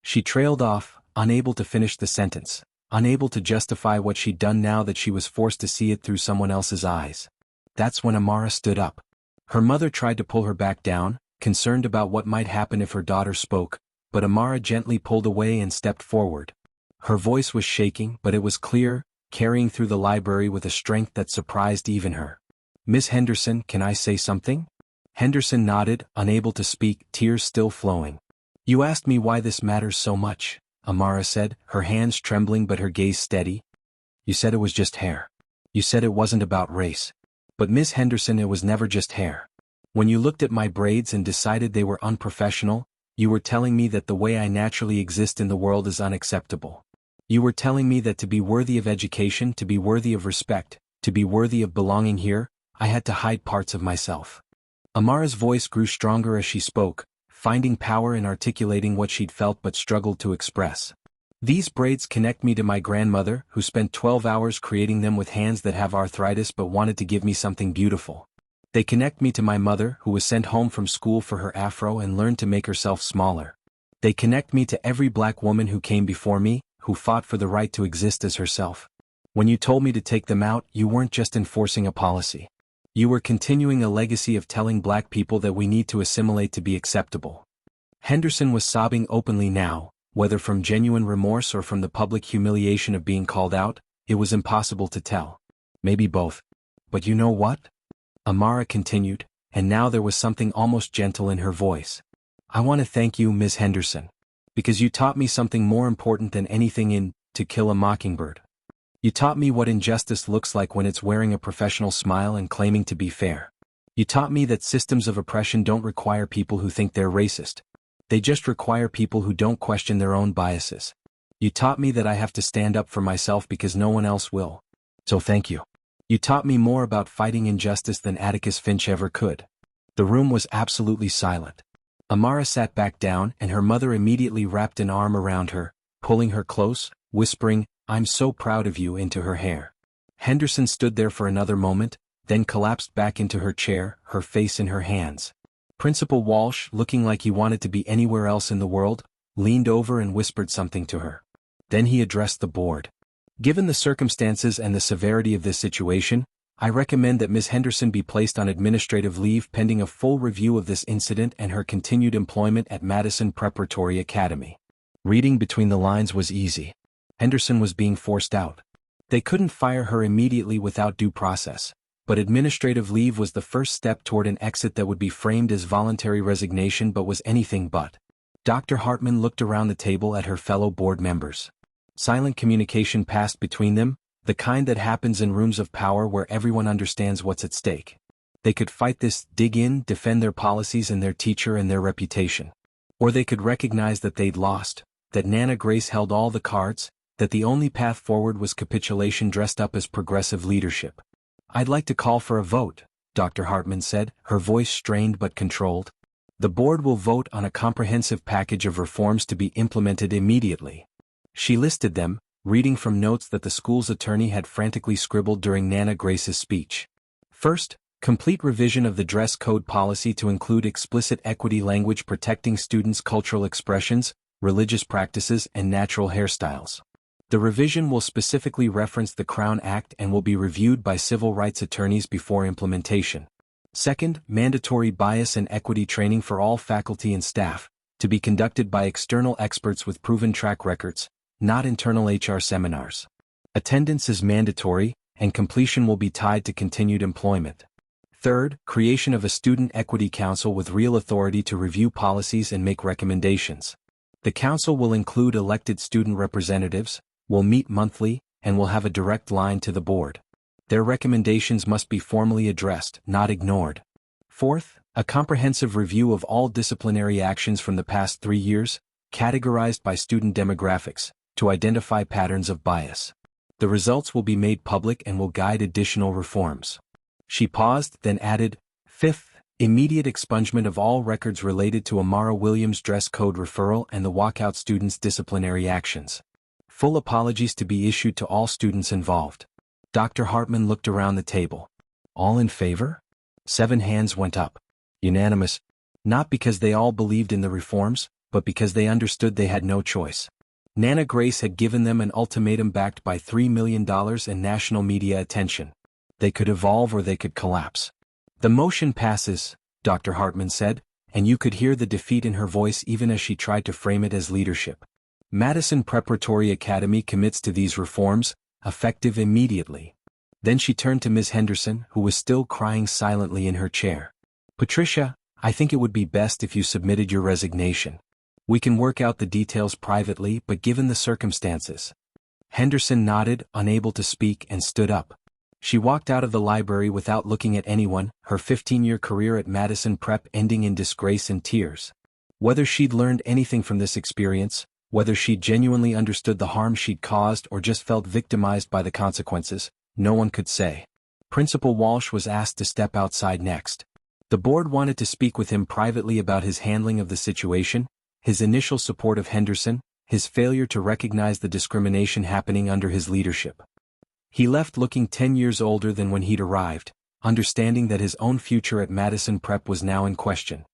She trailed off, unable to finish the sentence, unable to justify what she'd done now that she was forced to see it through someone else's eyes. That's when Amara stood up. Her mother tried to pull her back down, concerned about what might happen if her daughter spoke, but Amara gently pulled away and stepped forward. Her voice was shaking, but it was clear, carrying through the library with a strength that surprised even her. Miss Henderson, can I say something? Henderson nodded, unable to speak, tears still flowing. You asked me why this matters so much, Amara said, her hands trembling but her gaze steady. You said it was just hair. You said it wasn't about race. But Miss Henderson, it was never just hair. When you looked at my braids and decided they were unprofessional, you were telling me that the way I naturally exist in the world is unacceptable. You were telling me that to be worthy of education, to be worthy of respect, to be worthy of belonging here, I had to hide parts of myself. Amara's voice grew stronger as she spoke, finding power in articulating what she'd felt but struggled to express. These braids connect me to my grandmother, who spent 12 hours creating them with hands that have arthritis but wanted to give me something beautiful. They connect me to my mother, who was sent home from school for her afro and learned to make herself smaller. They connect me to every black woman who came before me, who fought for the right to exist as herself. When you told me to take them out, you weren't just enforcing a policy. You were continuing a legacy of telling black people that we need to assimilate to be acceptable. Henderson was sobbing openly now, whether from genuine remorse or from the public humiliation of being called out, it was impossible to tell. Maybe both. But you know what? Amara continued, and now there was something almost gentle in her voice. I want to thank you, Miss Henderson. Because you taught me something more important than anything in To Kill a Mockingbird. You taught me what injustice looks like when it's wearing a professional smile and claiming to be fair. You taught me that systems of oppression don't require people who think they're racist. They just require people who don't question their own biases. You taught me that I have to stand up for myself because no one else will. So thank you. You taught me more about fighting injustice than Atticus Finch ever could. The room was absolutely silent. Amara sat back down and her mother immediately wrapped an arm around her, pulling her close, whispering, I'm so proud of you, into her hair. Henderson stood there for another moment, then collapsed back into her chair, her face in her hands. Principal Walsh, looking like he wanted to be anywhere else in the world, leaned over and whispered something to her. Then he addressed the board. Given the circumstances and the severity of this situation, I recommend that Ms. Henderson be placed on administrative leave pending a full review of this incident and her continued employment at Madison Preparatory Academy. Reading between the lines was easy. Henderson was being forced out. They couldn't fire her immediately without due process, but administrative leave was the first step toward an exit that would be framed as voluntary resignation but was anything but. Dr. Hartman looked around the table at her fellow board members. Silent communication passed between them, the kind that happens in rooms of power where everyone understands what's at stake. They could fight this, dig in, defend their policies and their teacher and their reputation. Or they could recognize that they'd lost, that Nana Grace held all the cards, that the only path forward was capitulation dressed up as progressive leadership. I'd like to call for a vote, Dr. Hartman said, her voice strained but controlled. The board will vote on a comprehensive package of reforms to be implemented immediately. She listed them, reading from notes that the school's attorney had frantically scribbled during Nana Grace's speech. First, complete revision of the dress code policy to include explicit equity language protecting students' cultural expressions, religious practices, and natural hairstyles. The revision will specifically reference the Crown Act and will be reviewed by civil rights attorneys before implementation. Second, mandatory bias and equity training for all faculty and staff, to be conducted by external experts with proven track records, not internal HR seminars. Attendance is mandatory, and completion will be tied to continued employment. Third, creation of a student equity council with real authority to review policies and make recommendations. The council will include elected student representatives, will meet monthly, and will have a direct line to the board. Their recommendations must be formally addressed, not ignored. Fourth, a comprehensive review of all disciplinary actions from the past 3 years, categorized by student demographics, to identify patterns of bias. The results will be made public and will guide additional reforms. She paused, then added, Fifth, immediate expungement of all records related to Amara Williams' dress code referral and the walkout students' disciplinary actions. Full apologies to be issued to all students involved. Dr. Hartman looked around the table. All in favor? 7 hands went up. Unanimous. Not because they all believed in the reforms, but because they understood they had no choice. Nana Grace had given them an ultimatum backed by $3 million and national media attention. They could evolve or they could collapse. The motion passes, Dr. Hartman said, and you could hear the defeat in her voice even as she tried to frame it as leadership. Madison Preparatory Academy commits to these reforms, effective immediately. Then she turned to Ms. Henderson, who was still crying silently in her chair. Patricia, I think it would be best if you submitted your resignation. We can work out the details privately, but given the circumstances. Henderson nodded, unable to speak, and stood up. She walked out of the library without looking at anyone, her 15-year career at Madison Prep ending in disgrace and tears. Whether she'd learned anything from this experience, whether she'd genuinely understood the harm she'd caused or just felt victimized by the consequences, no one could say. Principal Walsh was asked to step outside next. The board wanted to speak with him privately about his handling of the situation, his initial support of Henderson, his failure to recognize the discrimination happening under his leadership. He left looking 10 years older than when he'd arrived, understanding that his own future at Madison Prep was now in question.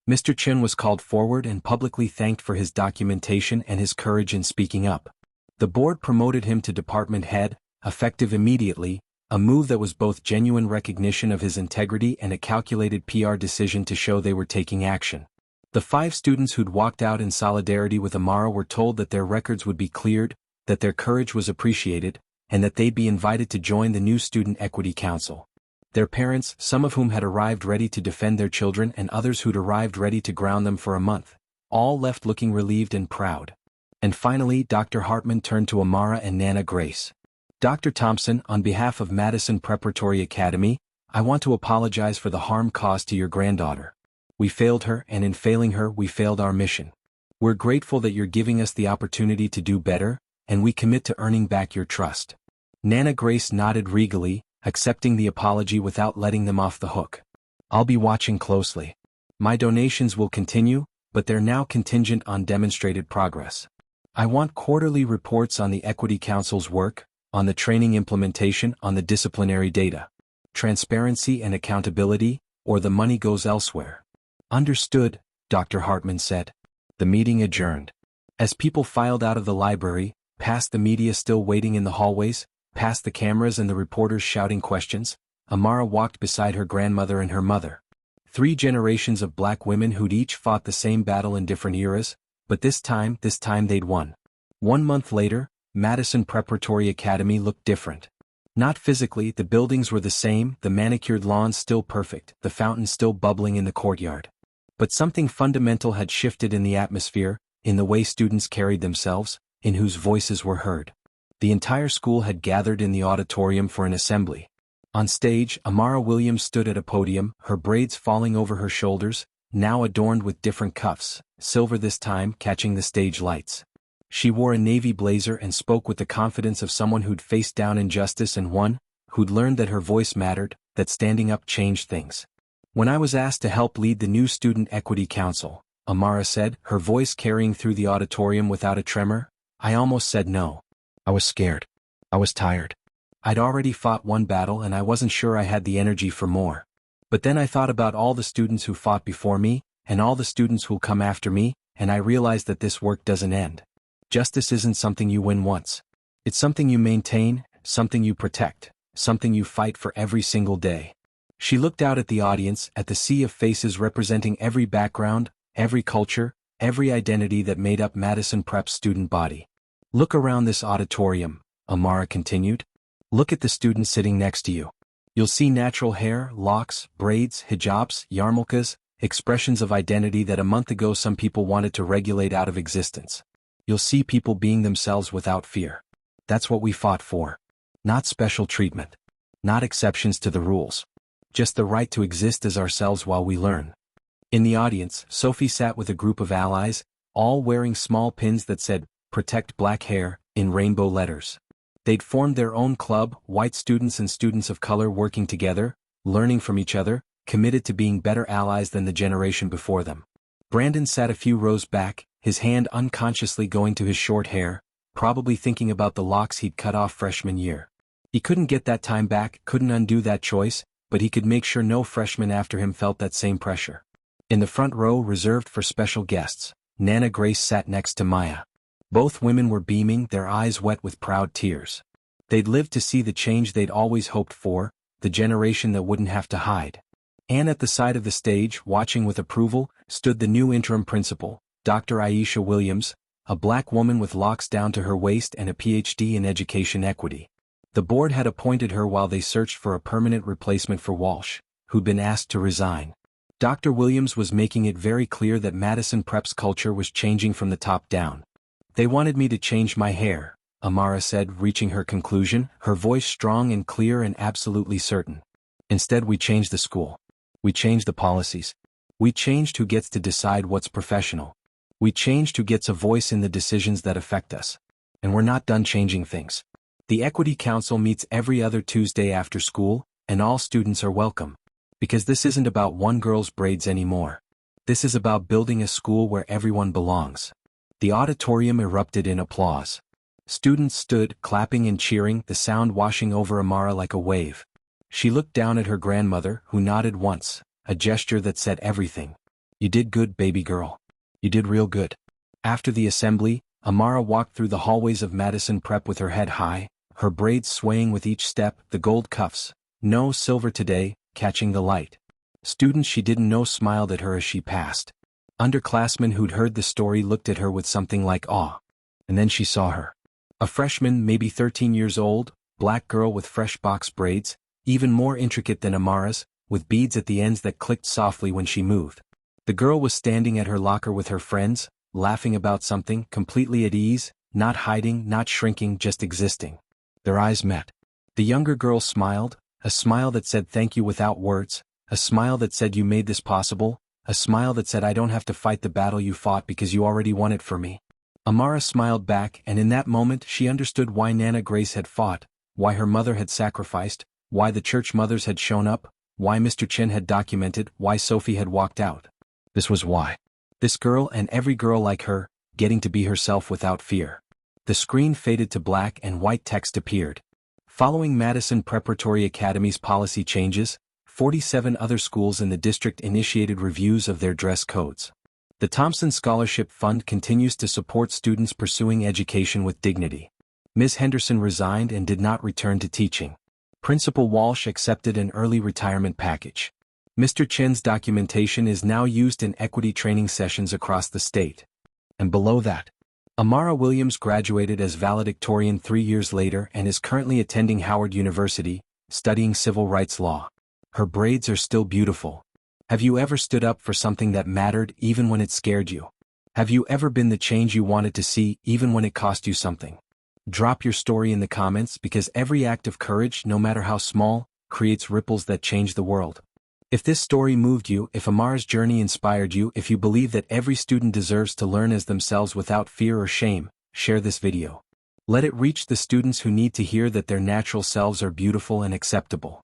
Mr. Chun was called forward and publicly thanked for his documentation and his courage in speaking up. The board promoted him to department head, effective immediately, a move that was both genuine recognition of his integrity and a calculated PR decision to show they were taking action. The 5 students who'd walked out in solidarity with Amara were told that their records would be cleared, that their courage was appreciated, and that they'd be invited to join the new Student Equity Council. Their parents, some of whom had arrived ready to defend their children and others who'd arrived ready to ground them for a month, all left looking relieved and proud. And finally, Dr. Hartman turned to Amara and Nana Grace. Dr. Thompson, on behalf of Madison Preparatory Academy, I want to apologize for the harm caused to your granddaughter. We failed her, and in failing her, we failed our mission. We're grateful that you're giving us the opportunity to do better, and we commit to earning back your trust. Nana Grace nodded regally, accepting the apology without letting them off the hook. I'll be watching closely. My donations will continue, but they're now contingent on demonstrated progress. I want quarterly reports on the Equity Council's work, on the training implementation, on the disciplinary data. Transparency and accountability, or the money goes elsewhere. Understood, Dr. Hartman said. The meeting adjourned. As people filed out of the library, past the media still waiting in the hallways, past the cameras and the reporters shouting questions, Amara walked beside her grandmother and her mother. 3 generations of black women who'd each fought the same battle in different eras, but this time they'd won. 1 month later, Madison Preparatory Academy looked different. Not physically, the buildings were the same, the manicured lawns still perfect, the fountain still bubbling in the courtyard. But something fundamental had shifted in the atmosphere, in the way students carried themselves, in whose voices were heard. The entire school had gathered in the auditorium for an assembly. On stage, Amara Williams stood at a podium, her braids falling over her shoulders, now adorned with different cuffs, silver this time, catching the stage lights. She wore a navy blazer and spoke with the confidence of someone who'd faced down injustice and won, who'd learned that her voice mattered, that standing up changed things. When I was asked to help lead the new Student Equity Council, Amara said, her voice carrying through the auditorium without a tremor, I almost said no. I was scared. I was tired. I'd already fought one battle and I wasn't sure I had the energy for more. But then I thought about all the students who fought before me, and all the students who'll come after me, and I realized that this work doesn't end. Justice isn't something you win once. It's something you maintain, something you protect, something you fight for every single day. She looked out at the audience, at the sea of faces representing every background, every culture, every identity that made up Madison Prep's student body. Look around this auditorium, Amara continued. Look at the students sitting next to you. You'll see natural hair, locks, braids, hijabs, yarmulkes, expressions of identity that a month ago some people wanted to regulate out of existence. You'll see people being themselves without fear. That's what we fought for. Not special treatment. Not exceptions to the rules. Just the right to exist as ourselves while we learn. In the audience, Sophie sat with a group of allies, all wearing small pins that said, "Protect Black Hair," in rainbow letters. They'd formed their own club, white students and students of color working together, learning from each other, committed to being better allies than the generation before them. Brandon sat a few rows back, his hand unconsciously going to his short hair, probably thinking about the locks he'd cut off freshman year. He couldn't get that time back, couldn't undo that choice, but he could make sure no freshman after him felt that same pressure. In the front row reserved for special guests, Nana Grace sat next to Maya. Both women were beaming, their eyes wet with proud tears. They'd lived to see the change they'd always hoped for, the generation that wouldn't have to hide. And at the side of the stage, watching with approval, stood the new interim principal, Dr. Aisha Williams, a black woman with locks down to her waist and a PhD in education equity. The board had appointed her while they searched for a permanent replacement for Walsh, who'd been asked to resign. Dr. Williams was making it very clear that Madison Prep's culture was changing from the top down. They wanted me to change my hair, Amara said, reaching her conclusion, her voice strong and clear and absolutely certain. Instead, we changed the school. We changed the policies. We changed who gets to decide what's professional. We changed who gets a voice in the decisions that affect us. And we're not done changing things. The Equity Council meets every other Tuesday after school, and all students are welcome. Because this isn't about one girl's braids anymore. This is about building a school where everyone belongs. The auditorium erupted in applause. Students stood, clapping and cheering, the sound washing over Amara like a wave. She looked down at her grandmother, who nodded once, a gesture that said everything. You did good, baby girl. You did real good. After the assembly, Amara walked through the hallways of Madison Prep with her head high, her braids swaying with each step, the gold cuffs, no silver today, catching the light. Students she didn't know smiled at her as she passed. Underclassmen who'd heard the story looked at her with something like awe. And then she saw her. A freshman, maybe 13 years old, black girl with fresh box braids, even more intricate than Amara's, with beads at the ends that clicked softly when she moved. The girl was standing at her locker with her friends, laughing about something, completely at ease, not hiding, not shrinking, just existing. Their eyes met. The younger girl smiled, a smile that said thank you without words, a smile that said you made this possible, a smile that said I don't have to fight the battle you fought because you already won it for me. Amara smiled back, and in that moment she understood why Nana Grace had fought, why her mother had sacrificed, why the church mothers had shown up, why Mr. Chin had documented, why Sophie had walked out. This was why. This girl and every girl like her, getting to be herself without fear. The screen faded to black and white text appeared. Following Madison Preparatory Academy's policy changes, 47 other schools in the district initiated reviews of their dress codes. The Thompson Scholarship Fund continues to support students pursuing education with dignity. Ms. Henderson resigned and did not return to teaching. Principal Walsh accepted an early retirement package. Mr. Chen's documentation is now used in equity training sessions across the state. And below that, Amara Williams graduated as valedictorian 3 years later and is currently attending Howard University, studying civil rights law. Her braids are still beautiful. Have you ever stood up for something that mattered even when it scared you? Have you ever been the change you wanted to see even when it cost you something? Drop your story in the comments because every act of courage, no matter how small, creates ripples that change the world. If this story moved you, if Amara's journey inspired you, if you believe that every student deserves to learn as themselves without fear or shame, share this video. Let it reach the students who need to hear that their natural selves are beautiful and acceptable.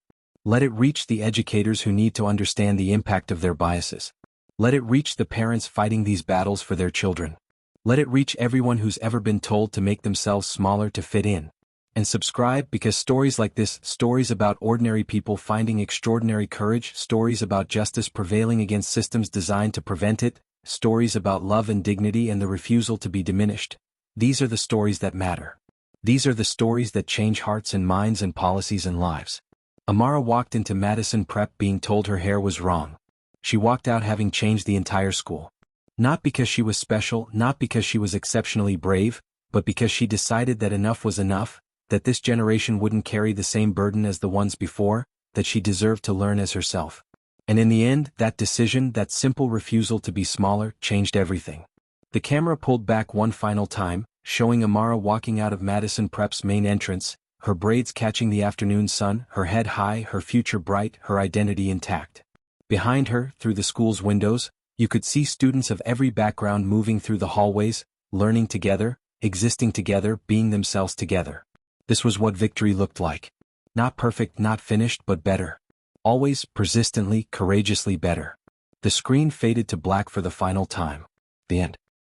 Let it reach the educators who need to understand the impact of their biases. Let it reach the parents fighting these battles for their children. Let it reach everyone who's ever been told to make themselves smaller to fit in. And subscribe because stories like this, stories about ordinary people finding extraordinary courage, stories about justice prevailing against systems designed to prevent it, stories about love and dignity and the refusal to be diminished. These are the stories that matter. These are the stories that change hearts and minds and policies and lives. Amara walked into Madison Prep being told her hair was wrong. She walked out having changed the entire school. Not because she was special, not because she was exceptionally brave, but because she decided that enough was enough, that this generation wouldn't carry the same burden as the ones before, that she deserved to learn as herself. And in the end, that decision, that simple refusal to be smaller, changed everything. The camera pulled back one final time, showing Amara walking out of Madison Prep's main entrance, her braids catching the afternoon sun, her head high, her future bright, her identity intact. Behind her, through the school's windows, you could see students of every background moving through the hallways, learning together, existing together, being themselves together. This was what victory looked like. Not perfect, not finished, but better. Always, persistently, courageously better. The screen faded to black for the final time. The end.